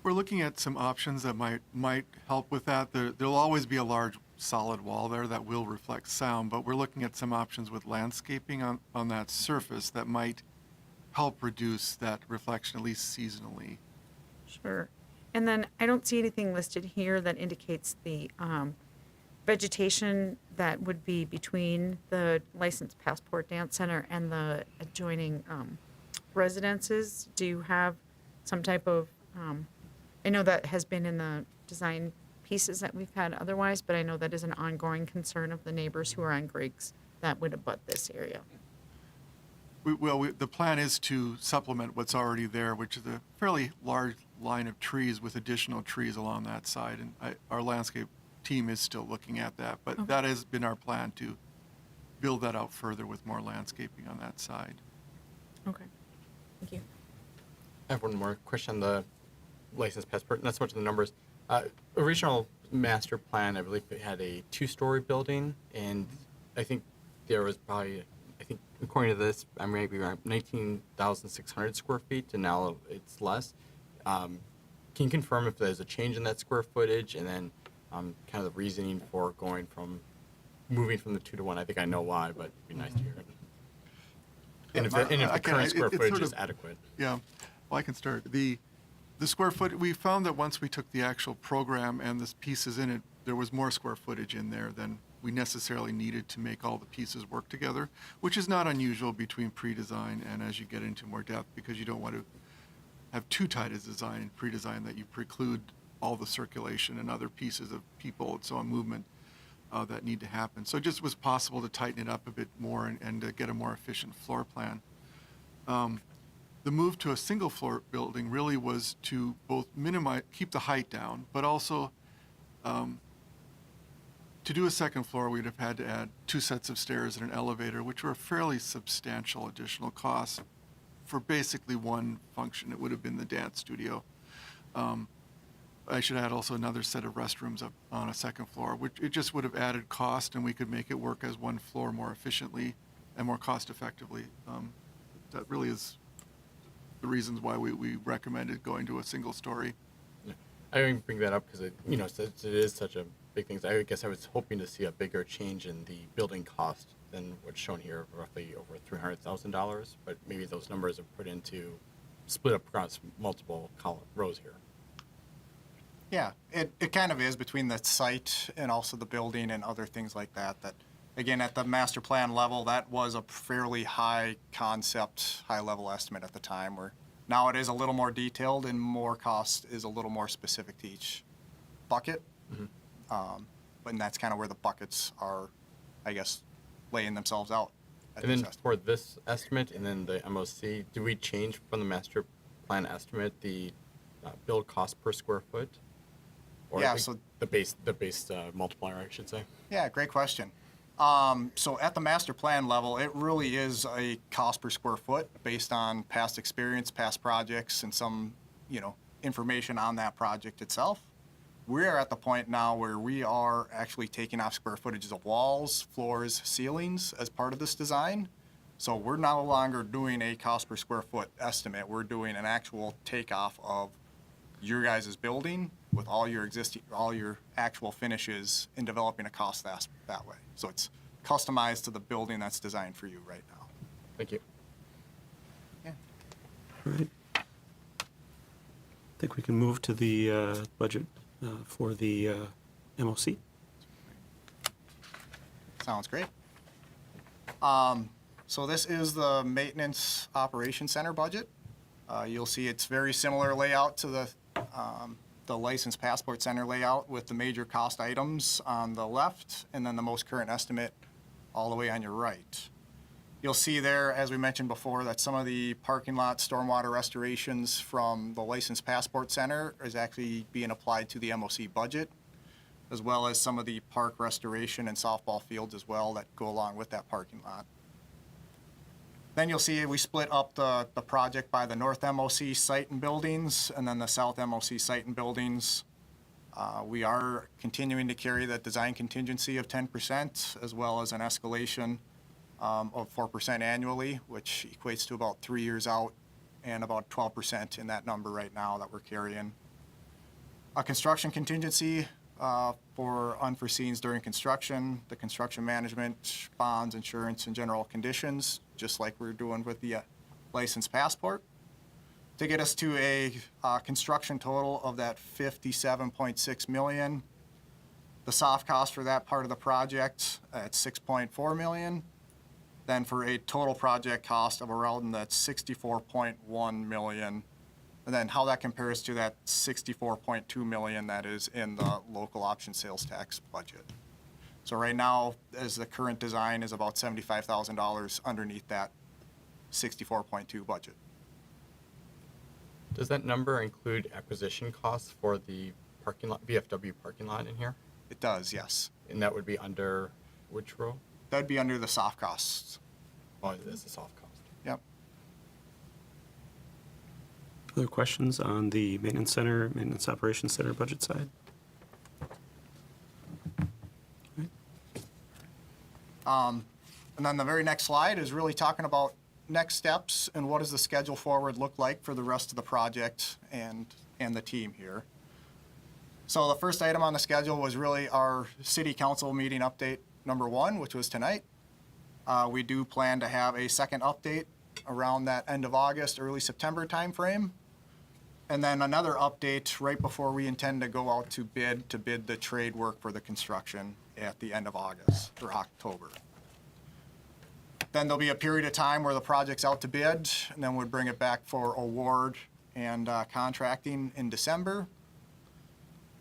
We're looking at some options that might help with that. There'll always be a large solid wall there that will reflect sound, but we're looking at some options with landscaping on that surface that might help reduce that reflection, at least seasonally. sure. And then I don't see anything listed here that indicates the vegetation that would be between the licensed Passport Dance Center and the adjoining residences. Do you have some type of, I know that has been in the design pieces that we've had otherwise, but I know that is an ongoing concern of the neighbors who are on Griggs that would abut this area. The plan is to supplement what's already there, which is a fairly large line of trees with additional trees along that side. And our landscape team is still looking at that, but that has been our plan, to build that out further with more landscaping on that side. Okay. Thank you. I have one more question on the license passport, not so much the numbers. Original master plan, I believe it had a 2-story building, and I think there was probably, according to this, I maybe around 19,600 square feet, and now it's less. Can you confirm if there's a change in that square footage, and then kind of the reasoning for moving from the 2 to 1? I think I know why, but it'd be nice to hear it. And if the current square footage is adequate. Yeah, well, I can start. The square foot, we found that once we took the actual program and the pieces in it, there was more square footage in there than we necessarily needed to make all the pieces work together, which is not unusual between pre-design and as you get into more depth, because you don't want to have too tight a design in pre-design that you preclude all the circulation and other pieces of people and so on, movement that need to happen. So it just was possible to tighten it up a bit more and get a more efficient floor plan. The move to a single floor building really was to both keep the height down, but also to do a second floor, we'd have had to add 2 sets of stairs and an elevator, which were a fairly substantial additional cost for basically one function. It would have been the dance studio. I should add also another set of restrooms up on a second floor, which it just would have added cost, and we could make it work as one floor more efficiently and more cost effectively. That really is the reasons why we recommended going to a single story. Yeah. I only bring that up because it is such a big thing. I guess I was hoping to see a bigger change in the building cost than what's shown here, roughly over $300,000. But maybe those numbers are split up across multiple rows here. Yeah, it kind of is between the site and also the building and other things like that. That, again, at the master plan level, that was a fairly high concept, high level estimate at the time, where now it is a little more detailed and more cost is a little more specific to each bucket. Mm-hmm. And that's kind of where the buckets are, I guess, laying themselves out. And then for this estimate and then the MOC, do we change from the master plan estimate the build cost per square foot? Or Yeah, so the base multiplier, I should say. Yeah, great question. So at the master plan level, it really is a cost per square foot based on past experience, past projects, and some, information on that project itself. We are at the point now where we are actually taking off square footages of walls, floors, ceilings as part of this design. So we're no longer doing a cost per square foot estimate. We're doing an actual takeoff of your guys' building with all your actual finishes and developing a cost that way. So it's customized to the building that's designed for you right now. Thank you. Yeah. All right. I think we can move to the budget for the MOC. Sounds great. So this is the Maintenance Operations Center budget. You'll see it's very similar layout to the Licensed Passport Center layout, with the major cost items on the left and then the most current estimate all the way on your right. You'll see there, as we mentioned before, that some of the parking lot stormwater restorations from the Licensed Passport Center is actually being applied to the MOC budget, as well as some of the park restoration and softball fields as well that go along with that parking lot. Then you'll see we split up the project by the North MOC site and buildings, and then the South MOC site and buildings. We are continuing to carry that design contingency of 10%, as well as an escalation of 4% annually, which equates to about 3 years out, and about 12% in that number right now that we're carrying. A construction contingency for unforeseens during construction, the construction management, bonds, insurance, and general conditions, just like we're doing with the licensed passport, to get us to a construction total of that $57.6 million. The soft cost for that part of the project at $6.4 million. Then for a total project cost of around that $64.1 million. And then how that compares to that $64.2 million that is in the local option sales tax budget. So right now, as the current design is about $75,000 underneath that 64.2 budget. Does that number include acquisition costs for the parking lot, VFW parking lot in here? It does, yes. And that would be under which row? That'd be under the soft costs. Oh, it is the soft cost. Yep. Other questions on the maintenance center, maintenance operations center budget side? And then the very next slide is really talking about next steps and what does the schedule forward look like for the rest of the project and the team here. So the first item on the schedule was really our city council meeting update number 1, which was tonight. We do plan to have a second update around that end of August, early September timeframe. And then another update right before we intend to go out to bid the trade work for the construction at the end of August or October. Then there'll be a period of time where the project's out to bid, and then we'd bring it back for award and contracting in December.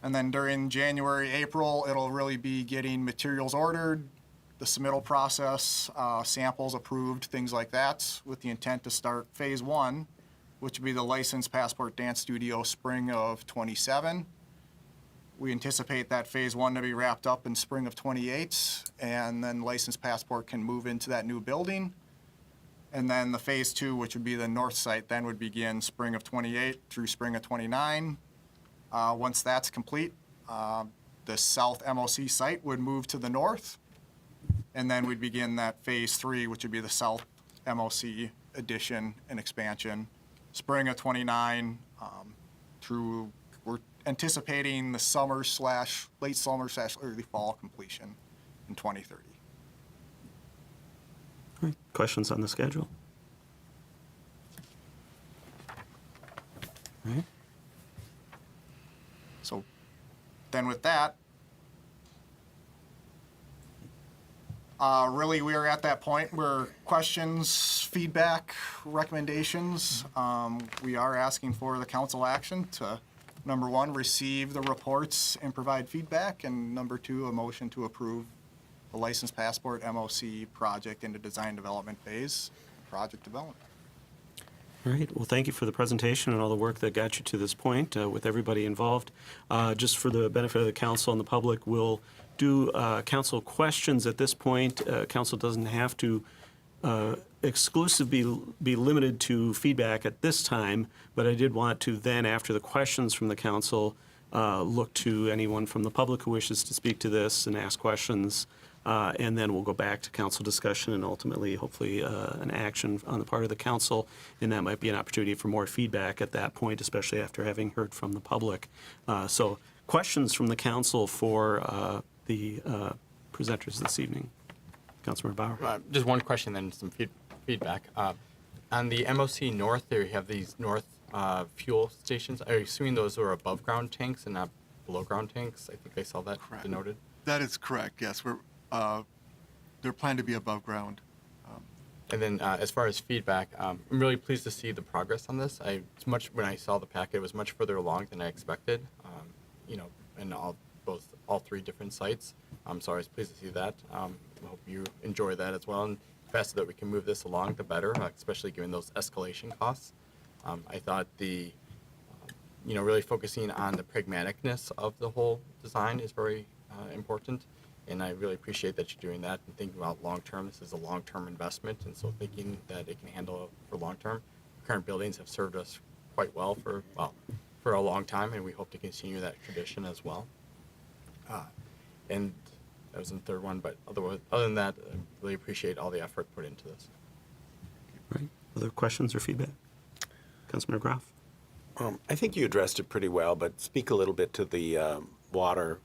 And then during January, April, it'll really be getting materials ordered, the submittal process, samples approved, things like that, with the intent to start phase 1, which would be the licensed passport dance studio spring of '27. We anticipate that phase 1 to be wrapped up in spring of '28, and then licensed passport can move into that new building. And then the phase 2, which would be the north site, then would begin spring of '28 through spring of '29. Once that's complete, the south MOC site would move to the north, and then we'd begin that phase 3, which would be the south MOC addition and expansion, spring of '29 through, we're anticipating the late summer / early fall completion in 2030. All right, questions on the schedule? All right. So then with that, really we are at that point where questions, feedback, recommendations, we are asking for the council action to, number 1, receive the reports and provide feedback, and number 2, a motion to approve the licensed passport MOC project into design development phase, project development. All right. Well, thank you for the presentation and all the work that got you to this point with everybody involved. Just for the benefit of the council and the public, we'll do council questions at this point. Council doesn't have to exclusively be limited to feedback at this time, but I did want to then, after the questions from the council, look to anyone from the public who wishes to speak to this and ask questions. And then we'll go back to council discussion and ultimately, hopefully, an action on the part of the council. And that might be an opportunity for more feedback at that point, especially after having heard from the public. So questions from the council for the presenters this evening. Councilmember Bauer. Just one question, then some feedback. On the MOC North, there you have these north fuel stations. Are you assuming those are above ground tanks and not below ground tanks? I think I saw that denoted. That is correct, yes. They're planned to be above ground. And then as far as feedback, I'm really pleased to see the progress on this. When I saw the packet, it was much further along than I expected, in all 3 different sites. So I was pleased to see that. I hope you enjoy that as well. And faster that we can move this along, the better, especially given those escalation costs. I thought really focusing on the pragmaticness of the whole design is very important. And I really appreciate that you're doing that and thinking about long-term. This is a long-term investment, and so thinking that it can handle it for long-term. Current buildings have served us quite well for a long time, and we hope to continue that tradition as well. And that was in the third one, but other than that, I really appreciate all the effort put into this. Right. Other questions or feedback? Councilmember Graff? I think you addressed it pretty well, but speak a little bit to the water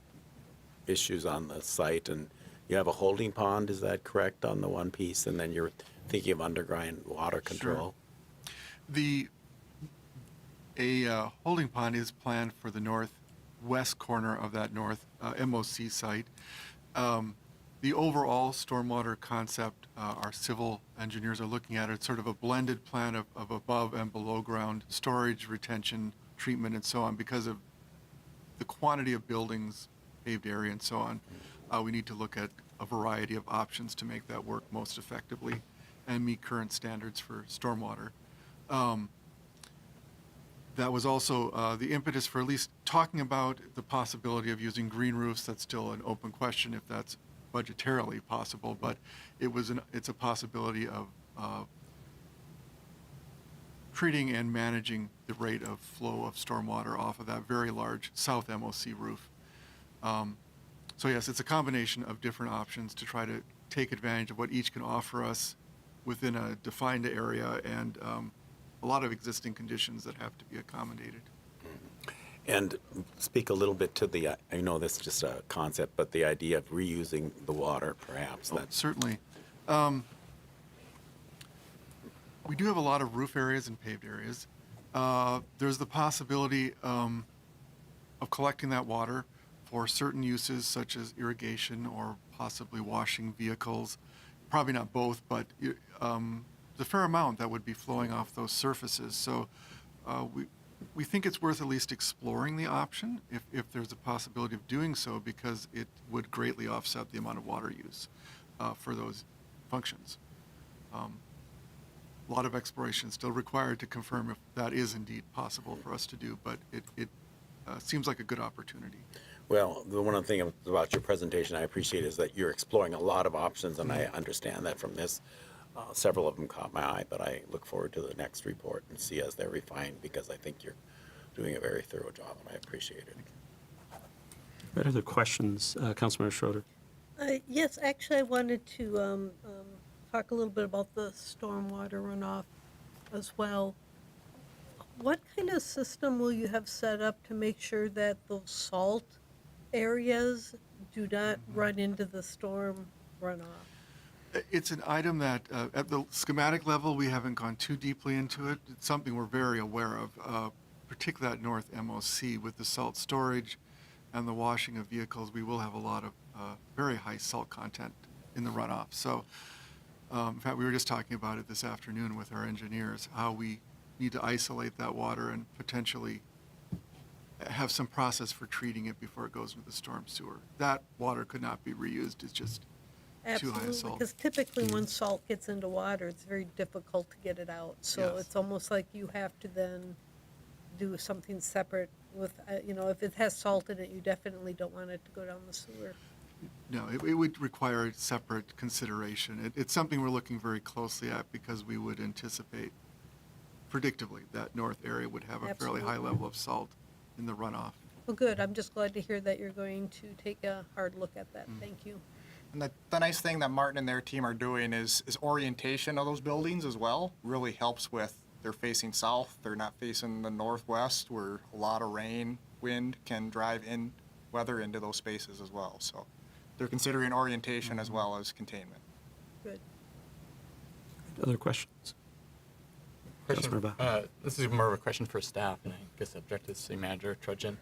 issues on the site. And you have a holding pond, is that correct, on the one piece? And then you're thinking of underground water control? Sure. A holding pond is planned for the northwest corner of that north MOC site. The overall stormwater concept, our civil engineers are looking at it, sort of a blended plan of above and below ground storage, retention, treatment, and so on. Because of the quantity of buildings, paved area, and so on, we need to look at a variety of options to make that work most effectively and meet current standards for stormwater. That was also the impetus for at least talking about the possibility of using green roofs. That's still an open question if that's budgetarily possible, but it's a possibility of treating and managing the rate of flow of stormwater off of that very large south MOC roof. So yes, it's a combination of different options to try to take advantage of what each can offer us within a defined area and a lot of existing conditions that have to be accommodated. And speak a little bit to I know this is just a concept, but the idea of reusing the water, perhaps. Certainly. We do have a lot of roof areas and paved areas. There's the possibility of collecting that water for certain uses such as irrigation or possibly washing vehicles. Probably not both, but the fair amount that would be flowing off those surfaces. So we think it's worth at least exploring the option if there's a possibility of doing so, because it would greatly offset the amount of water use for those functions. A lot of exploration is still required to confirm if that is indeed possible for us to do, but it seems like a good opportunity. Well, the one thing about your presentation I appreciate is that you're exploring a lot of options, and I understand that from this. Several of them caught my eye, but I look forward to the next report and see as they're refined, because I think you're doing a very thorough job, and I appreciate it. What other questions, Councilmember Schroeder? Yes, actually, I wanted to talk a little bit about the stormwater runoff as well. What kind of system will you have set up to make sure that those salt areas do not run into the storm runoff? It's an item that, at the schematic level, we haven't gone too deeply into it. It's something we're very aware of, particularly at North MOC with the salt storage and the washing of vehicles. We will have a lot of very high salt content in the runoff. So, in fact, we were just talking about it this afternoon with our engineers, how we need to isolate that water and potentially have some process for treating it before it goes into the storm sewer. That water could not be reused. It's just too high a Absolutely, salt. because typically when salt gets into water, it's very difficult to get it out. So Yes. it's almost like you have to then do something separate with, if it has salt in it, you definitely don't want it to go down the sewer. No, it would require separate consideration. It's something we're looking very closely at because we would anticipate predictably that north area would have a fairly high Absolutely. level of salt in the runoff. Well, good, I'm just glad to hear that you're going to take a hard look at that. Thank you. And the nice thing that Martin and their team are doing is orientation of those buildings as well. Really helps with, they're facing south, they're not facing the northwest where a lot of rain, wind can drive in weather into those spaces as well. So they're considering orientation as well as containment. Good. Other questions? Councilmember Bach. This is more of a question for staff, and I guess objective to the city manager, Trudgeon.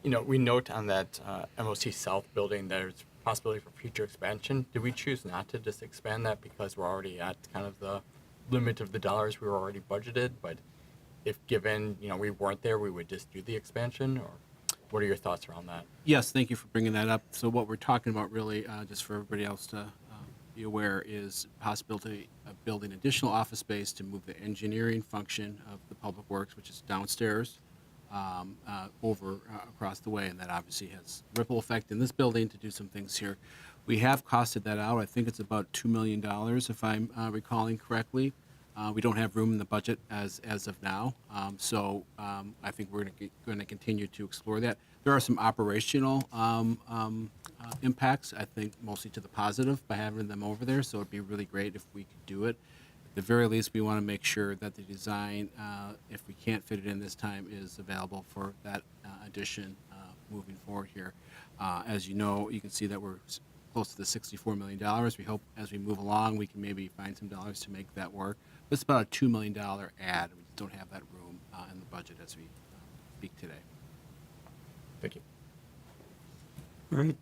We note on that MOC South building there's possibility for future expansion. Did we choose not to just expand that because we're already at kind of the limit of the dollars we were already budgeted? But if given, we weren't there, we would just do the expansion? Or what are your thoughts around that? Yes, thank you for bringing that up. So what we're talking about really, just for everybody else to be aware, is possibility of building additional office space to move the engineering function of the Public Works, which is downstairs, over across the way, and that obviously has ripple effect in this building to do some things here. We have costed that out. I think it's about $2 million, if I'm recalling correctly. We don't have room in the budget as of now, so I think we're going to continue to explore that. There are some operational impacts, I think, mostly to the positive by having them over there. So it'd be really great if we could do it. At the very least, we want to make sure that the design, if we can't fit it in this time, is available for that addition moving forward here. As you know, you can see that we're close to the $64 million. We hope as we move along, we can maybe find some dollars to make that work. But it's about a $2 million add. We just don't have that room in the budget as we speak today. Thank you. All right.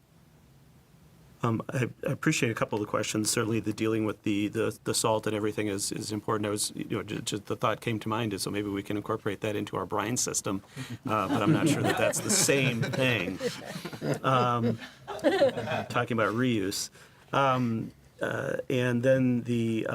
I appreciate a couple of the questions. Certainly, the dealing with the salt and everything is important. I was, just the thought came to mind is, so maybe we can incorporate that into our brine system, but I'm not sure that that's the same thing. Talking about reuse, and then the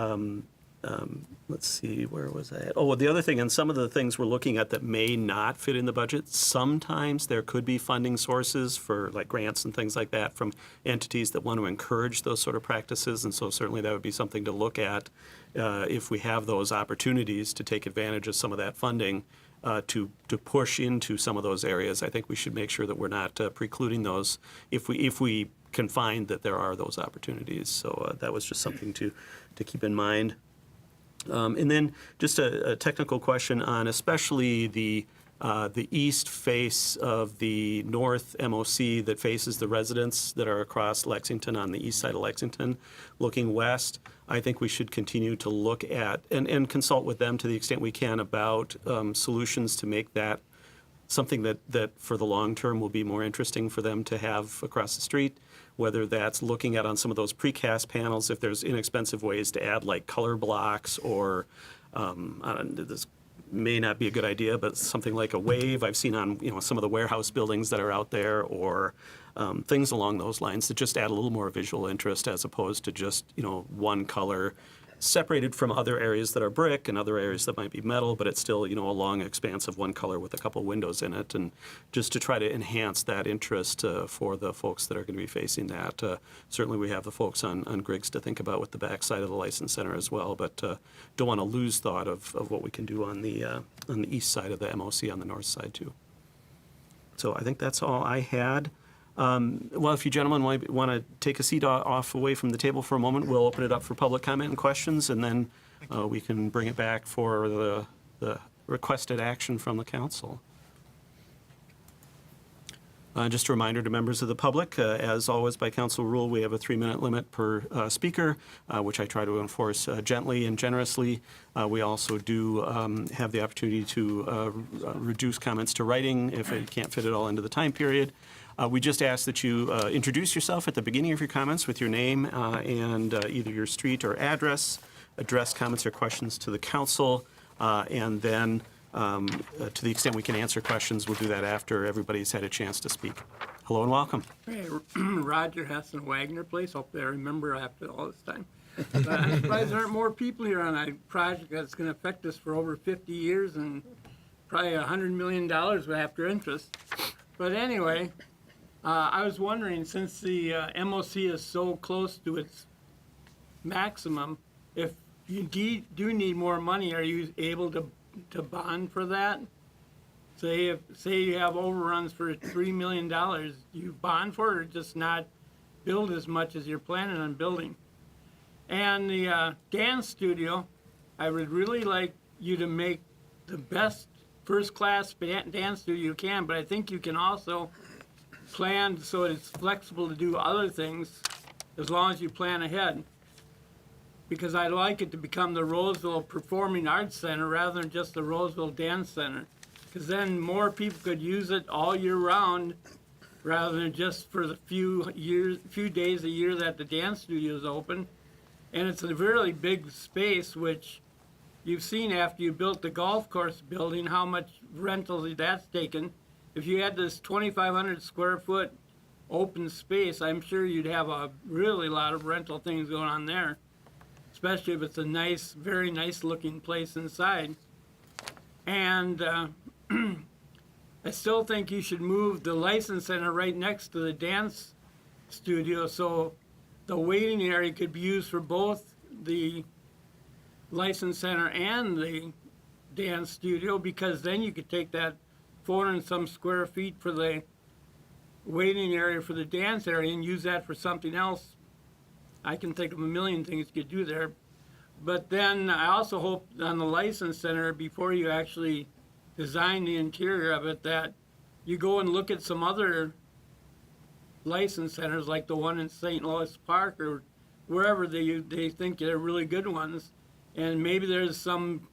let's see, where was I at? Oh, the other thing, and some of the things we're looking at that may not fit in the budget, sometimes there could be funding sources for like grants and things like that from entities that want to encourage those sort of practices, and so certainly that would be something to look at if we have those opportunities to take advantage of some of that funding to push into some of those areas. I think we should make sure that we're not precluding those if we can find that there are those opportunities. So that was just something to keep in mind. And then just a technical question on especially the east face of the north MOC that faces the residents that are across Lexington on the east side of Lexington, looking west. I think we should continue to look at and consult with them to the extent we can about solutions to make that something that for the long term will be more interesting for them to have across the street, whether that's looking at on some of those precast panels, if there's inexpensive ways to add like color blocks or, this may not be a good idea, but something like a wave I've seen on some of the warehouse buildings that are out there, or things along those lines that just add a little more visual interest as opposed to just one color separated from other areas that are brick and other areas that might be metal, but it's still, a long expanse of one color with a couple windows in it, and just to try to enhance that interest for the folks that are going to be facing that. Certainly we have the folks on Griggs to think about with the backside of the License Center as well, but don't want to lose thought of what we can do on the east side of the MOC on the north side too. So I think that's all I had. Well, if you gentlemen want to take a seat off away from the table for a moment, we'll open it up for public comment and questions, and then we can bring it back for the requested action from the council. Just a reminder to members of the public, as always by council rule, we have a 3-minute limit per speaker, which I try to enforce gently and generously. We also do have the opportunity to reduce comments to writing if it can't fit it all into the time period. We just ask that you introduce yourself at the beginning of your comments with your name and either your street or address, address comments or questions to the council, and then to the extent we can answer questions, we'll do that after everybody's had a chance to speak. Hello and welcome. Hey, Roger Hessen Wagner Place. Hope I remember after all this time. I'm surprised there aren't more people here on a project that's going to affect us for over 50 years and probably $100 million after interest. But anyway, I was wondering, since the MOC is so close to its maximum, if you do need more money, are you able to bond for that? Say you have overruns for $3 million, do you bond for it or just not build as much as you're planning on building? And the dance studio, I would really like you to make the best first-class dance studio you can, but I think you can also plan so it's flexible to do other things as long as you plan ahead. Because I'd like it to become the Roseville Performing Arts Center rather than just the Roseville Dance Center. Because then more people could use it all year round rather than just for the few days a year that the dance studio is open. And it's a really big space, which you've seen after you built the golf course building, how much rentals that's taken. If you had this 2,500 square foot open space, I'm sure you'd have a really lot of rental things going on there, especially if it's a nice, very nice looking place inside. And I still think you should move the license center right next to the dance studio, so the waiting area could be used for both the license center and the dance studio, because then you could take that 400 and some square feet for the waiting area for the dance area and use that for something else. I can think of a million things you could do there. But then I also hope on the license center, before you actually design the interior of it, that you go and look at some other license centers like the one in St. Louis Park or wherever they think they're really good ones. And maybe there's some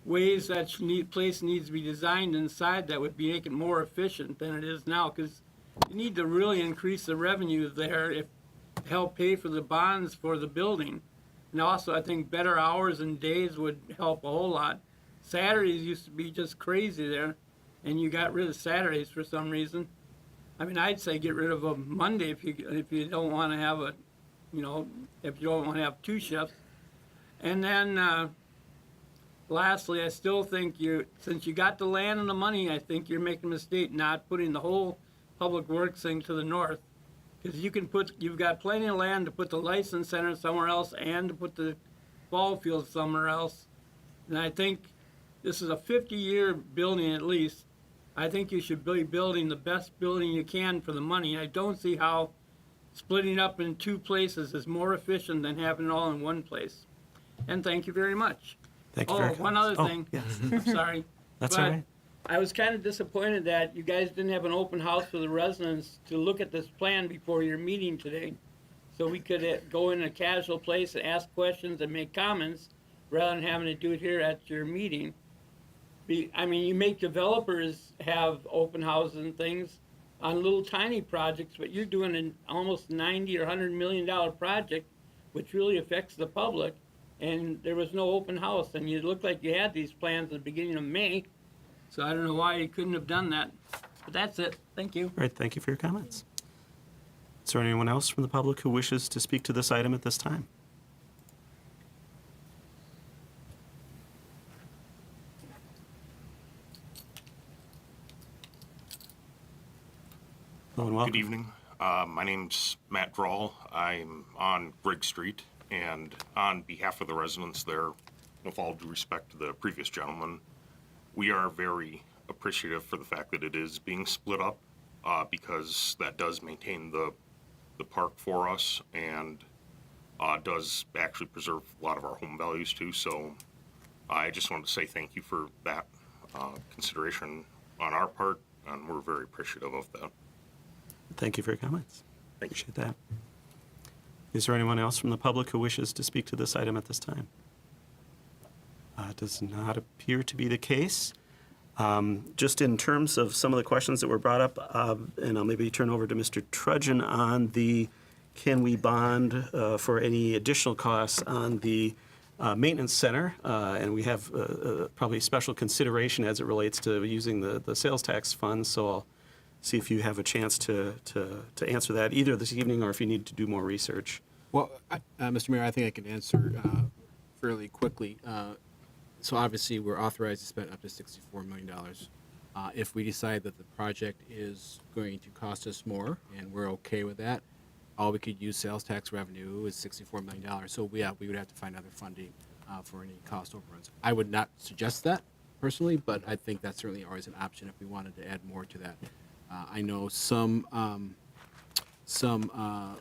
ways that place needs to be designed inside that would make it more efficient than it is now, because you need to really increase the revenue there to help pay for the bonds for the building. And also, I think better hours and days would help a whole lot. Saturdays used to be just crazy there, and you got rid of Saturdays for some reason. I mean, I'd say get rid of a Monday if you don't want to have if you don't want to have two shifts. And then lastly, I still think since you got the land and the money, I think you're making a mistake not putting the whole public works thing to the north. Because you've got plenty of land to put the license center somewhere else and to put the ball field somewhere else. And I think this is a 50-year building at least. I think you should be building the best building you can for the money. I don't see how splitting up in two places is more efficient than having it all in one place. And thank you very much. Thank you very one much. other thing. Yes. I'm sorry. That's but all right. I was kind of disappointed that you guys didn't have an open house for the residents to look at this plan before your meeting today. So we could go in a casual place and ask questions and make comments rather than having to do it here at your meeting. I mean, you make developers have open houses and things on little tiny projects, but you're doing an almost $90 or $100 million project, which really affects the public. And there was no open house, and you looked like you had these plans at the beginning of May. So I don't know why you couldn't have done that. But that's it. Thank you. All right, thank you for your comments. Is there anyone else from the public who wishes to speak to this item at this time? Hello and welcome. Good evening. My name's Matt Drawl. I'm on Grigg Street, and on behalf of the residents there, with all due respect to the previous gentleman, we are very appreciative for the fact that it is being split up, because that does maintain the park for us and does actually preserve a lot of our home values too. So I just wanted to say thank you for that consideration on our part, and we're very appreciative of that. Thank you for your comments. Appreciate that. Is there anyone else from the public who wishes to speak to this item at this time? Does not appear to be the case. Just in terms of some of the questions that were brought up, and I'll maybe turn over to Mr. Trudgeon on the can we bond for any additional costs on the maintenance center, and we have probably special consideration as it relates to using the sales tax funds, so I'll see if you have a chance to answer that either this evening or if you need to do more research. Well, Mr. Mayor, I think I can answer fairly quickly. So obviously, we're authorized to spend up to $64 million. If we decide that the project is going to cost us more, and we're okay with that, all we could use sales tax revenue is $64 million. So we would have to find other funding for any cost overruns. I would not suggest that personally, but I think that's certainly always an option if we wanted to add more to that. I know some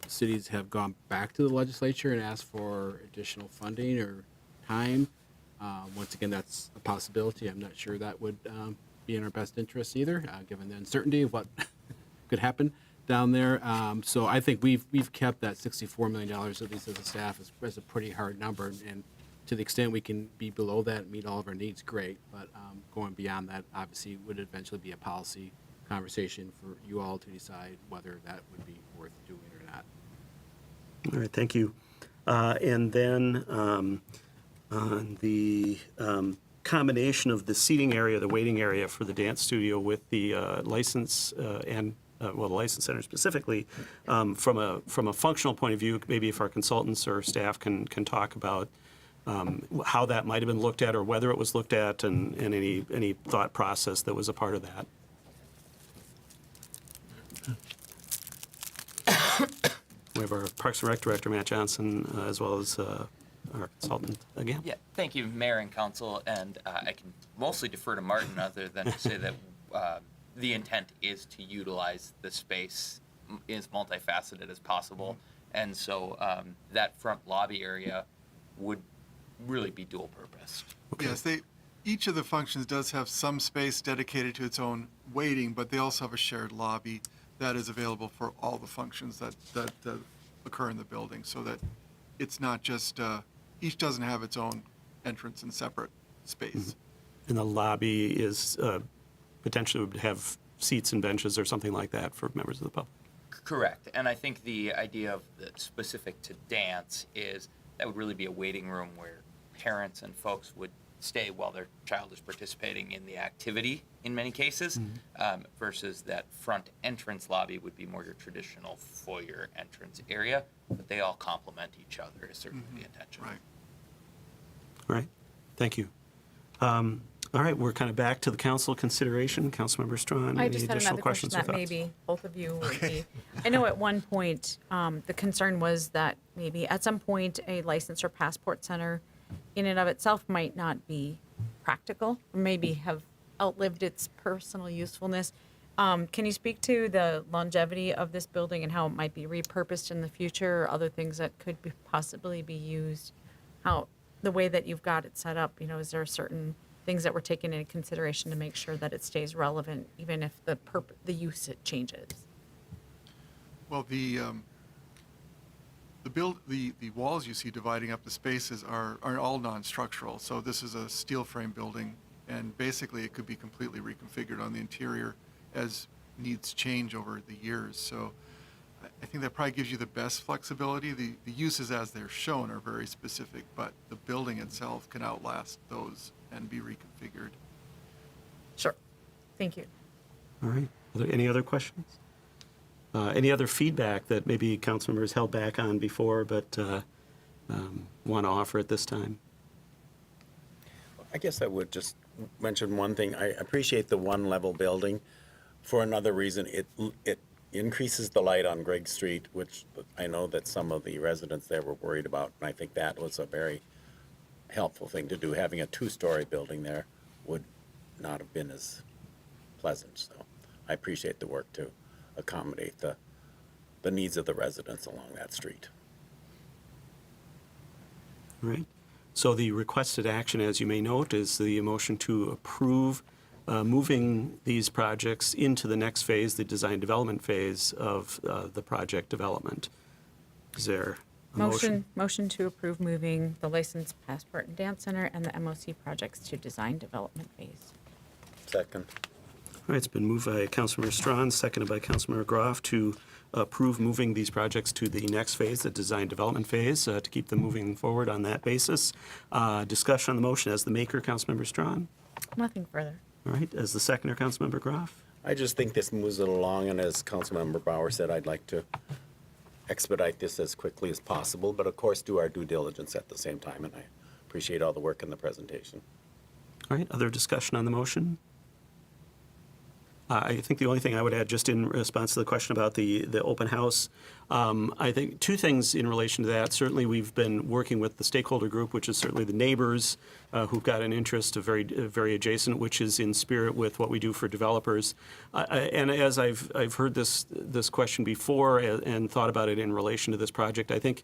cities have gone back to the legislature and asked for additional funding or time. Once again, that's a possibility. I'm not sure that would be in our best interest either, given the uncertainty of what could happen down there. So I think we've kept that $64 million, at least as a staff, as a pretty hard number. And to the extent we can be below that and meet all of our needs, great. But going beyond that, obviously, would eventually be a policy conversation for you all to decide whether that would be worth doing or not. All right, thank you. And then on the combination of the seating area, the waiting area for the dance studio with the license and well, the License Center specifically, from a functional point of view, maybe if our consultants or staff can talk about how that might have been looked at or whether it was looked at and any thought process that was a part of that. We have our Parks and Rec Director, Matt Johnson, as well as our consultant again. Yeah, thank you, Mayor and Council, and I can mostly defer to Martin other than to say that the intent is to utilize the space as multifaceted as possible, and so that front lobby area would really be dual purposed. Yes, each of the functions does have some space dedicated to its own waiting, but they also have a shared lobby that is available for all the functions that occur in the building, so that it's not just, each doesn't have its own entrance and separate space. And the lobby is potentially would have seats and benches or something like that for members of the public. Correct, and I think the idea of the specific to dance is that would really be a waiting room where parents and folks would stay while their child is participating in the activity in many cases, versus that front entrance lobby would be more your traditional foyer entrance area, but they all complement each other is certainly the intention. Right. All right, thank you. All right, we're kind of back to the council consideration. Councilmember Strawn, I any just had additional another question questions or that thoughts? maybe both of you would be. I know at one point, the concern was that maybe at some point, a license or passport center in and of itself might not be practical, or maybe have outlived its personal usefulness. Can you speak to the longevity of this building and how it might be repurposed in the future, or other things that could possibly be used? How, the way that you've got it set up, is there certain things that were taken into consideration to make sure that it stays relevant, even if the use it changes? Well, the walls you see dividing up the spaces are all non-structural. So this is a steel frame building, and basically it could be completely reconfigured on the interior as needs change over the years. So I think that probably gives you the best flexibility. The uses as they're shown are very specific, but the building itself can outlast those and be reconfigured. Sure. Thank you. All right, are there any other questions? Any other feedback that maybe council members held back on before but want to offer at this time? I guess I would just mention one thing. I appreciate the one-level building. For another reason, it increases the light on Greg Street, which I know that some of the residents there were worried about, and I think that was a very helpful thing to do. Having a two-story building there would not have been as pleasant, so I appreciate the work to accommodate the needs of the residents along that street. All right. So the requested action, as you may note, is the motion to approve moving these projects into the next phase, the design development phase of the project development. Is there a motion? Motion to approve moving the licensed passport and dance center and the MOC projects to design development phase. Second. All right, it's been moved by Councilmember Strawn, seconded by Councilmember Groff to approve moving these projects to the next phase, the design development phase, to keep them moving forward on that basis. Discussion on the motion as the maker, Councilmember Strawn. Nothing further. All right, as the seconder, Councilmember Groff. I just think this moves it along, and as Councilmember Bauer said, I'd like to expedite this as quickly as possible, but of course do our due diligence at the same time, and I appreciate all the work in the presentation. All right, other discussion on the motion? I think the only thing I would add, just in response to the question about the open house, I think two things in relation to that. Certainly, we've been working with the stakeholder group, which is certainly the neighbors who've got an interest, very adjacent, which is in spirit with what we do for developers. And as I've heard this question before and thought about it in relation to this project, I think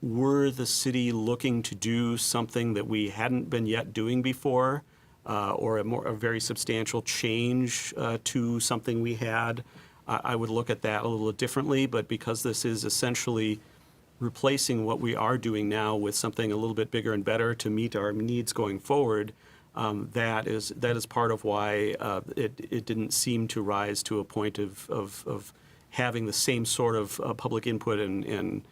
were the city looking to do something that we hadn't been yet doing before, or a very substantial change to something we had, I would look at that a little differently. But because this is essentially replacing what we are doing now with something a little bit bigger and better to meet our needs going forward, that is part of why it didn't seem to rise to a point of having the same sort of public input and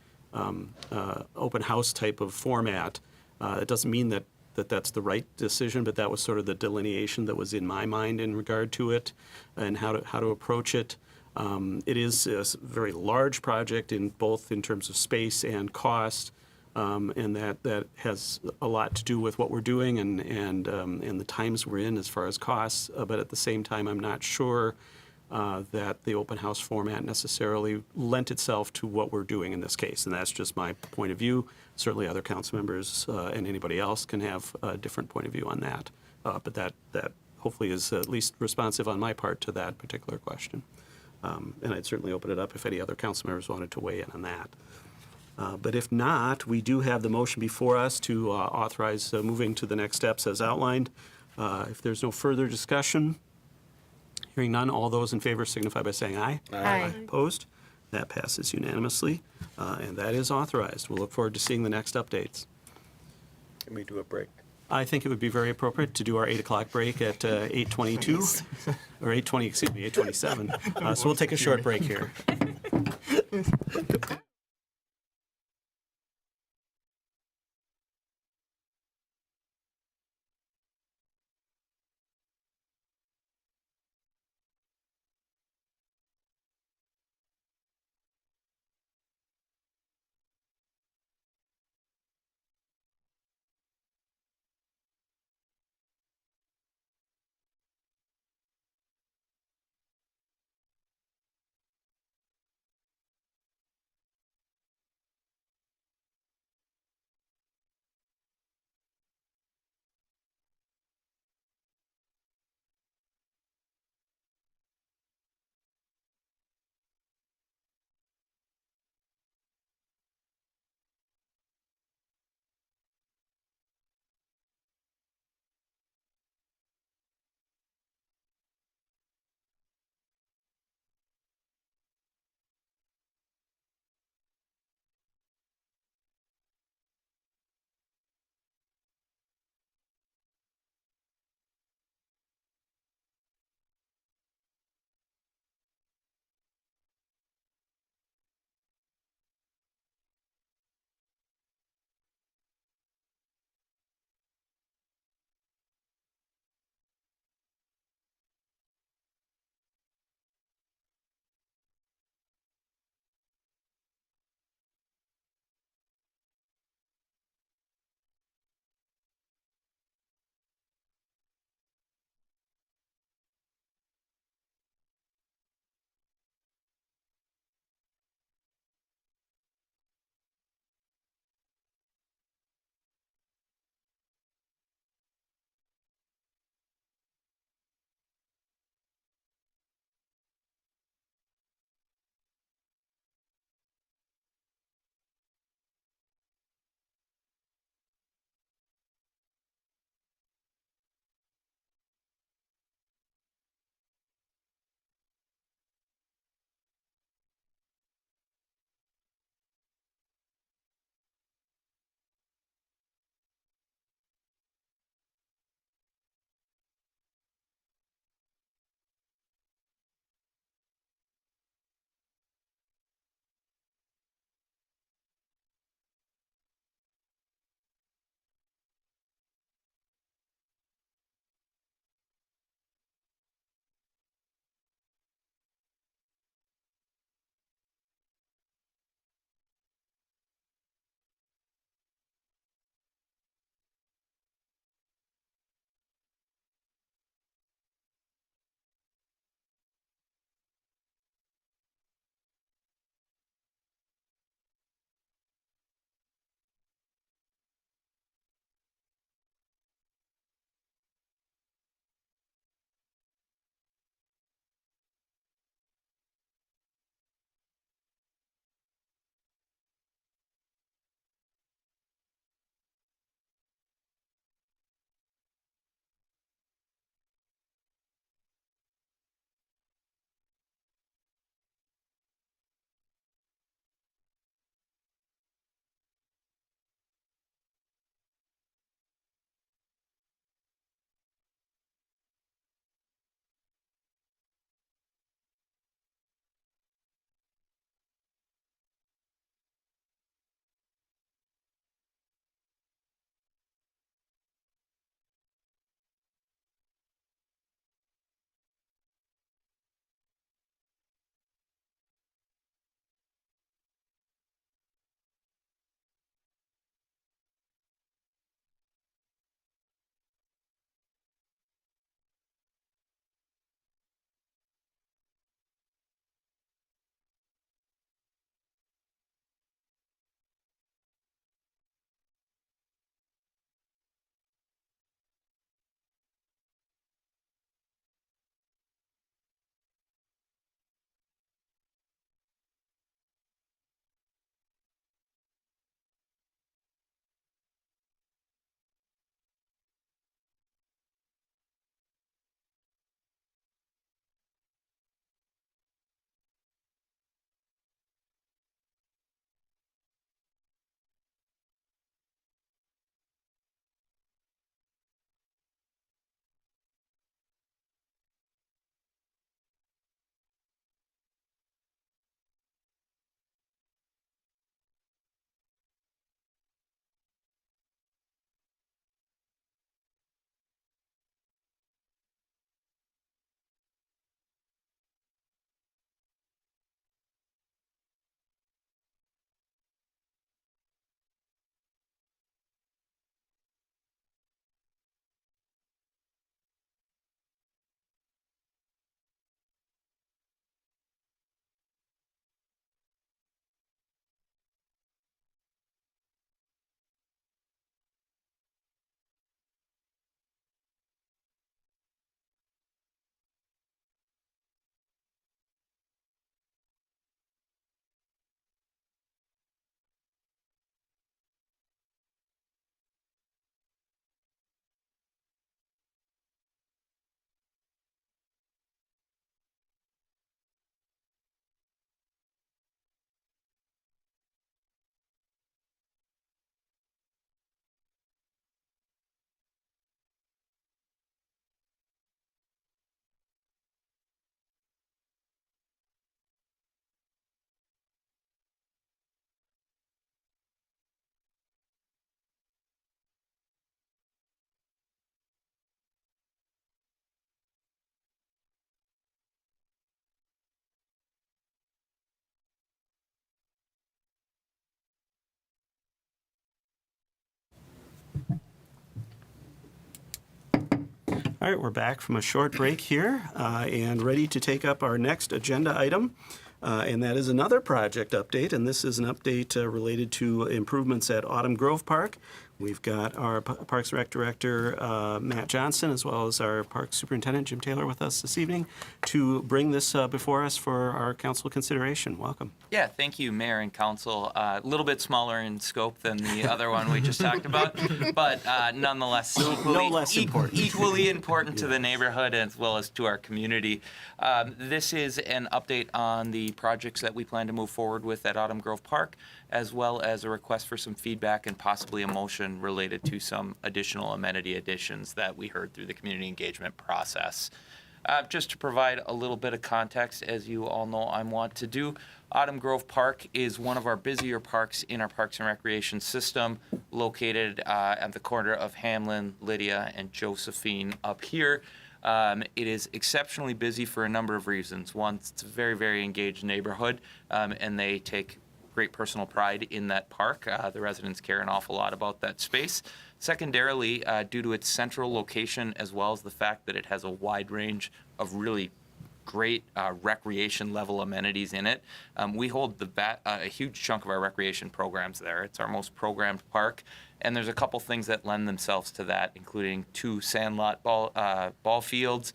open house type of format. It doesn't mean that that's the right decision, but that was sort of the delineation that was in my mind in regard to it and how to approach it. It is a very large project in both in terms of space and cost, and that has a lot to do with what we're doing and the times we're in as far as costs. But at the same time, I'm not sure that the open house format necessarily lent itself to what we're doing in this case, and that's just my point of view. Certainly, other council members and anybody else can have a different point of view on that. But that hopefully is at least responsive on my part to that particular question. And I'd certainly open it up if any other council members wanted to weigh in on that. But if not, we do have the motion before us to authorize moving to the next steps as outlined. If there's no further discussion, hearing none, all those in favor signify by saying aye. Aye. Opposed? That passes unanimously, and that is authorized. We'll look forward to seeing the next updates. Can we do a break? I think it would be very appropriate to do our 8 o'clock break at 8:22, or 8:20, excuse me, 8:27. So we'll take a short break here. right, we're back from a short break here and ready to take up our next agenda item. And that is another project update, and this is an update related to improvements at Autumn Grove Park. We've got our Parks and Rec Director, Matt Johnson, as well as our Parks Superintendent, Jim Taylor, with us this evening to bring this before us for our council consideration. Welcome. Yeah, thank you, Mayor and Council. A little bit smaller in scope than the other one we just talked about, but nonetheless equally important to the neighborhood as well as to our community. This is an update on the projects that we plan to move forward with at Autumn Grove Park, as well as a request for some feedback and possibly a motion related to some additional amenity additions that we heard through the community engagement process. Just to provide a little bit of context, as you all know I want to do, Autumn Grove Park is one of our busier parks in our Parks and Recreation system, located at the corner of Hamlin, Lydia, and Josephine up here. It is exceptionally busy for a number of reasons. One, it's a very, very engaged neighborhood, and they take great personal pride in that park. The residents care an awful lot about that space. Secondarily, due to its central location, as well as the fact that it has a wide range of really great recreation level amenities in it, we hold a huge chunk of our recreation programs there. It's our most programmed park, and there's a couple things that lend themselves to that, including 2 sandlot ball fields,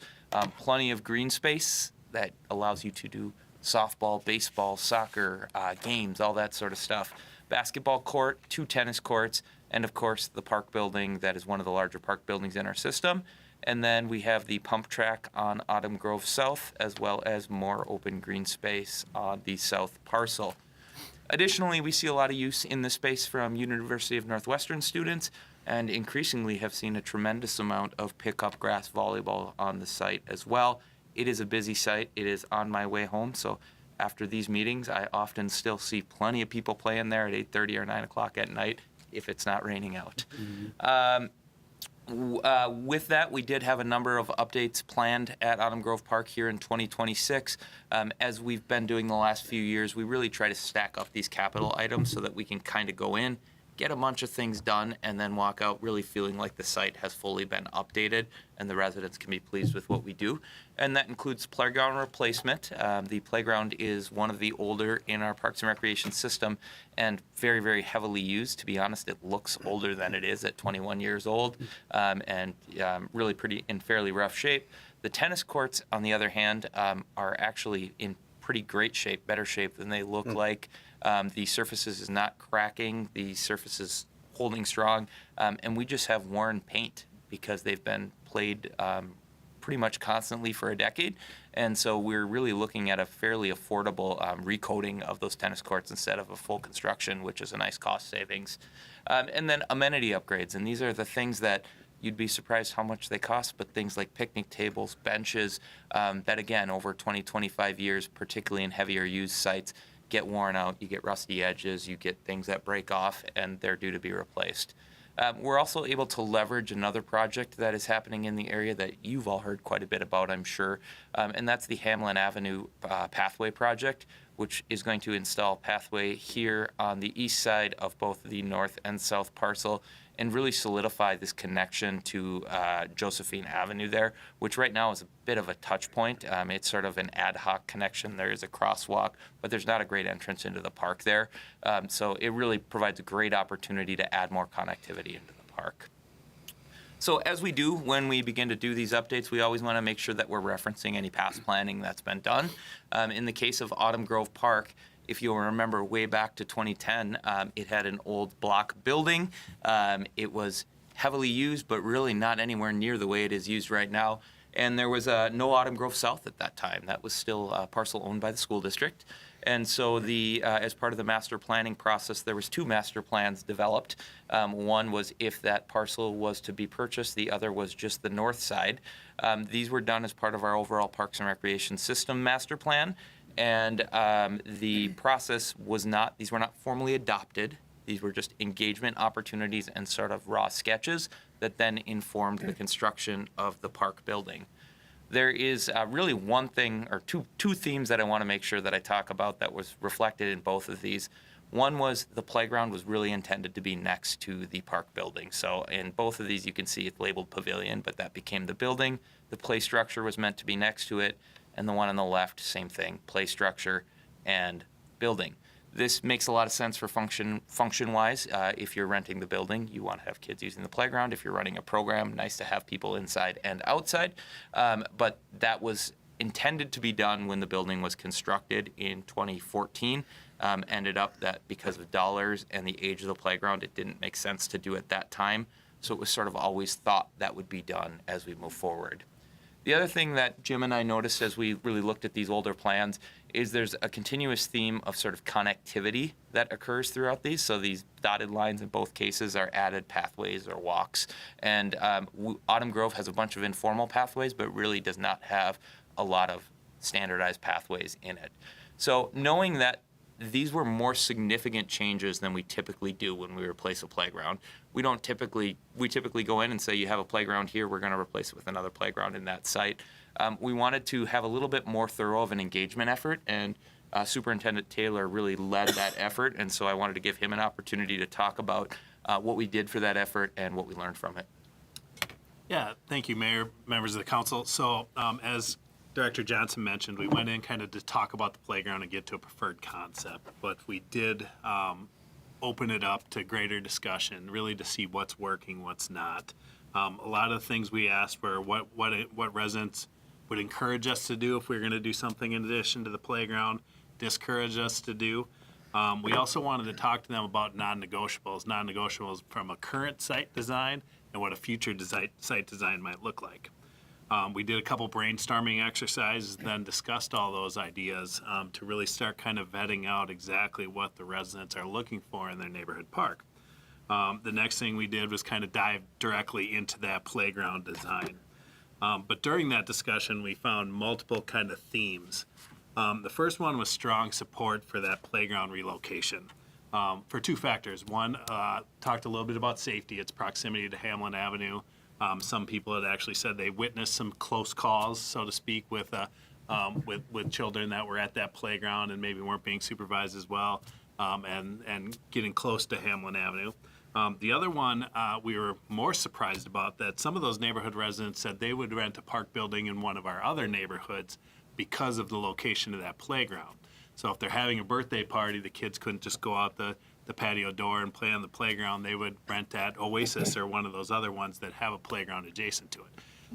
plenty of green space that allows you to do softball, baseball, soccer, games, all that sort of stuff. Basketball court, 2 tennis courts, and of course the park building that is one of the larger park buildings in our system. And then we have the pump track on Autumn Grove South, as well as more open green space on the south parcel. Additionally, we see a lot of use in this space from University of Northwestern students, and increasingly have seen a tremendous amount of pickup grass volleyball on the site as well. It is a busy site. It is on my way home, so after these meetings, I often still see plenty of people playing there at 8:30 or 9 o'clock at night if it's not raining out. With that, we did have a number of updates planned at Autumn Grove Park here in 2026. As we've been doing the last few years, we really try to stack up these capital items so that we can kind of go in, get a bunch of things done, and then walk out really feeling like the site has fully been updated and the residents can be pleased with what we do. And that includes playground replacement. The playground is one of the older in our Parks and Recreation system and very, very heavily used. To be honest, it looks older than it is at 21 years old, and really pretty in fairly rough shape. The tennis courts, on the other hand, are actually in pretty great shape, better shape than they look like. The surfaces is not cracking, the surface is holding strong, and we just have worn paint because they've been played pretty much constantly for a decade. And so we're really looking at a fairly affordable recoating of those tennis courts instead of a full construction, which is a nice cost savings. And then amenity upgrades, and these are the things that you'd be surprised how much they cost, but things like picnic tables, benches, that again, over 20, 25 years, particularly in heavier used sites, get worn out, you get rusty edges, you get things that break off, and they're due to be replaced. We're also able to leverage another project that is happening in the area that you've all heard quite a bit about, I'm sure, and that's the Hamlin Avenue Pathway Project, which is going to install pathway here on the east side of both the north and south parcel and really solidify this connection to Josephine Avenue there, which right now is a bit of a touch point. It's sort of an ad hoc connection. There is a crosswalk, but there's not a great entrance into the park there. So it really provides a great opportunity to add more connectivity into the park. So as we do when we begin to do these updates, we always want to make sure that we're referencing any past planning that's been done. In the case of Autumn Grove Park, if you'll remember way back to 2010, it had an old block building. It was heavily used, but really not anywhere near the way it is used right now. And there was no Autumn Grove South at that time. That was still a parcel owned by the school district. And so as part of the master planning process, there was 2 master plans developed. One was if that parcel was to be purchased, the other was just the north side. These were done as part of our overall Parks and Recreation System master plan. And the process these were not formally adopted. These were just engagement opportunities and sort of raw sketches that then informed the construction of the park building. There is really one thing or two themes that I want to make sure that I talk about that was reflected in both of these. One was the playground was really intended to be next to the park building. So in both of these, you can see it's labeled pavilion, but that became the building. The play structure was meant to be next to it. And the one on the left, same thing, play structure and building. This makes a lot of sense for function-wise. If you're renting the building, you want to have kids using the playground. If you're running a program, nice to have people inside and outside. But that was intended to be done when the building was constructed in 2014. Ended up that because of dollars and the age of the playground, it didn't make sense to do at that time. So it was sort of always thought that would be done as we move forward. The other thing that Jim and I noticed as we really looked at these older plans is there's a continuous theme of sort of connectivity that occurs throughout these. So these dotted lines in both cases are added pathways or walks. And Autumn Grove has a bunch of informal pathways, but really does not have a lot of standardized pathways in it. So knowing that these were more significant changes than we typically do when we replace a playground. We typically go in and say, you have a playground here, we're going to replace it with another playground in that site. We wanted to have a little bit more thorough of an engagement effort, and Superintendent Taylor really led that effort, and so I wanted to give him an opportunity to talk about what we did for that effort and what we learned from it. Yeah, thank you, Mayor, members of the council. So as Director Johnson mentioned, we went in kind of to talk about the playground and get to a preferred concept, but we did open it up to greater discussion, really to see what's working, what's not. A lot of the things we asked were what residents would encourage us to do if we were going to do something in addition to the playground, discourage us to do. We also wanted to talk to them about non-negotiables from a current site design and what a future site design might look like. We did a couple brainstorming exercises, then discussed all those ideas to really start kind of vetting out exactly what the residents are looking for in their neighborhood park. The next thing we did was kind of dive directly into that playground design. But during that discussion, we found multiple kind of themes. The first one was strong support for that playground relocation for two factors. One, talked a little bit about safety, its proximity to Hamlin Avenue. Some people had actually said they witnessed some close calls, so to speak, with children that were at that playground and maybe weren't being supervised as well, and getting close to Hamlin Avenue. The other one we were more surprised about, that some of those neighborhood residents said they would rent a park building in one of our other neighborhoods because of the location of that playground. So if they're having a birthday party, the kids couldn't just go out the patio door and play on the playground. They would rent at Oasis or one of those other ones that have a playground adjacent to it.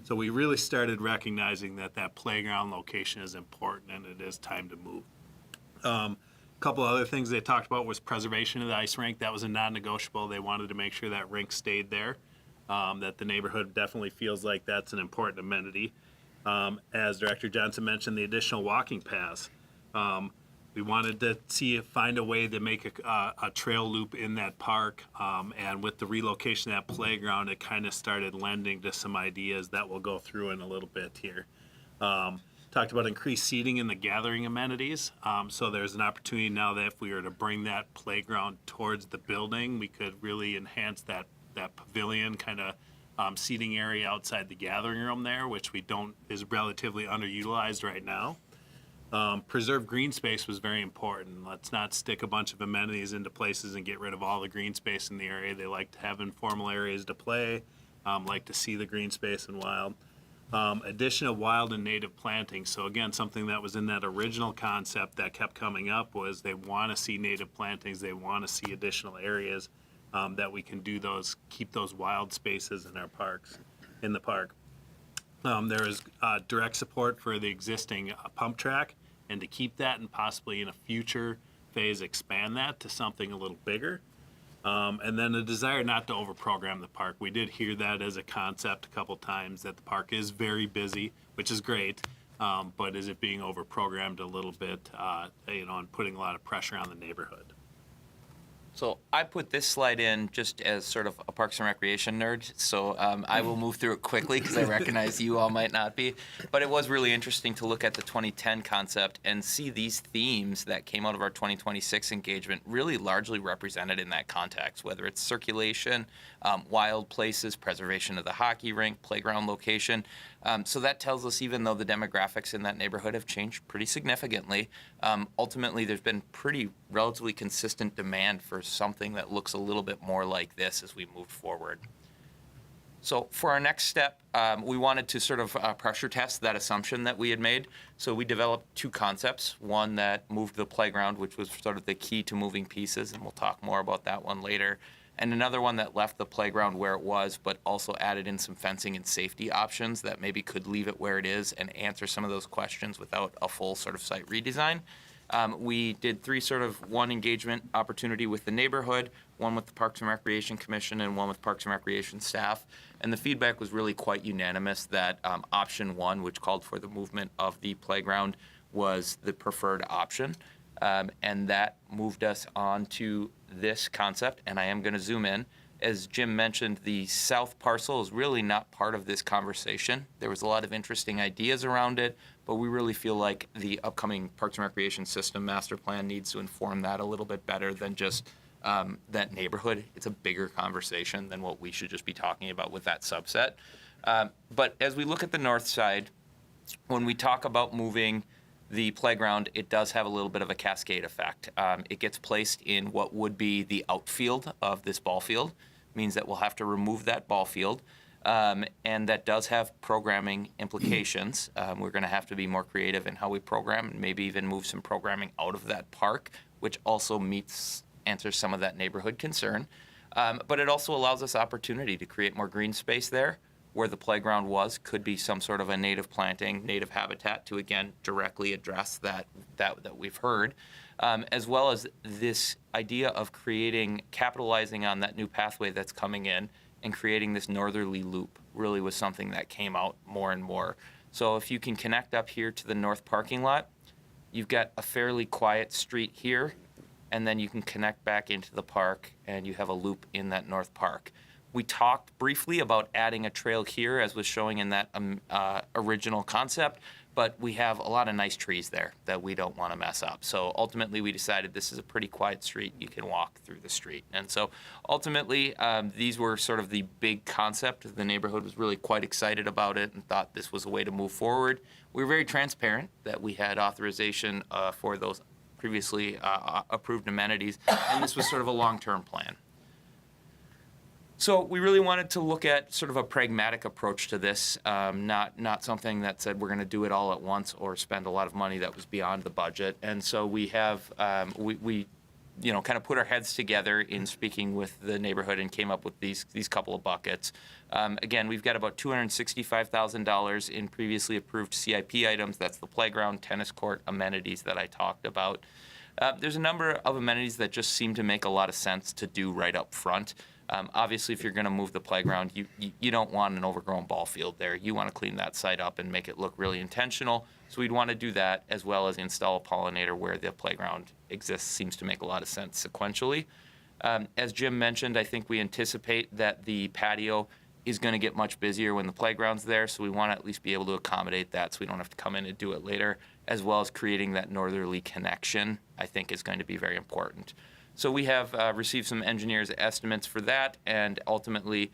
So we really started recognizing that that playground location is important and it is time to move. A couple other things they talked about was preservation of the ice rink. That was a non-negotiable. They wanted to make sure that rink stayed there, that the neighborhood definitely feels like that's an important amenity. As Director Johnson mentioned, the additional walking paths. We wanted to find a way to make a trail loop in that park, and with the relocation of that playground, it kind of started lending to some ideas that we'll go through in a little bit here. Talked about increased seating in the gathering amenities, so there's an opportunity now that if we were to bring that playground towards the building, we could really enhance that pavilion kind of seating area outside the gathering room there, which is relatively underutilized right now. Preserve green space was very important. Let's not stick a bunch of amenities into places and get rid of all the green space in the area. They like to have informal areas to play, like to see the green space and wild. Addition of wild and native planting. So again, something that was in that original concept that kept coming up was they want to see native plantings. They want to see additional areas that we can keep those wild spaces in our parks, in the park. There is direct support for the existing pump track, and to keep that and possibly in a future phase expand that to something a little bigger. And then a desire not to overprogram the park. We did hear that as a concept a couple times, that the park is very busy, which is great, but is it being overprogrammed a little bit, and putting a lot of pressure on the neighborhood? So I put this slide in just as sort of a Parks and Recreation nerd, so I will move through it quickly because I recognize you all might not be. But it was really interesting to look at the 2010 concept and see these themes that came out of our 2026 engagement really largely represented in that context, whether it's circulation, wild places, preservation of the hockey rink, playground location. So that tells us even though the demographics in that neighborhood have changed pretty significantly, ultimately there's been pretty relatively consistent demand for something that looks a little bit more like this as we move forward. So for our next step, we wanted to sort of pressure test that assumption that we had made. So we developed two concepts, one that moved the playground, which was sort of the key to moving pieces, and we'll talk more about that one later, and another one that left the playground where it was, but also added in some fencing and safety options that maybe could leave it where it is and answer some of those questions without a full sort of site redesign. We did one engagement opportunity with the neighborhood, one with the Parks and Recreation Commission, and one with Parks and Recreation staff. And the feedback was really quite unanimous that option one, which called for the movement of the playground, was the preferred option. And that moved us on to this concept, and I am going to zoom in. As Jim mentioned, the south parcel is really not part of this conversation. There was a lot of interesting ideas around it, but we really feel like the upcoming Parks and Recreation System Master Plan needs to inform that a little bit better than just that neighborhood. It's a bigger conversation than what we should just be talking about with that subset. But as we look at the north side, when we talk about moving the playground, it does have a little bit of a cascade effect. It gets placed in what would be the outfield of this ball field, means that we'll have to remove that ball field, and that does have programming implications. We're going to have to be more creative in how we program, and maybe even move some programming out of that park, which also answers some of that neighborhood concern. But it also allows us opportunity to create more green space there. Where the playground could be some sort of a native planting, native habitat to, again, directly address that we've heard, as well as this idea of capitalizing on that new pathway that's coming in and creating this northerly loop really was something that came out more and more. So if you can connect up here to the north parking lot, you've got a fairly quiet street here, and then you can connect back into the park, and you have a loop in that north park. We talked briefly about adding a trail here, as was showing in that original concept, but we have a lot of nice trees there that we don't want to mess up. So ultimately, we decided this is a pretty quiet street. You can walk through the street. And so ultimately, these were sort of the big concept. The neighborhood was really quite excited about it and thought this was a way to move forward. We were very transparent that we had authorization for those previously approved amenities, and this was sort of a long-term plan. So we really wanted to look at sort of a pragmatic approach to this, not something that said we're going to do it all at once or spend a lot of money that was beyond the budget. And so we have we kind of put our heads together in speaking with the neighborhood and came up with these couple of buckets. Again, we've got about $265,000 in previously approved CIP items. That's the playground, tennis court, amenities that I talked about. There's a number of amenities that just seem to make a lot of sense to do right up front. Obviously, if you're going to move the playground, you don't want an overgrown ball field there. You want to clean that site up and make it look really intentional. So we'd want to do that, as well as install a pollinator where the playground exists. Seems to make a lot of sense sequentially. As Jim mentioned, I think we anticipate that the patio is going to get much busier when the playground's there, so we want to at least be able to accommodate that so we don't have to come in and do it later, as well as creating that northerly connection, I think is going to be very important. So we have received some engineers' estimates for that, and ultimately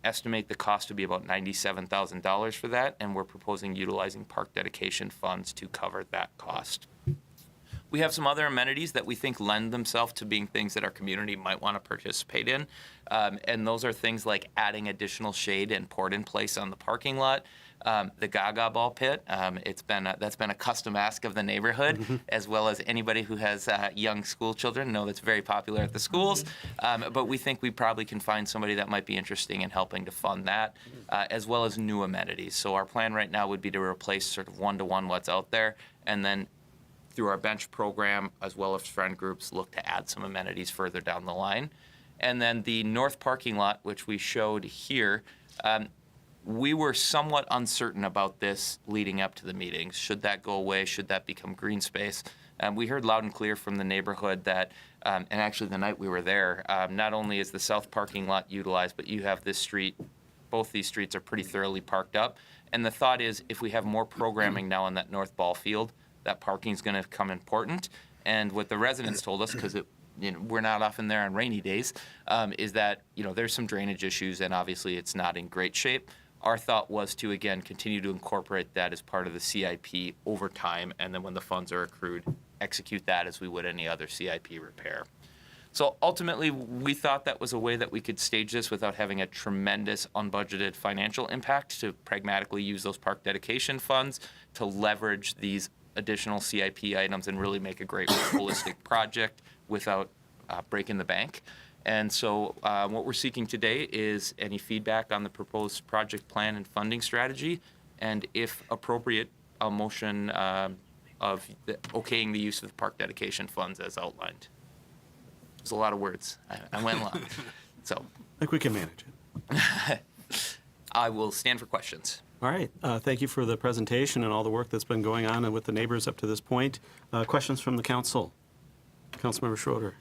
estimate the cost to be about $97,000 for that, and we're proposing utilizing park dedication funds to cover that cost. We have some other amenities that we think lend themselves to being things that our community might want to participate in, and those are things like adding additional shade and port in place on the parking lot. The Gaga Ball Pit, that's been a custom ask of the neighborhood, as well as anybody who has young school children know that's very popular at the schools. But we think we probably can find somebody that might be interested in helping to fund that, as well as new amenities. So our plan right now would be to replace sort of one-to-one what's out there, and then through our bench program, as well as friend groups, look to add some amenities further down the line. And then the north parking lot, which we showed here, we were somewhat uncertain about this leading up to the meetings. Should that go away? Should that become green space? We heard loud and clear from the neighborhood that, and actually the night we were there, not only is the south parking lot utilized, but you have this street, both these streets are pretty thoroughly parked up. And the thought is, if we have more programming now on that north ball field, that parking is going to become important. And what the residents told us, because we're not often there on rainy days, is that there's some drainage issues, and obviously it's not in great shape. Our thought was to, again, continue to incorporate that as part of the CIP over time, and then when the funds are accrued, execute that as we would any other CIP repair. So ultimately, we thought that was a way that we could stage this without having a tremendous unbudgeted financial impact, to pragmatically use those park dedication funds to leverage these additional CIP items and really make a great holistic project without breaking the bank. And so what we're seeking today is any feedback on the proposed project plan and funding strategy, and if appropriate, a motion of okaying the use of the park dedication funds as outlined. There's a lot of words. I went long. So I think we can manage it. I will stand for questions. All right. Thank you for the presentation and all the work that's been going on with the neighbors up to this point. Questions from the council? Councilmember Schroeder.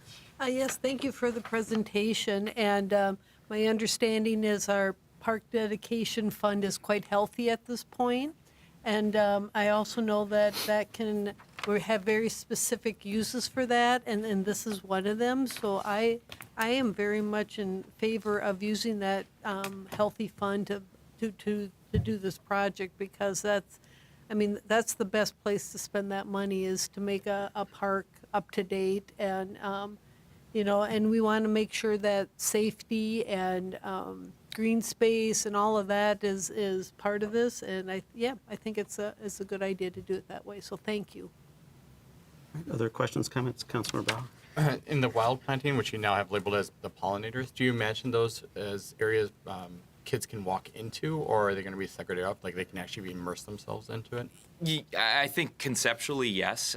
Yes, thank you for the presentation. And my understanding is our park dedication fund is quite healthy at this point. And I also know that we have very specific uses for that, and this is one of them. So I am very much in favor of using that healthy fund to do this project, because that's the best place to spend that money, is to make a park up to date, and and we want to make sure that safety and green space and all of that is part of this. And I think it's a good idea to do it that way. So thank you. Other questions, comments? Councilmember Bauer. In the wild planting, which you now have labeled as the pollinators, do you imagine those as areas kids can walk into, or are they going to be segregated up, like they can actually immerse themselves into it? I think conceptually, yes.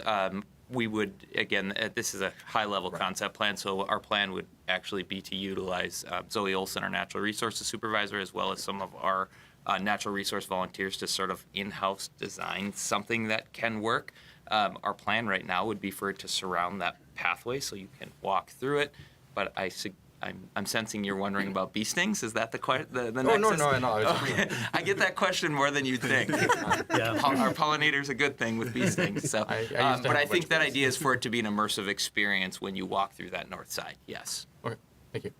We would, again, this is a high-level concept plan, so our plan would actually be to utilize Zoe Olson, our natural resources supervisor, as well as some of our natural resource volunteers to sort of in-house design something that can work. Our plan right now would be for it to surround that pathway so you can walk through it, but I'm sensing you're wondering about bee stings. Is that the nexus? No. I get that question more than you'd think. Our pollinator's a good thing with bee stings. So, but I think that idea is for it to be an immersive experience when you walk through that north side. Yes. Okay, thank you.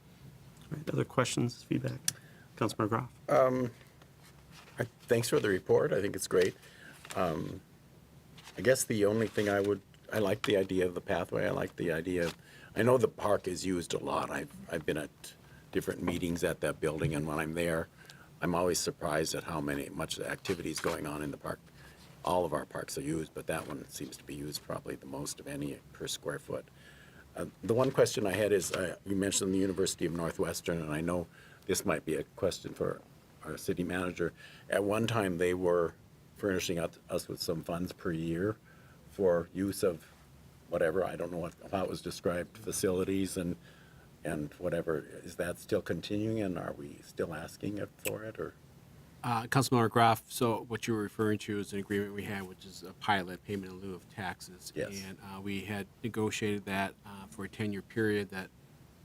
All right, other questions, feedback? Councilmember Groff. Thanks for the report. I think it's great. I guess the only thing I like the idea of the pathway. I like the idea of, I know the park is used a lot. I've been at different meetings at that building, and when I'm there, I'm always surprised at how much activity is going on in the park. All of our parks are used, but that one seems to be used probably the most of any per square foot. The one question I had is, you mentioned the University of Northwestern, and I know this might be a question for our city manager. At one time, they were furnishing us with some funds per year for use of whatever, I don't know how it was described, facilities and whatever. Is that still continuing, and are we still asking for it, or? Councilmember Groff, so what you were referring to is an agreement we had, which is a pilot payment in lieu of taxes. Yes. And we had negotiated that for a 10-year period that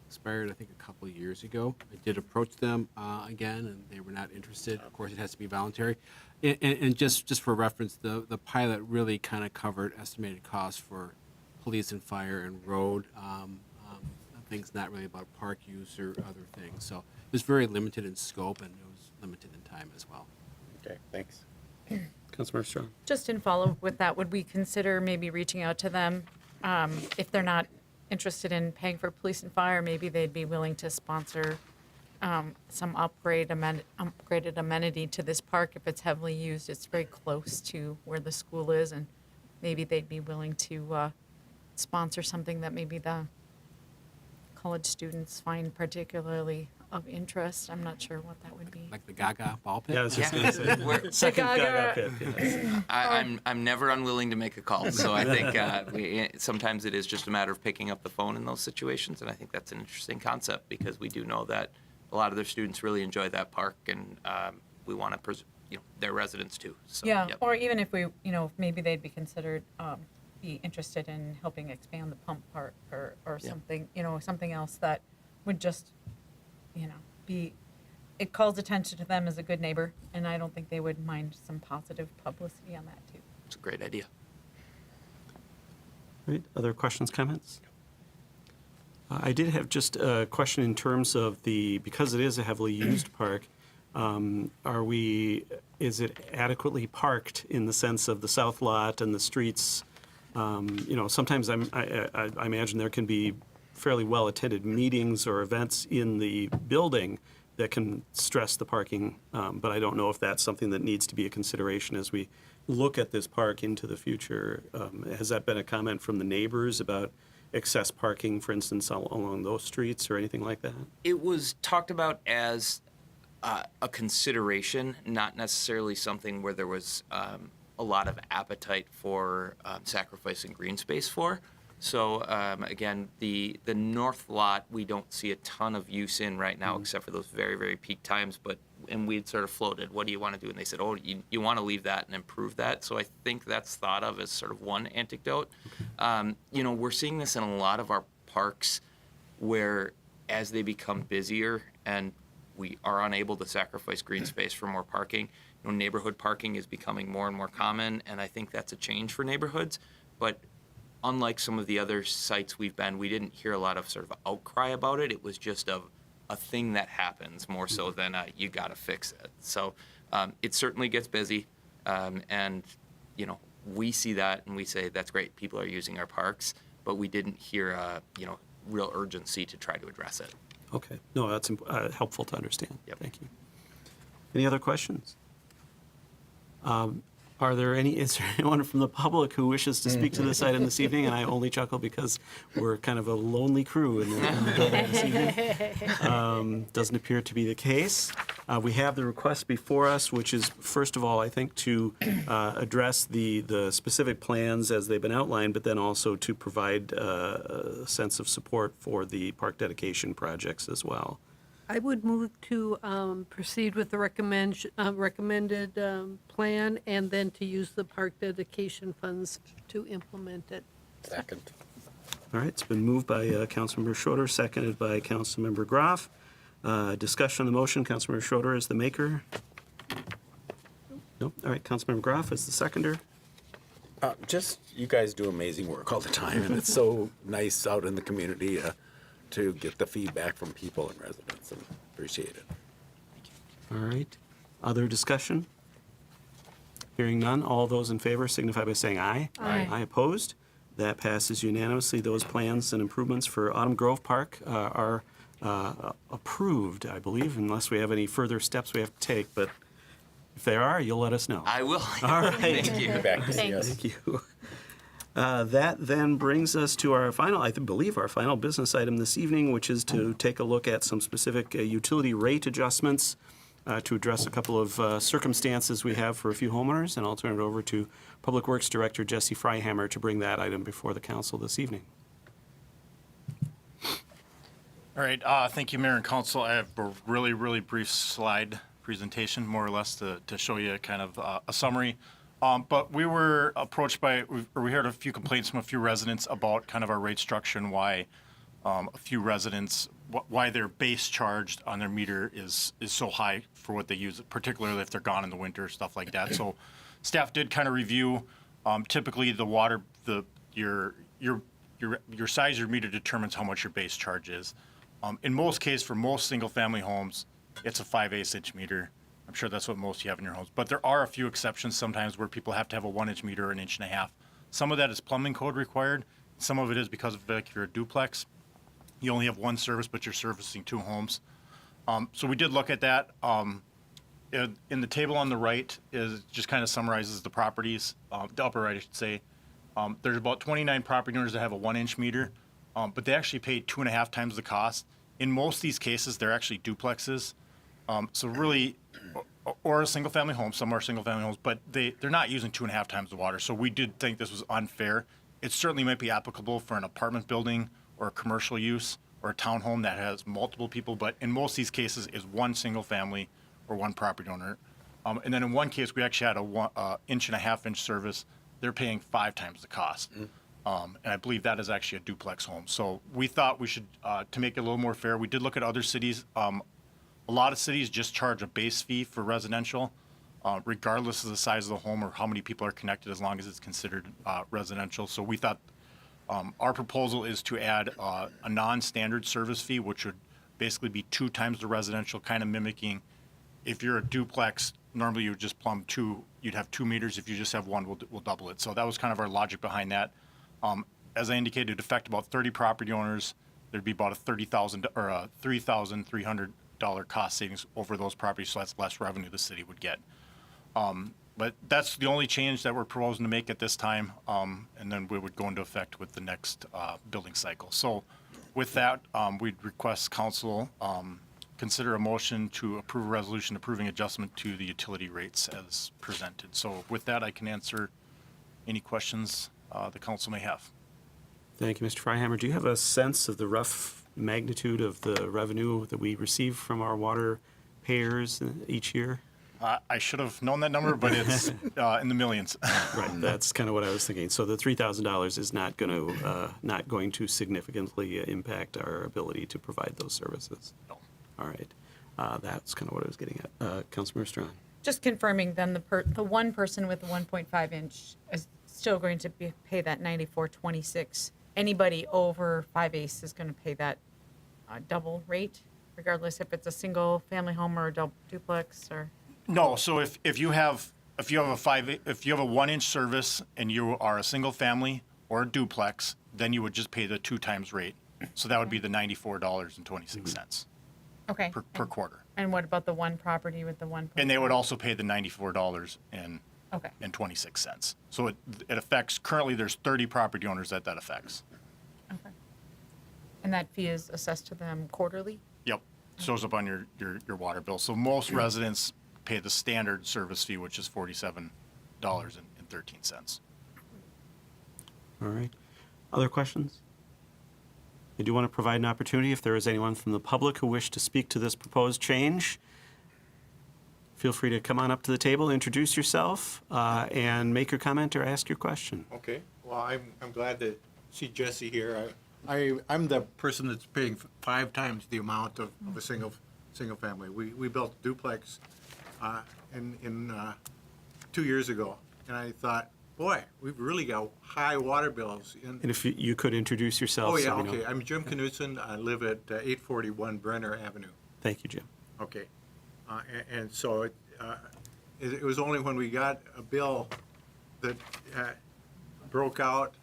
expired, I think, a couple of years ago. I did approach them again, and they were not interested. Of course, it has to be voluntary. And just for reference, the pilot really kind of covered estimated costs for police and fire and road, things not really about park use or other things. So it was very limited in scope, and it was limited in time as well. Okay, thanks. Councilmember Strong. Just in follow-up with that, would we consider maybe reaching out to them if they're not interested in paying for police and fire? Maybe they'd be willing to sponsor some upgraded amenity to this park if it's heavily used. It's very close to where the school is, and maybe they'd be willing to sponsor something that maybe the college students find particularly of interest. I'm not sure what that would be. Like the Gaga ball pit? Yeah, I was just going to say. We're- Second Gaga. Gaga pit, yes. I'm never unwilling to make a call. So I think sometimes it is just a matter of picking up the phone in those situations, and I think that's an interesting concept because we do know that a lot of their students really enjoy that park, and we want to preserve their residents too. So, Yeah, yep. or even if we, maybe they'd be considered, be interested in helping expand the pump park or something, something else that would just, it calls attention to them as a good neighbor, and I don't think they would mind some positive publicity on that too. It's a great idea. All right, other questions, comments? I did have just a question in terms of because it is a heavily used park, Is it adequately parked in the sense of the south lot and the streets? Sometimes I imagine there can be fairly well-attended meetings or events in the building that can stress the parking, but I don't know if that's something that needs to be a consideration as we look at this park into the future. Has that been a comment from the neighbors about excess parking, for instance, along those streets or anything like that? It was talked about as a consideration, not necessarily something where there was a lot of appetite for sacrificing green space for. So again, the north lot we don't see a ton of use in right now, except for those very, very peak times. And we'd sort of floated, what do you want to do? And they said, oh, you want to leave that and improve that. So I think that's thought of as sort of one anecdote. We're seeing this in a lot of our parks where as they become busier and we are unable to sacrifice green space for more parking, neighborhood parking is becoming more and more common. And I think that's a change for neighborhoods. But unlike some of the other sites we've been, we didn't hear a lot of sort of outcry about it. It was just a thing that happens more so than you got to fix it. So it certainly gets busy, and we see that and we say that's great. People are using our parks, but we didn't hear real urgency to try to address it. Okay, no, that's helpful to understand. Yep. Thank you. Any other questions? Is there anyone from the public who wishes to speak to this item this evening? And I only chuckle because we're kind of a lonely crew in the building this evening. Doesn't appear to be the case. We have the request before us, which is, first of all, I think, to address the specific plans as they've been outlined, but then also to provide a sense of support for the park dedication projects as well. I would move to proceed with the recommended plan and then to use the park dedication funds to implement it. Second. All right, it's been moved by Councilmember Schroeder, seconded by Councilmember Groff. Discussion on the motion. Councilmember Schroeder is the maker. Nope. All right, Councilmember Groff is the seconder. You guys do amazing work all the time, and it's so nice out in the community to get the feedback from people and residents, and appreciate it. All right. Other discussion? Hearing none, all those in favor signify by saying aye. Aye. Aye opposed. That passes unanimously. Those plans and improvements for Autumn Grove Park are approved, I believe, unless we have any further steps we have to take. But if there are, you'll let us know. I will. All right. Thank you. Back to see us. Thank you. That then brings us to our final, I believe, our final business item this evening, which is to take a look at some specific utility rate adjustments to address a couple of circumstances we have for a few homeowners. And I'll turn it over to Public Works Director Jesse Freihammer to bring that item before the council this evening. All right, thank you, Mayor and Council. I have a really, really brief slide presentation, more or less, to show you kind of a summary. But we were approached we heard a few complaints from a few residents about kind of our rate structure and why a few residents, why their base charged on their meter is so high for what they use, particularly if they're gone in the winter, stuff like that. So staff did kind of review, typically the water, your size of your meter determines how much your base charge is. In most cases, for most single-family homes, it's a 5/8 inch meter. I'm sure that's what most you have in your homes. But there are a few exceptions sometimes where people have to have a 1-inch meter or 1.5 inches. Some of that is plumbing code required. Some of it is because of if you're a duplex. You only have one service, but you're servicing 2 homes. So we did look at that. In the table on the right is just kind of summarizes the properties, the upper right, I should say. There's about 29 property owners that have a 1-inch meter, but they actually pay 2.5 times the cost. In most of these cases, they're actually duplexes. So really, or a single-family home. Some are single-family homes, but they're not using 2.5 times the water. So we did think this was unfair. It certainly might be applicable for an apartment building or a commercial use or a townhome that has multiple people, but in most of these cases is one single-family or one property owner. And then in one case, we actually had a 1.5 inch service. They're paying 5 times the cost. And I believe that is actually a duplex home. So we thought we should, to make it a little more fair, we did look at other cities. A lot of cities just charge a base fee for residential, regardless of the size of the home or how many people are connected, as long as it's considered residential. So we thought our proposal is to add a non-standard service fee, which would basically be 2 times the residential, kind of mimicking if you're a duplex, normally you would just plumb two, you'd have 2 meters. If you just have one, we'll double it. So that was kind of our logic behind that. As I indicated, it'd affect about 30 property owners. There'd be about a $30,000 or a $3,300 cost savings over those properties, so that's less revenue the city would get. But that's the only change that we're proposing to make at this time, and then we would go into effect with the next building cycle. So with that, we'd request council consider a motion to approve a resolution approving adjustment to the utility rates as presented. So with that, I can answer any questions the council may have. Thank you, Mr. Freihammer. Do you have a sense of the rough magnitude of the revenue that we receive from our water payers each year? I should have known that number, but it's in the millions. Right, that's kind of what I was thinking. So the $3,000 is not going to significantly impact our ability to provide those services? No. All right. That's kind of what I was getting at. Councilmember Strawn. Just confirming then the one person with the 1.5 inch is still going to pay that 94.26. Anybody over 5/8 is going to pay that double rate, regardless if it's a single family home or a duplex or. No, so if you have a 1-inch service and you are a single family or a duplex, then you would just pay the 2 times rate. So that would be the $94.26 Okay. per quarter. And what about the one property with the 1.5? And they would also pay the $94 Okay. and 26 cents. So it affects, currently there's 30 property owners that affects. Okay. And that fee is assessed to them quarterly? Yep, shows up on your water bill. So most residents pay the standard service fee, which is $47.13. All right. Other questions? I do want to provide an opportunity if there is anyone from the public who wish to speak to this proposed change. Feel free to come on up to the table, introduce yourself, and make your comment or ask your question. Okay, well, I'm glad to see Jesse here. I'm the person that's paying 5 times the amount of a single family. We built a duplex in 2 years ago, and I thought, boy, we've really got high water bills. And if you could introduce yourself. Oh, yeah, so we know. okay. I'm Jim Knutson. I live at 841 Brenner Avenue. Thank you, Jim. Okay. And so it was only when we got a bill that broke out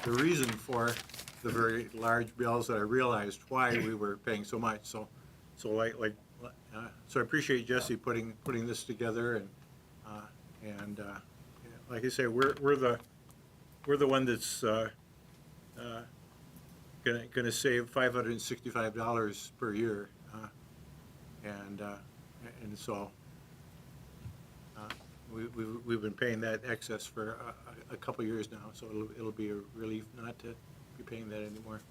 the reason for the very large bills that I realized why we were paying so much. So I appreciate Jesse putting this together, and like I say, we're the one that's gonna save $565 per year, and so we've been paying that excess for a couple years now. So it'll be a relief not to be paying that anymore.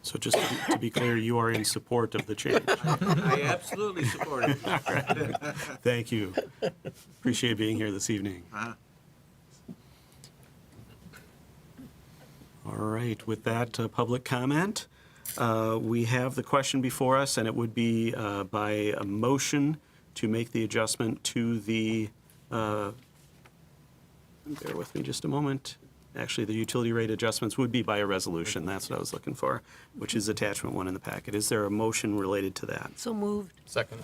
So just to be clear, you are in support of the change. I absolutely support it. All right. Thank you. Appreciate being here this evening. All right, with that public comment, we have the question before us, and it would be by a motion to make the adjustment to the, bear with me just a moment. Actually, the utility rate adjustments would be by a resolution. That's what I was looking for, which is attachment 1 in the packet. Is there a motion related to that? So moved. Second.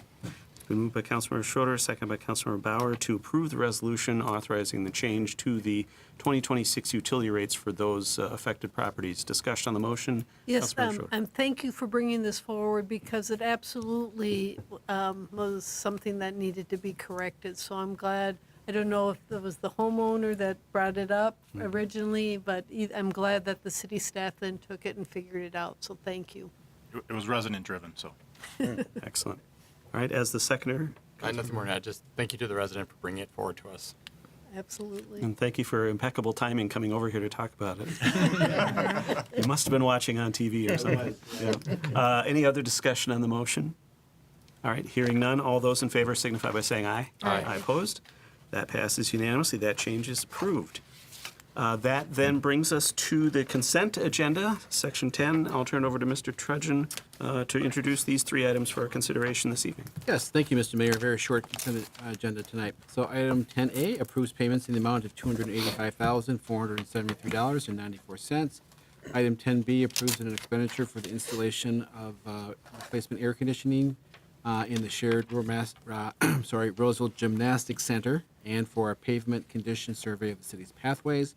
Been moved by Councilmember Schroeder, second by Councilmember Bauer, to approve the resolution authorizing the change to the 2026 utility rates for those affected properties. Discussion on the motion? Yes, Councilmember Schroeder. and thank you for bringing this forward because it absolutely was something that needed to be corrected. So I'm glad. I don't know if it was the homeowner that brought it up originally, but I'm glad that the city staff then took it and figured it out. So thank you. It was resident driven, so. Excellent. All right, as the seconder, I have nothing more to add. Just thank you to the resident for bringing it forward to us. Absolutely. and thank you for impeccable timing coming over here to talk about it. You must have been watching on TV or something. Yeah. Any other discussion on the motion? All right, hearing none, all those in favor signify by saying aye. Aye. Aye opposed? That passes unanimously. That change is approved. That then brings us to the consent agenda, Section 10. I'll turn it over to Mr. Trudgeon to introduce these 3 items for our consideration this evening. Yes, thank you, Mr. Mayor. Very short consent agenda tonight. So item 10A approves payments in the amount of $285,473.94. Item 10B approves an expenditure for the installation of replacement air conditioning in the shared Roseville Gymnastics Center, and for a pavement condition survey of the city's pathways.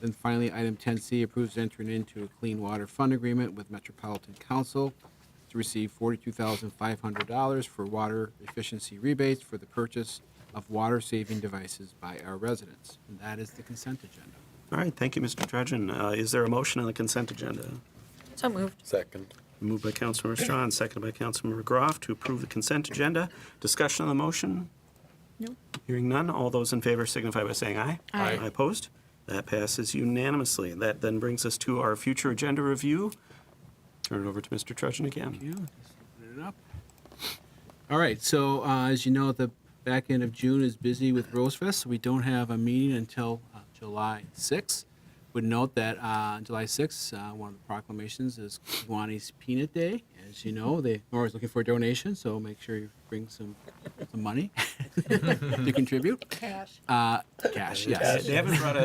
Then finally, item 10C approves entering into a clean water fund agreement with Metropolitan Council to receive $42,500 for water efficiency rebates for the purchase of water-saving devices by our residents. And that is the consent agenda. All right, thank you, Mr. Trudgeon. Is there a motion on the consent agenda? So moved. Second. Moved by Councilmember Strawn, seconded by Councilmember Groff to approve the consent agenda. Discussion on the motion? No. Hearing none, all those in favor signify by saying aye. Aye. Aye opposed? That passes unanimously. That then brings us to our future agenda review. Turn it over to Mr. Trudgeon again. Thank you. Just open it up. All right, so as you know, the back end of June is busy with Rosefest, so we don't have a meeting until July 6th. Would note that on July 6th, one of the proclamations is Kiwanis Peanut Day. As you know, they're always looking for a donation, so make sure you bring some money to contribute. Cash. Cash, yes. They haven't brought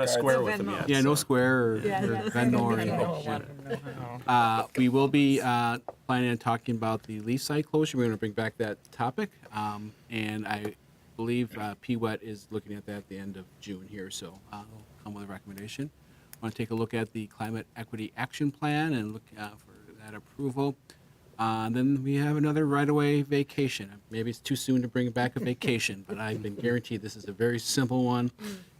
a square with them yet. Yeah, no square or Venmo or anything. We will be planning on talking about the Leaf site closure. We're going to bring back that topic. And I believe PWET is looking at that at the end of June here, so we'll come with a recommendation. Want to take a look at the Climate Equity Action Plan and look for that approval. Then we have another right-of-way vacation. Maybe it's too soon to bring back a vacation, but I've been guaranteed this is a very simple one.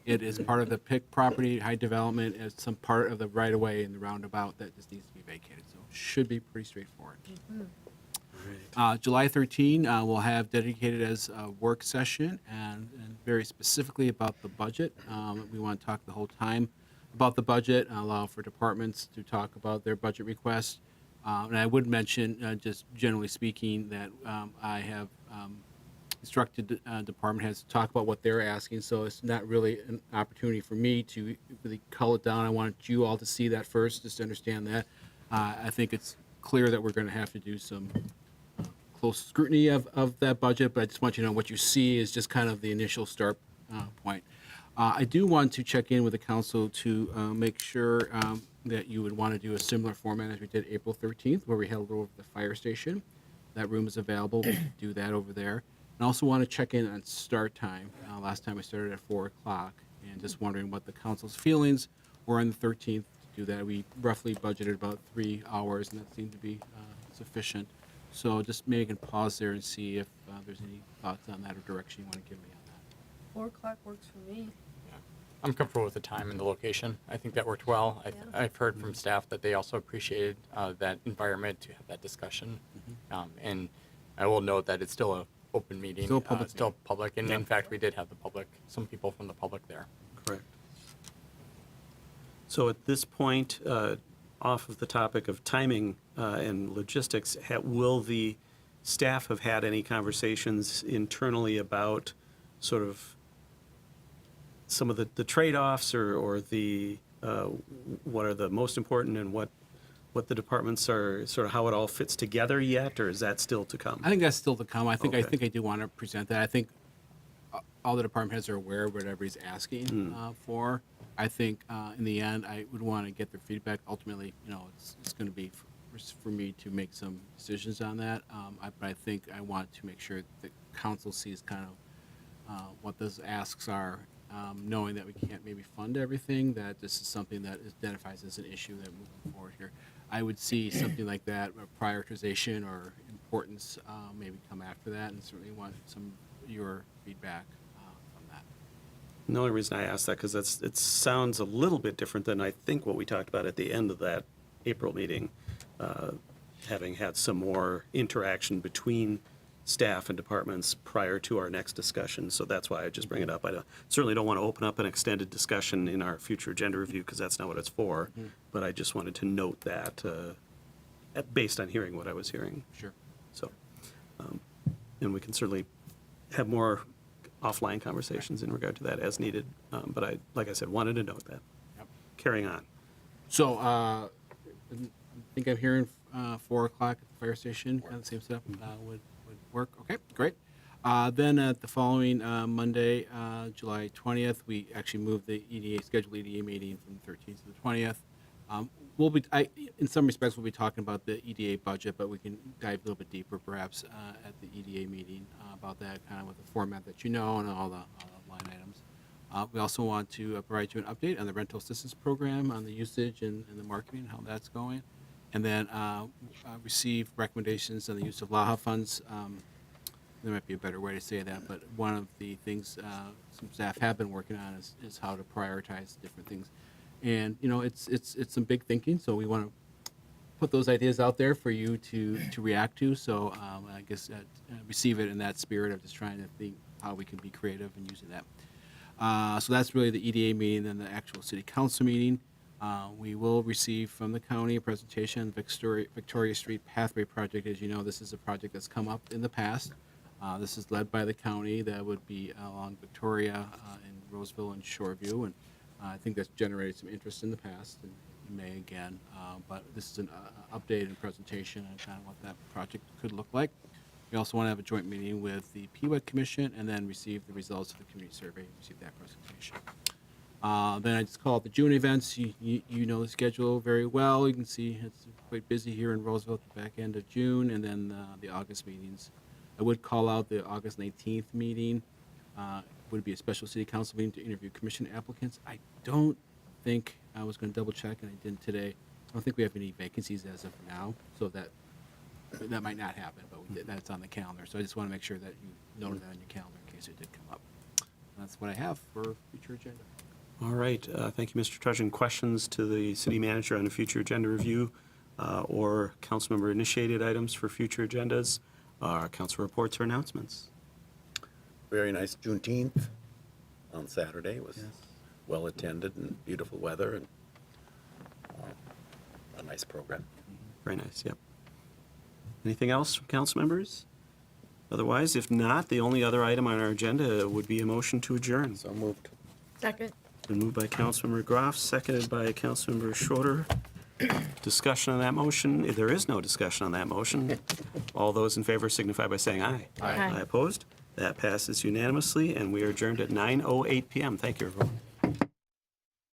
It is part of the PIC property, high development, as some part of the right-of-way in the roundabout that just needs to be vacated. So it should be pretty straightforward. July 13, we'll have dedicated as a work session and very specifically about the budget. We want to talk the whole time about the budget, allow for departments to talk about their budget requests. And I would mention, just generally speaking, that I have instructed department heads to talk about what they're asking, so it's not really an opportunity for me to really cull it down. I want you all to see that first, just to understand that. I think it's clear that we're going to have to do some close scrutiny of that budget, but I just want you to know what you see is just kind of the initial start point. I do want to check in with the council to make sure that you would want to do a similar format as we did April 13th, where we held over the fire station. That room is available. We can do that over there. And I also want to check in on start time. Last time I started at 4 o'clock, and just wondering what the council's feelings were on the 13th to do that. We roughly budgeted about 3 hours, and that seemed to be sufficient. So just maybe I can pause there and see if there's any thoughts on that or direction you want to give me on that. 4 o'clock works for me. I'm comfortable with the time and the location. I think that worked well. I've heard from staff that they also appreciated that environment to have that discussion. And I will note that it's still an open meeting. Still public still public. And in fact, we did have some people from the public there. Correct. So at this point, off of the topic of timing and logistics, will the staff have had any conversations internally about sort of some of the trade-offs or the what are the most important and what the departments are, sort of how it all fits together yet, or is that still to come? I think that's still to come. I think Okay. I do want to present that. I think all the department heads are aware of what everybody's asking for. I think in the end, I would want to get their feedback. Ultimately, it's going to be for me to make some decisions on that. But I think I want to make sure the council sees kind of what those asks are, knowing that we can't maybe fund everything, that this is something that identifies as an issue that moving forward here. I would see something like that, a prioritization or importance, maybe come after that, and certainly want some of your feedback from that. The only reason I ask that, because it sounds a little bit different than I think what we talked about at the end of that April meeting, having had some more interaction between staff and departments prior to our next discussion. So that's why I just bring it up. I certainly don't want to open up an extended discussion in our future agenda review, because that's not what it's for. But I just wanted to note that based on hearing what I was hearing. Sure. So, and we can certainly have more offline conversations in regard to that as needed. But I, like I said, wanted to note that. Yep. Carrying on. So I think I'm hearing 4 o'clock at the fire station, kind of the same stuff would work. Okay, great. Then at the following Monday, July 20th, we actually moved the scheduled EDA meeting from the 13th to the 20th. In some respects, we'll be talking about the EDA budget, but we can dive a little bit deeper perhaps at the EDA meeting about that, kind of with the format that you know and all the line items. We also want to provide you an update on the rental assistance program, on the usage and the marketing, how that's going. And then receive recommendations on the use of LAHA funds. There might be a better way to say that, but one of the things some staff have been working on is how to prioritize different things. And, you know, it's some big thinking, so we want to put those ideas out there for you to react to. So I guess receive it in that spirit of just trying to think how we can be creative in using that. So that's really the EDA meeting and the actual city council meeting. We will receive from the county a presentation on Victoria Street Pathway Project. As you know, this is a project that's come up in the past. This is led by the county. That would be along Victoria and Roseville and Shoreview. And I think that's generated some interest in the past and may again. But this is an updated presentation on kind of what that project could look like. We also want to have a joint meeting with the PWED Commission and then receive the results of the community survey and receive that presentation. Then I just call it the June events. You know the schedule very well. You can see it's quite busy here in Roseville at the back end of June, and then the August meetings. I would call out the August 19th meeting. Would be a special city council meeting to interview commission applicants. I don't think, I was going to double check and I didn't today. I don't think we have any vacancies as of now, so that might not happen, but that's on the calendar. So I just want to make sure that you noted that on your calendar in case it did come up. And that's what I have for future agenda. All right. Thank you, Mr. Trudgeon. Questions to the city manager on a future agenda review or council member initiated items for future agendas? Council reports or announcements? Very nice Juneteenth on Saturday. It was well attended and beautiful weather and a nice program. Very nice, yep. Anything else from council members? Otherwise, if not, the only other item on our agenda would be a motion to adjourn. So moved. Second. Been moved by Councilmember Groff, seconded by Councilmember Schroeder. Discussion on that motion? There is no discussion on that motion. All those in favor signify by saying aye. Aye. Aye opposed? That passes unanimously, and we are adjourned at 9:08 p.m. Thank you, everyone.